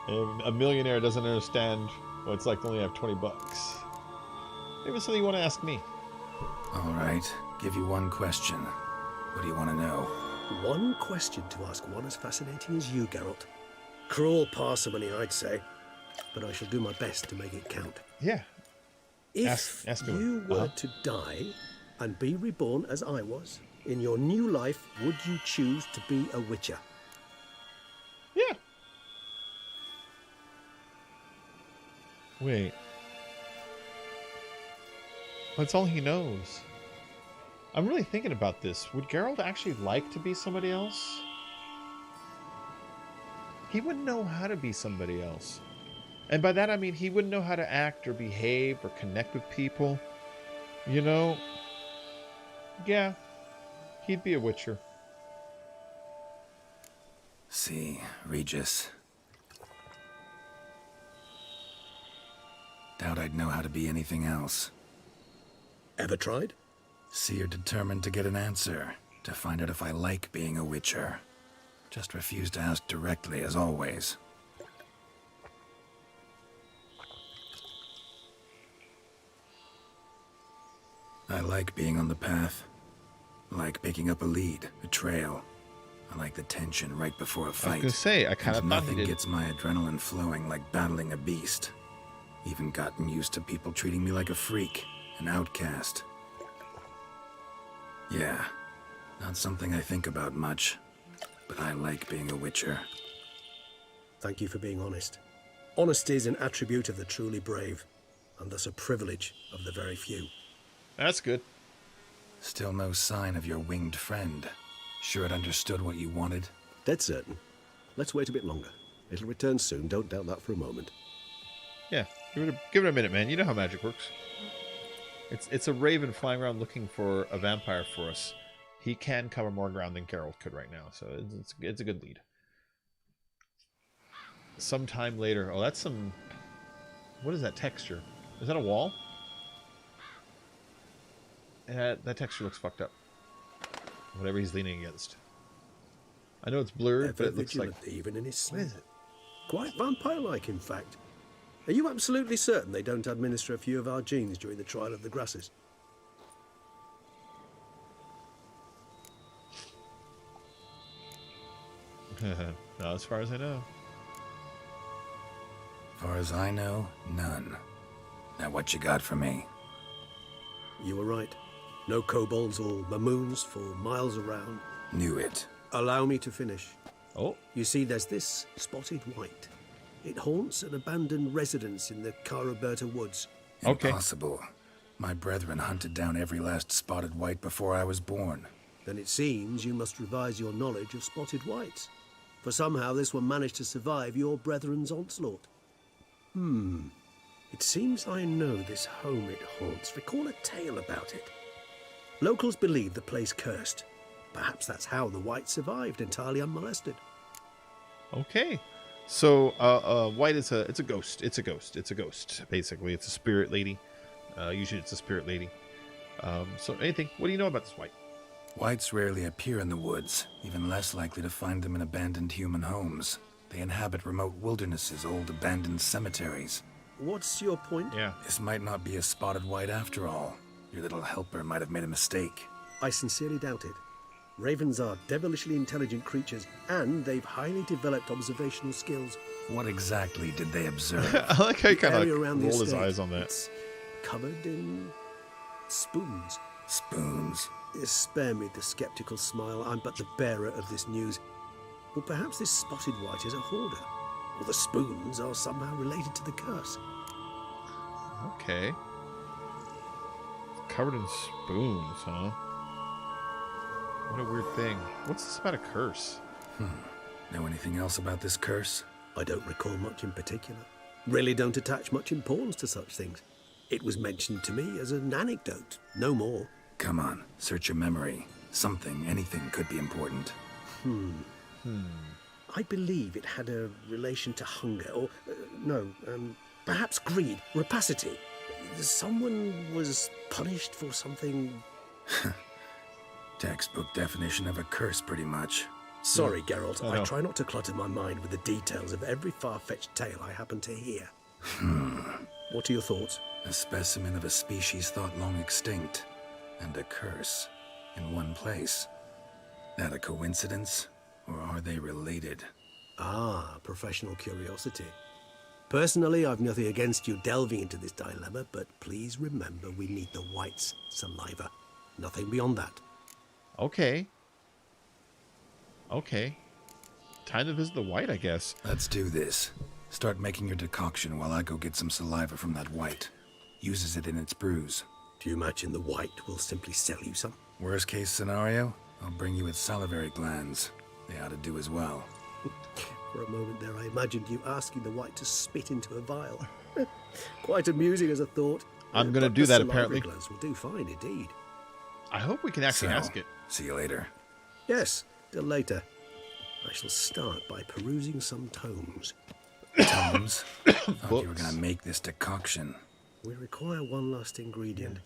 And a millionaire doesn't understand what it's like to only have $20. Maybe it's something you want to ask me. All right, give you one question. What do you want to know? One question to ask one as fascinating as you, Geralt. Cruel parsimony, I'd say, but I shall do my best to make it count. Yeah. If ask me you one. were to die and be reborn as I was, in your new life, would you choose to be a witcher? Yeah. Wait. That's all he knows. I'm really thinking about this. Would Geralt actually like to be somebody else? he wouldn't know how to be somebody else. And by that I mean he wouldn't know how to act or behave or connect with people. You know? Yeah. He'd be a witcher. See, Regis. Doubt I'd know how to be anything else. Ever tried? See, you're determined to get an answer, to find out if I like being a witcher. Just refuse to ask directly, as always. I like being on the path. I like picking up a lead, a trail. I like the tension right before a fight. I was gonna say, I kind of thought nothing gets my adrenaline flowing like battling a beast. Even gotten used to people treating me like a freak, an outcast. Yeah, not something I think about much, but I like being a witcher. Thank you for being honest. Honesty is an attribute of the truly brave, and thus a privilege of the very few. That's good. Still no sign of your winged friend. Sure it understood what you wanted? Dead certain. Let's wait a bit longer. It'll return soon, don't doubt that for a moment. Yeah, give it a minute, man. You know how magic works. It's a raven flying around looking for a vampire for us. He can cover more ground than Geralt could right now, so it's a good lead. Sometime later. Oh, that's some... What is that texture? Is that a wall? That texture looks fucked up. Whatever he's leaning against. I know it's blurred, but it looks like... Even in his sleep. What is it? Quite vampire-like, in fact. Are you absolutely certain they don't administer a few of our genes during the trial of the grasses? Not as far as I know. As far as I know, none. Now what you got for me? You were right. No kobolds or mamoons for miles around. Knew it. Allow me to finish. Oh. You see, there's this spotted white. It haunts an abandoned residence in the Caraberta woods. Impossible. My brethren hunted down every last spotted white before I was born. Then it seems you must revise your knowledge of spotted whites. For somehow this one managed to survive your brethren's onslaught. It seems I know this home it haunts. Recall a tale about it. Locals believe the place cursed. Perhaps that's how the white survived entirely unmolested. Okay. So, white is it's a ghost. It's a ghost, basically. It's a spirit lady. Usually it's a spirit lady. So anything, what do you know about this white? Whites rarely appear in the woods, even less likely to find them in abandoned human homes. They inhabit remote wildernesses, old abandoned cemeteries. What's your point? Yeah. This might not be a spotted white after all. Your little helper might have made a mistake. I sincerely doubt it. Ravens are devilishly intelligent creatures, and they've highly developed observational skills. What exactly did they observe? I like how he kind of rolled his eyes on that. It's covered in spoons. Spoons? Spare me the skeptical smile. I'm but the bearer of this news. Or perhaps this spotted white is a hoarder. Or the spoons are somehow related to the curse. Okay. Covered in spoons, huh? What a weird thing. What's this about a curse? Know anything else about this curse? I don't recall much in particular. Really don't attach much importance to such things. It was mentioned to me as an anecdote, no more. Come on, search your memory. Something, anything could be important. I believe it had a relation to hunger, or, perhaps greed, rapacity. Someone was punished for something... Textbook definition of a curse, pretty much. Sorry, Geralt. I try not to clutter my mind with the details of every far-fetched tale I happen to hear. What are your thoughts? A specimen of a species thought long extinct, and a curse in one place. That a coincidence, or are they related? Ah, professional curiosity. Personally, I've nothing against you delving into this dilemma, but please remember we need the white's saliva. Nothing beyond that. Okay. Time to visit the white, I guess. Let's do this. Start making your decoction while I go get some saliva from that white. Uses it in its brews. Do you imagine the white will simply sell you some? Worst case scenario, I'll bring you its salivary glands. They ought to do as well. For a moment there, I imagined you asking the white to spit into a vial. Quite amusing as a thought. I'm going to But do the that, saliva apparently. gloves will do fine indeed. I hope we can actually ask it. See you later. Yes, till later. I shall start by perusing some tomes. Tomes? Thought you were going to make this decoction. We require one last ingredient.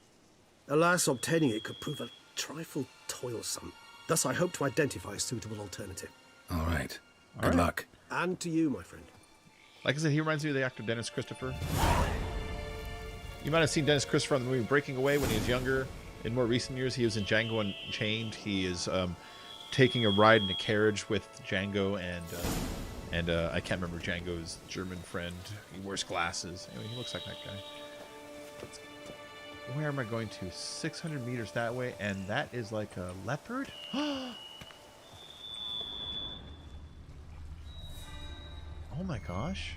Alas, obtaining it could prove a trifle toilsome. Thus, I hope to identify a suitable alternative. All right. Good luck. And to you, my friend. Like I said, he reminds me of the actor Dennis Christopher. You might have seen Dennis Christopher on the movie Breaking Away when he was younger. In more recent years, he was in Django Unchained. He is taking a ride in a carriage with Django and I can't remember Django's German friend. He wears glasses. Anyway, he looks like that guy. Where am I going to? 600 meters that way, and that is like a leopard? Oh my gosh.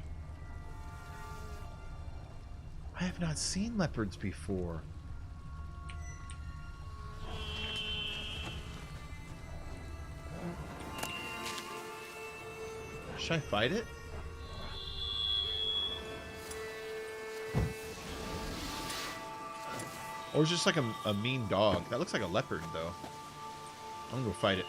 I have not seen leopards before. Should I fight it? Or is it just like a mean dog? That looks like a leopard, though. I'm gonna go fight it.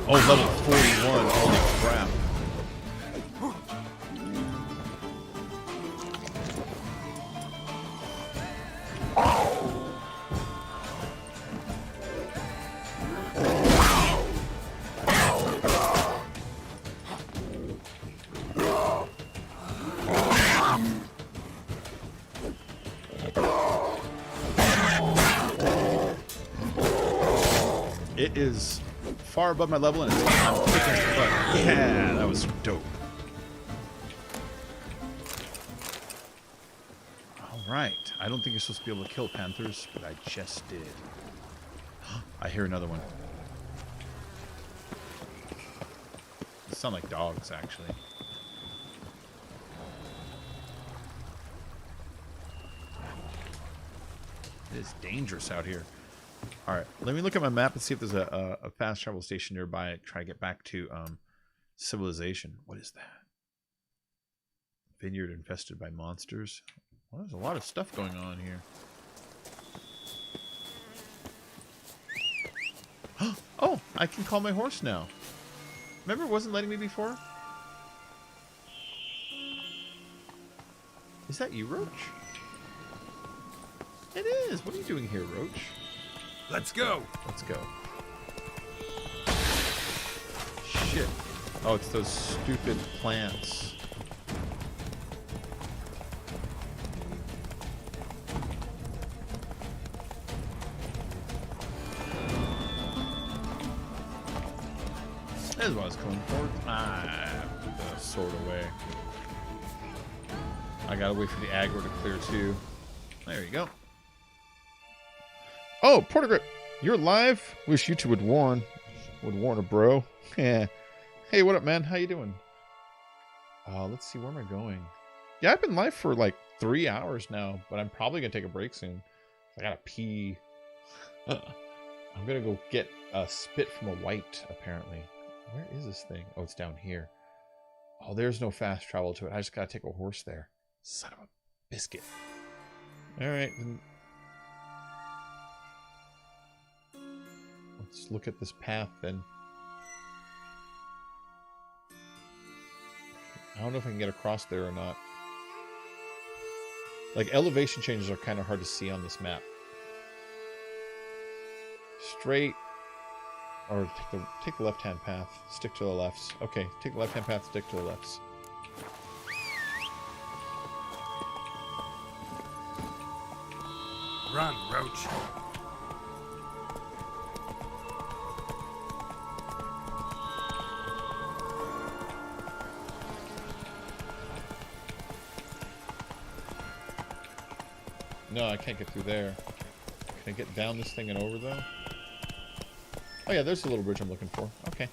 Oh, level 41. Holy crap. It is far above my level, and I'm kicking its butt. Yeah, that was dope. Alright. I don't think you're supposed to be able to kill panthers, but I just did. I hear another one. They sound like dogs, actually. It is dangerous out here. Alright, let me look at my map and see if there's a fast travel station nearby and try to get back to civilization. What is that? Vineyard infested by monsters. Well, there's a lot of stuff going on here. Oh, I can call my horse now. Remember it wasn't letting me before? Is that you, Roach? It is. What are you doing here, Roach? Let's go. Let's go. Shit. Oh, it's those stupid plants. That's what I was coming for. Ah, put the sword away. I gotta wait for the aggro to clear too. There you go. Oh, Portergrip, you're live? Wish you two would warn a bro. Yeah. Hey, what up, man? How you doing? Let's see, where am I going? Yeah, I've been live for like 3 hours now, but I'm probably gonna take a break soon. I gotta pee. I'm gonna go get a spit from a white, apparently. Where is this thing? Oh, it's down here. Oh, there's no fast travel to it. I just gotta take a horse there. Son of a biscuit. Alright, then. Let's look at this path then. I don't know if I can get across there or not. Like, elevation changes are kind of hard to see on this map. Straight, or take the left-hand path. Stick to the lefts. Okay, take the left-hand path, stick to the lefts. Run, Roach. No, I can't get through there. Can I get down this thing and over, though? Oh, yeah, there's the little bridge I'm looking for. Okay.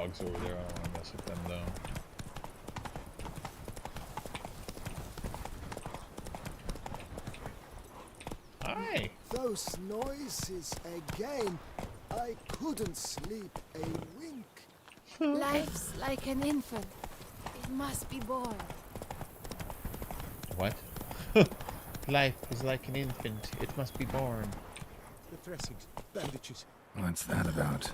dogs over there. I don't want to mess with them though. Hi. Those noises again. I couldn't sleep a wink. Life's like an infant. It must be born. What? Life is like an infant. It must be born. The dressings, bandages. What's that about?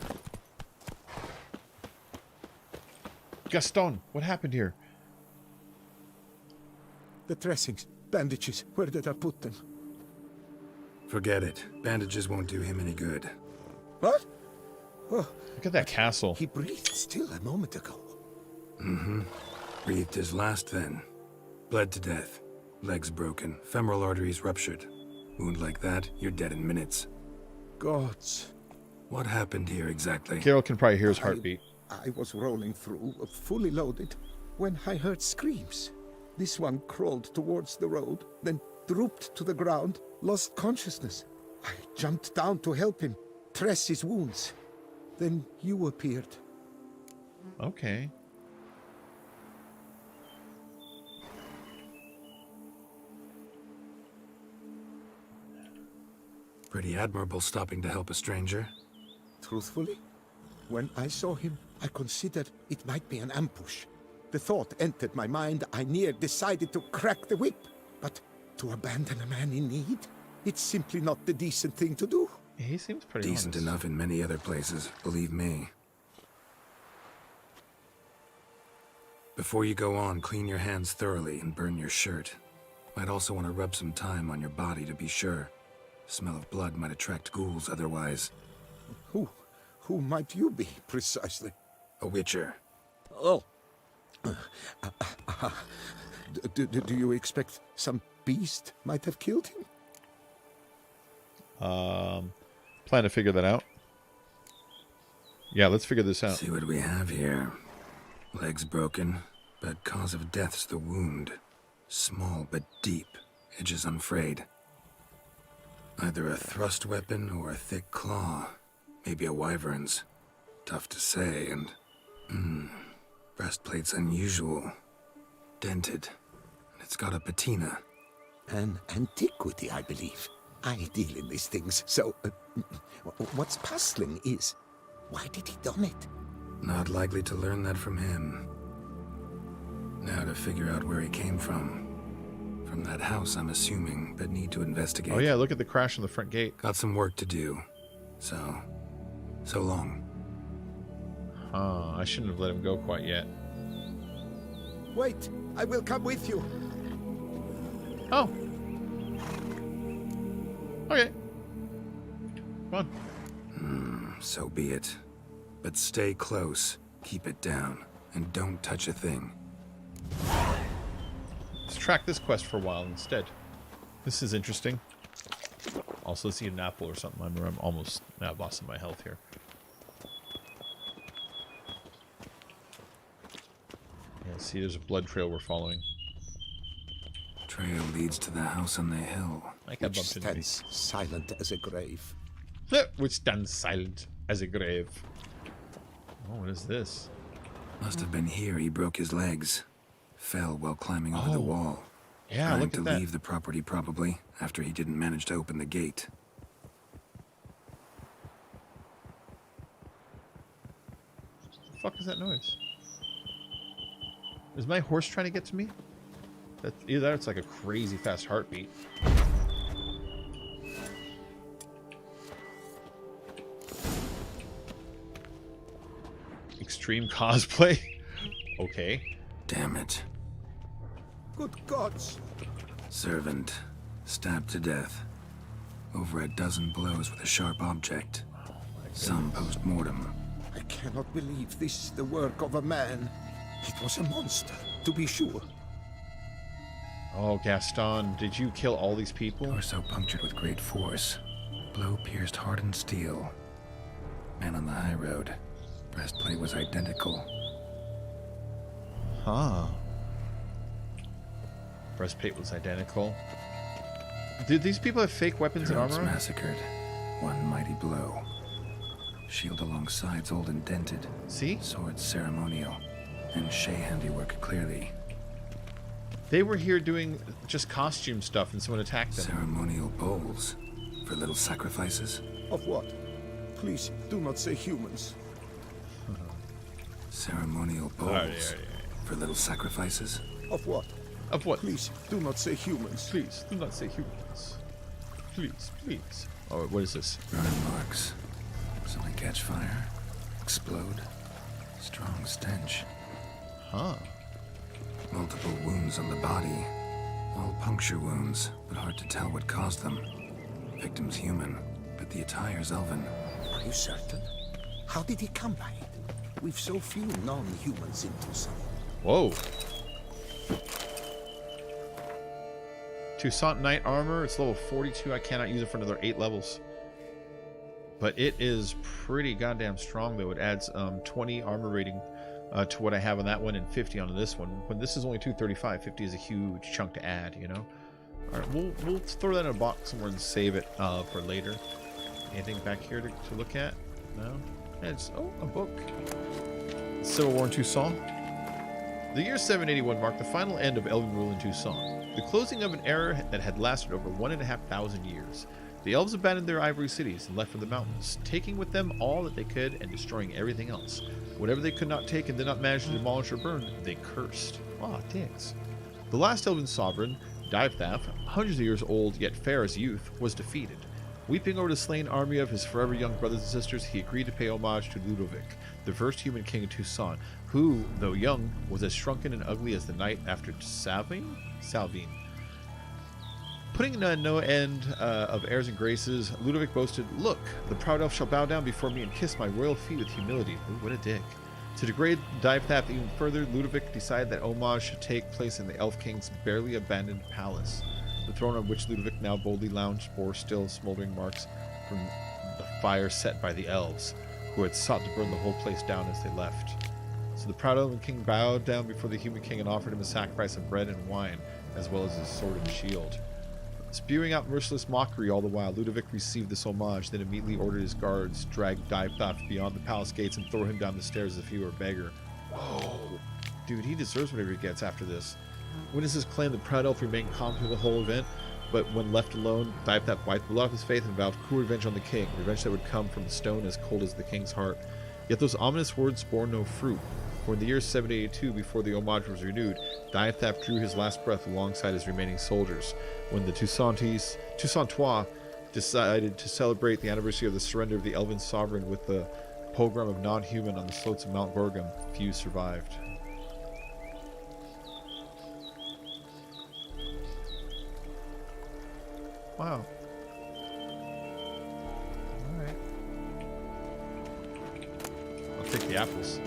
Gaston, what happened here? The dressings, bandages. Where did I put them? Forget it. Bandages won't do him any good. What? Oh, look at that castle. He breathed still a moment ago. Mm-hmm. Breathed his last then. Bled to death. Legs broken. Femoral arteries ruptured. Wound like that, you're dead in minutes. Gods. What happened here exactly? Carol can probably hear his heartbeat. I was rolling through, fully loaded, when I heard screams. This one crawled towards the road, then drooped to the ground, lost consciousness. I jumped down to help him, dress his wounds. Then you appeared. Okay. Pretty admirable stopping to help a stranger. Truthfully, when I saw him, I considered it might be an ambush. The thought entered my mind, I near decided to crack the whip. But to abandon a man in need? It's simply not the decent thing to do. He seems pretty decent honest. Enough in many other places, believe me. Before you go on, clean your hands thoroughly and burn your shirt. Might also want to rub some time on your body to be sure. Smell of blood might attract ghouls otherwise. Who might you be, precisely? A witcher. Oh. Do you expect some beast might have killed him? Plan to figure that out. Yeah, let's figure this out. See what we have here. Legs broken, but cause of death's the wound. Small but deep, edges unfrayed. Either a thrust weapon or a thick claw. Maybe a wyvern's. Tough to say, and... breastplate's unusual. Dented. And it's got a patina. An antiquity, I believe. I deal in these things, so... what's puzzling is... why did he done it? Not likely to learn that from him. Now to figure out where he came from. From that house, I'm assuming, but need to investigate. Oh yeah, look at the crash on the front gate. Got some work to do. So long. I shouldn't have let him go quite yet. Wait, I will come with you. Oh. Okay. Come on. So be it. But stay close, keep it down, and don't touch a thing. Let's track this quest for a while instead. This is interesting. Also, let's eat an apple or something. I'm almost now lost my health here. Yeah, see, there's a blood trail we're following. Trail leads to the house on the hill. Which stands silent as a grave. Which stands silent as a grave. Oh, what is this? Must have been here he broke his legs. Fell while climbing over the wall. Yeah, trying look to at that. leave the property probably, after he didn't manage to open the gate. What the fuck is that noise? Is my horse trying to get to me? Either that or it's like a crazy fast heartbeat. Extreme cosplay? Okay. Damn it. Good gods. Servant. Stabbed to death. Over a dozen blows with a sharp object. Some post-mortem. I cannot believe this is the work of a man. It was a monster, to be sure. Oh, Gaston, did you kill all these people? Torso punctured with great force. Blow pierced hardened steel. Man on the high road. Breastplate was identical. Huh. Breastplate was identical. Did these people have fake weapons and Drones armor? massacred. One mighty blow. Shield along sides old and dented. See? Sword ceremonial. And Shay handiwork clearly. They were here doing just costume stuff and someone attacked them. Ceremonial bowls. For little sacrifices? Of what? Please, do not say humans. Ceremonial bowls. For little sacrifices? Of what? Of what? Please, do not say humans. Please, do not say humans. Please, please. Oh, what is this? Burn marks. Something catch fire. Explode. Strong stench. Huh. Multiple wounds on the body. All puncture wounds, but hard to tell what caused them. Victim's human, but the attire's elven. Are you certain? How did he come by it? We've so few non-humans in Toussaint. Whoa. Toussaint Knight armor. It's level 42. I cannot use it for another 8 levels. But it is pretty goddamn strong, though. It adds 20 armor rating to what I have on that one and 50 on this one. When this is only 235, 50 is a huge chunk to add, you know? Alright, we'll throw that in a box somewhere and save it for later. Anything back here to look at? No? It's, oh, a book. Civil War in Toussaint. The year 781 marked the final end of Elven rule in Toussaint, the closing of an era that had lasted over 1,500 years. The elves abandoned their ivory cities and left for the mountains, taking with them all that they could and destroying everything else. Whatever they could not take and did not manage to demolish or burn, they cursed. Ah, dicks. The last elven sovereign, Divethaf, hundreds of years old yet fair as youth, was defeated. Weeping over the slain army of his forever young brothers and sisters, he agreed to pay homage to Ludovic, the first human king of Toussaint, who, though young, was as shrunken and ugly as the night after Salvine. Putting no end of airs and graces, Ludovic boasted, "Look, the proud elf shall bow down before me and kiss my royal feet with humility." Ooh, what a dick. To degrade Divethaf even further, Ludovic decided that homage should take place in the Elf King's barely abandoned palace. The throne on which Ludovic now boldly lounged bore still smoldering marks from the fire set by the elves, who had sought to burn the whole place down as they left. So the proud elven king bowed down before the human king and offered him a sacrifice of bread and wine, as well as his sword and shield. Spewing out merciless mockery all the while, Ludovic received this homage, then immediately ordered his guards drag Divethaf beyond the palace gates and throw him down the stairs as if he were a beggar. Whoa. Dude, he deserves whatever he gets after this. Witnesses claim the proud elf remained calm through the whole event, but when left alone, Divethaf wiped the blood off his face and vowed cruel revenge on the king, revenge that would come from a stone as cold as the king's heart. Yet those ominous words bore no fruit, for in the year 782, before the homage was renewed, Divethaf drew his last breath alongside his remaining soldiers, when the Toussaintois decided to celebrate the anniversary of the surrender of the elven sovereign with the pogrom of non-human on the slopes of Mount Borgum. Few survived. Wow. Alright. I'll take the apples.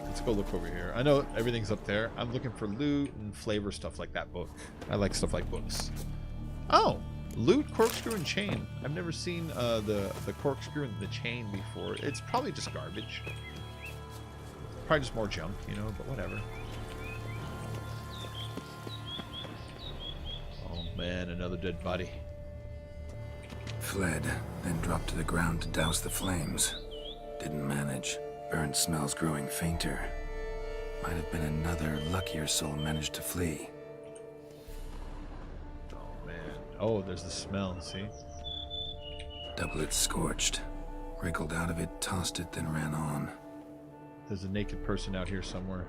Let's go look over here. I know everything's up there. I'm looking for loot and flavor stuff like that book. I like stuff like books. Oh! Loot, corkscrew, and chain. I've never seen the corkscrew and the chain before. It's probably just garbage. Probably just more junk, you know, but whatever. Oh man, another dead body. Fled, then dropped to the ground to douse the flames. Didn't manage. Burnt smells growing fainter. Might have been another luckier soul managed to flee. Oh man. Oh, there's the smell, see? Doublet scorched. Wriggled out of it, tossed it, then ran on. There's a naked person out here somewhere.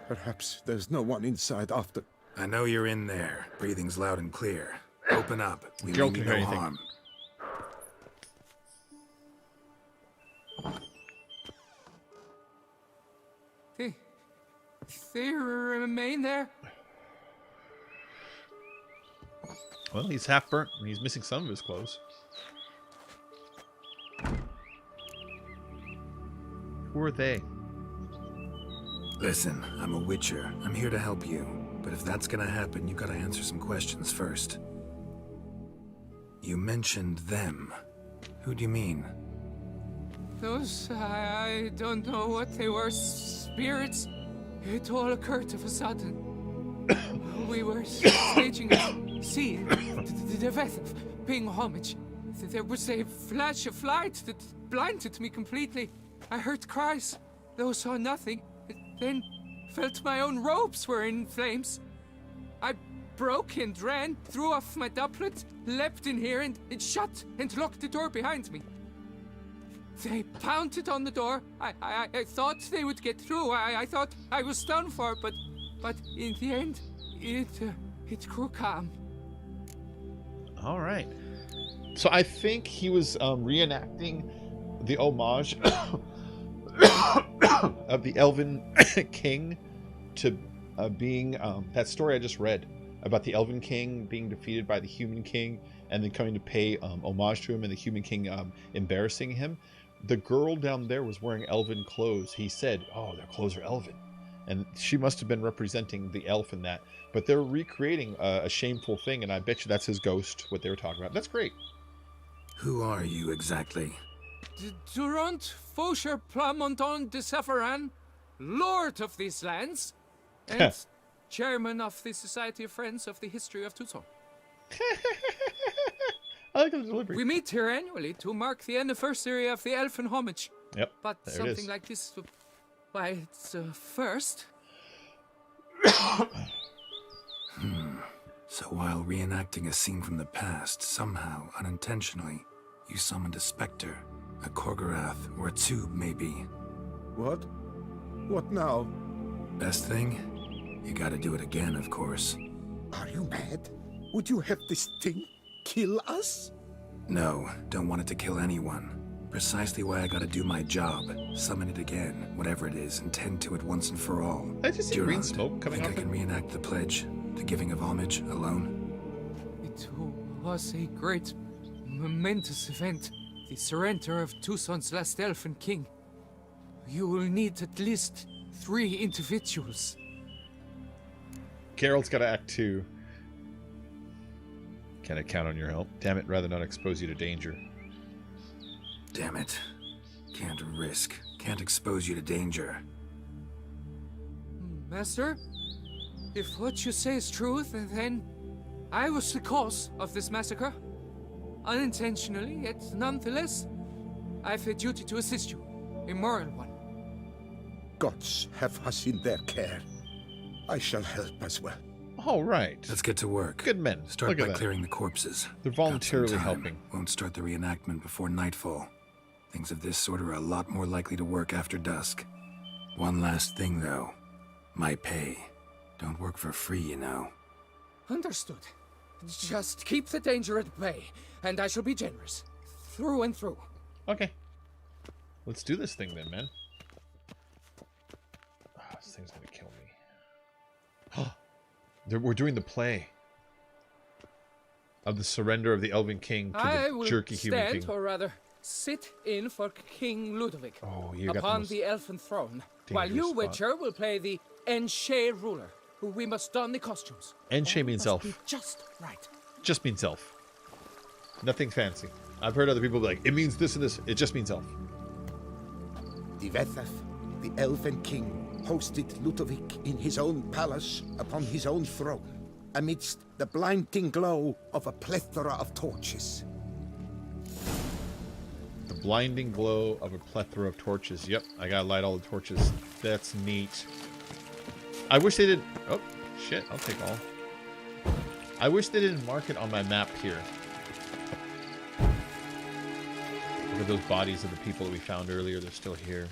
Perhaps there's no one inside after... I know you're in there. Breathing's loud and clear. Open up. We Geralt mean can no hear anything. harm. They remain there? Well, he's half burnt and he's missing some of his clothes. Who are they? Listen, I'm a witcher. I'm here to help you. But if that's gonna happen, you gotta answer some questions first. You mentioned them. Who do you mean? Those, I don't know what they were, spirits. It all occurred of a sudden. We were staging a scene, the death of paying homage. There was a flash of light that blinded me completely. I heard cries, though saw nothing. Then felt my own robes were in flames. I broke and ran, threw off my doublet, leapt in here, and it shut and locked the door behind me. They pounded on the door. I thought they would get through. I thought I was done for, but in the end, it grew calm. All right. So I think he was reenacting the homage of the Elven King to being that story I just read about the Elven King being defeated by the Human King and then coming to pay homage to him and the Human King embarrassing him. The girl down there was wearing elven clothes. He said, oh, their clothes are elven. And she must have been representing the elf in that. But they're recreating a shameful thing, and I bet you that's his ghost, what they were talking about. That's great. Who are you exactly? Durant Faucher Plamonton de Safaran, Lord of these lands, and Chairman of the Society of Friends of the History of Toussaint. I like the delivery. We meet here annually to mark the anniversary of the Elfin homage. Yep. But something like this, why, it's a first. So while reenacting a scene from the past, somehow, unintentionally, you summoned a specter, a Korgorath, or a tube, maybe. What? What now? Best thing? You gotta do it again, of course. Are you mad? Would you have this thing kill us? No, don't want it to kill anyone. Precisely why I gotta do my job. Summon it again, whatever it is, and tend to it once and for all. I just see green smoke coming think off I can reenact the pledge, the giving of homage, alone? It was a great, momentous event. The surrender of Toussaint's last Elfin King. You will need at least 3 individuals. Geralt's got to act 2. Can I count on your help? Damn it, rather not expose you to danger. Damn it. Can't risk. Can't expose you to danger. Master, if what you say is true, then I was the cause of this massacre. Unintentionally, yet nonetheless, I have a duty to assist you. A moral one. Gods have us in their care. I shall help as well. All right. Let's get to work. Good men. Start Look at by that. clearing the corpses. They're voluntarily Got some time. helping. Won't start the reenactment before nightfall. Things of this sort are a lot more likely to work after dusk. One last thing, though. My pay. Don't work for free, you know. Understood. Just keep the danger at bay, and I shall be generous. Through and through. Okay. Let's do this thing then, man. Oh, this thing's gonna kill me. We're doing the play of the surrender of the Elven King to the jerky Human King. Or rather, sit in for King Ludovic upon the elfin throne, while you, Witcher, will play the Enche ruler, who we must don the costumes. Enche means elf. Just right. Just means elf. Nothing fancy. I've heard other people be like, it means this and this. It just means elf. Divethaf, the Elven King, hosted Ludovic in his own palace upon his own throne, amidst the blinding glow of a plethora of torches. The blinding glow of a plethora of torches. Yep, I gotta light all the torches. That's neat. I wish they did... Oh, shit, I'll take all. I wish they didn't mark it on my map here. Look at those bodies of the people that we found earlier. They're still here.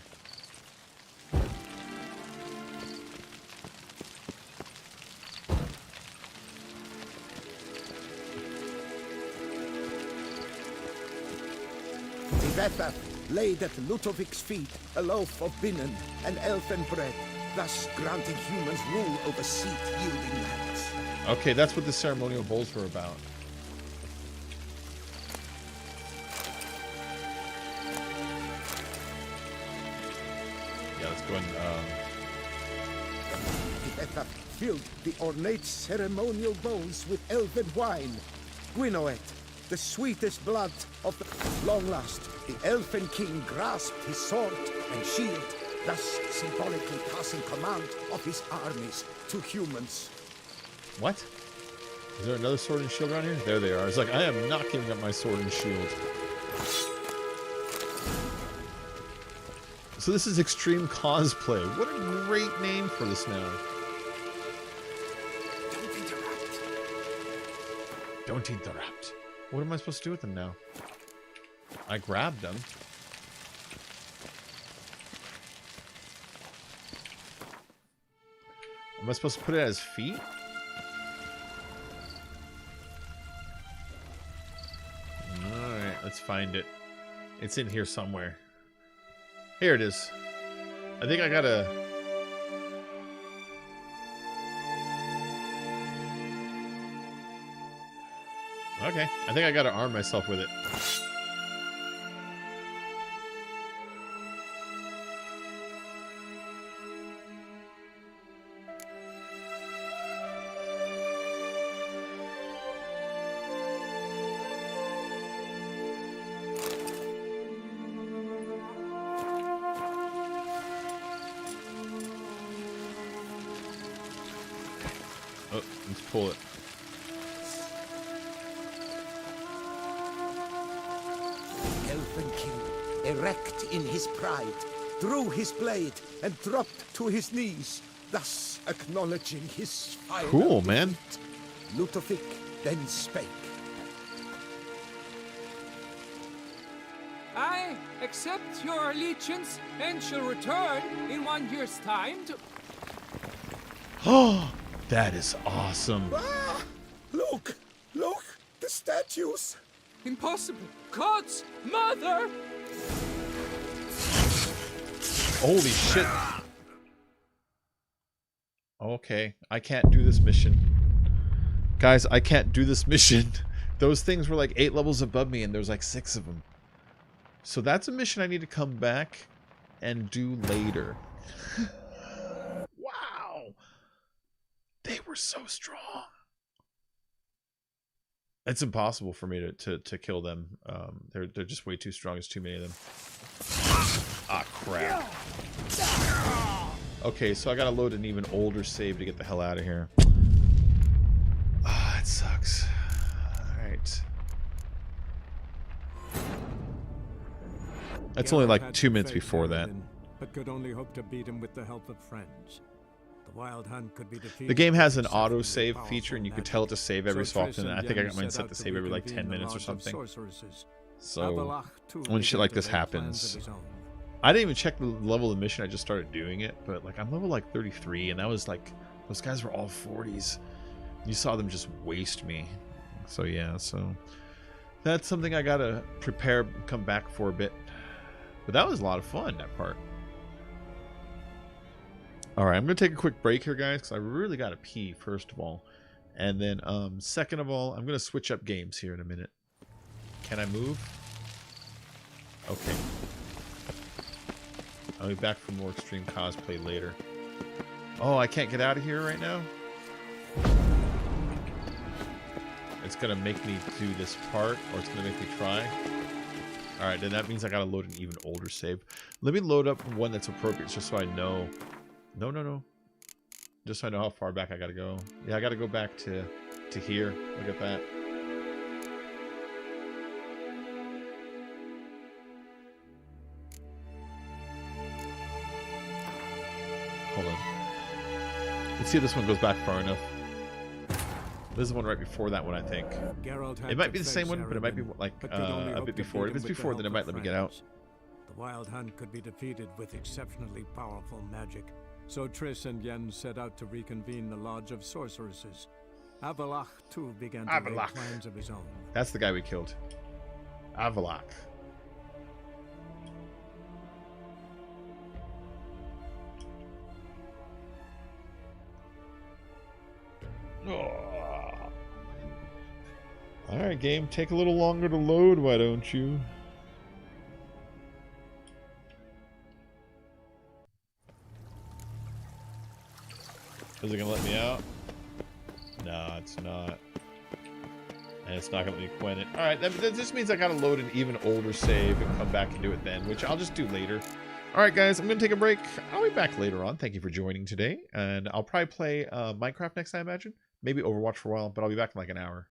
Divethaf laid at Ludovic's feet a loaf of binnen and elfin bread, thus granting humans rule over seat-yielding lands. Okay, that's what the ceremonial bowls were about. Yeah, let's go and... Divethaf filled the ornate ceremonial bowls with elven wine, guinoet, the sweetest blood of the long last. The Elfin King grasped his sword and shield, thus symbolically passing command of his armies to humans. What? Is there another sword and shield around here? There they are. It's like, I am not giving up my sword and shield. So this is Extreme Cosplay. What a great name for this now. Don't interrupt. Don't interrupt. What am I supposed to do with them now? I grabbed them. Am I supposed to put it as feet? Alright, let's find it. It's in here somewhere. Here it is. I think I gotta... Okay, I think I gotta arm myself with it. Oh, let's pull it. Elfin King, erect in his pride, drew his blade and dropped to his knees, thus acknowledging his final Cool, man. Ludovic then spake. I accept your allegiance and shall return in 1 year's time to... Oh, that is awesome. Ah! Look! Look! The statues! Impossible! God's mother! Holy shit. Okay, I can't do this mission. Guys, I can't do this mission. Those things were like 8 levels above me and there's like 6 of them. So that's a mission I need to come back and do later. Wow. They were so strong. It's impossible for me to kill them. They're just way too strong. There's too many of them. Ah, crap. Okay, so I gotta load an even older save to get the hell out of here. Ah, it sucks. Alright. That's only like 2 minutes before that. But could only hope to beat him with the help of friends. The Wild Hunt could be defeated. The game has an auto-save feature, and you can tell it to save every so often. I think I got mine set to save every like 10 minutes or something. So when shit like this happens, I didn't even check the level of the mission. I just started doing it, but like I'm level like 33, and that was like those guys were all 40s. You saw them just waste me. So yeah, so that's something I gotta prepare, come back for a bit. But that was a lot of fun, that part. Alright, I'm going to take a quick break here, guys, because I really got to pee, first of all. And then, second of all, I'm going to switch up games here in a minute. Can I move? Okay. I'll be back for more Extreme Cosplay later. Oh, I can't get out of here right now? It's going to make me do this part, or it's going to make me try. Alright, then that means I got to load an even older save. Let me load up one that's appropriate, just so I know. No. Just so I know how far back I gotta go. Yeah, I gotta go back to here. Look at that. Hold on. Let's see if this one goes back far enough. This is the one right before that one, I think. It might be the same one, but it might be like a bit before. If it's before, then it might let me get out. The Wild Hunt could be defeated with exceptionally powerful magic. So Triss and Yen set out to reconvene the Lodge of Sorceresses. Avalach, too, began to make plans of his own. That's the guy we killed. Avalach. Oh. Alright, game. Take a little longer to load, why don't you? Is it gonna let me out? No, it's not. And it's not going to let me quit it. All right, that just means I got to load an even older save and come back and do it then, which I'll just do later. All right, guys, I'm going to take a break. I'll be back later on. Thank you for joining today. And I'll probably play Minecraft next, I imagine. Maybe Overwatch for a while, but I'll be back in like an hour.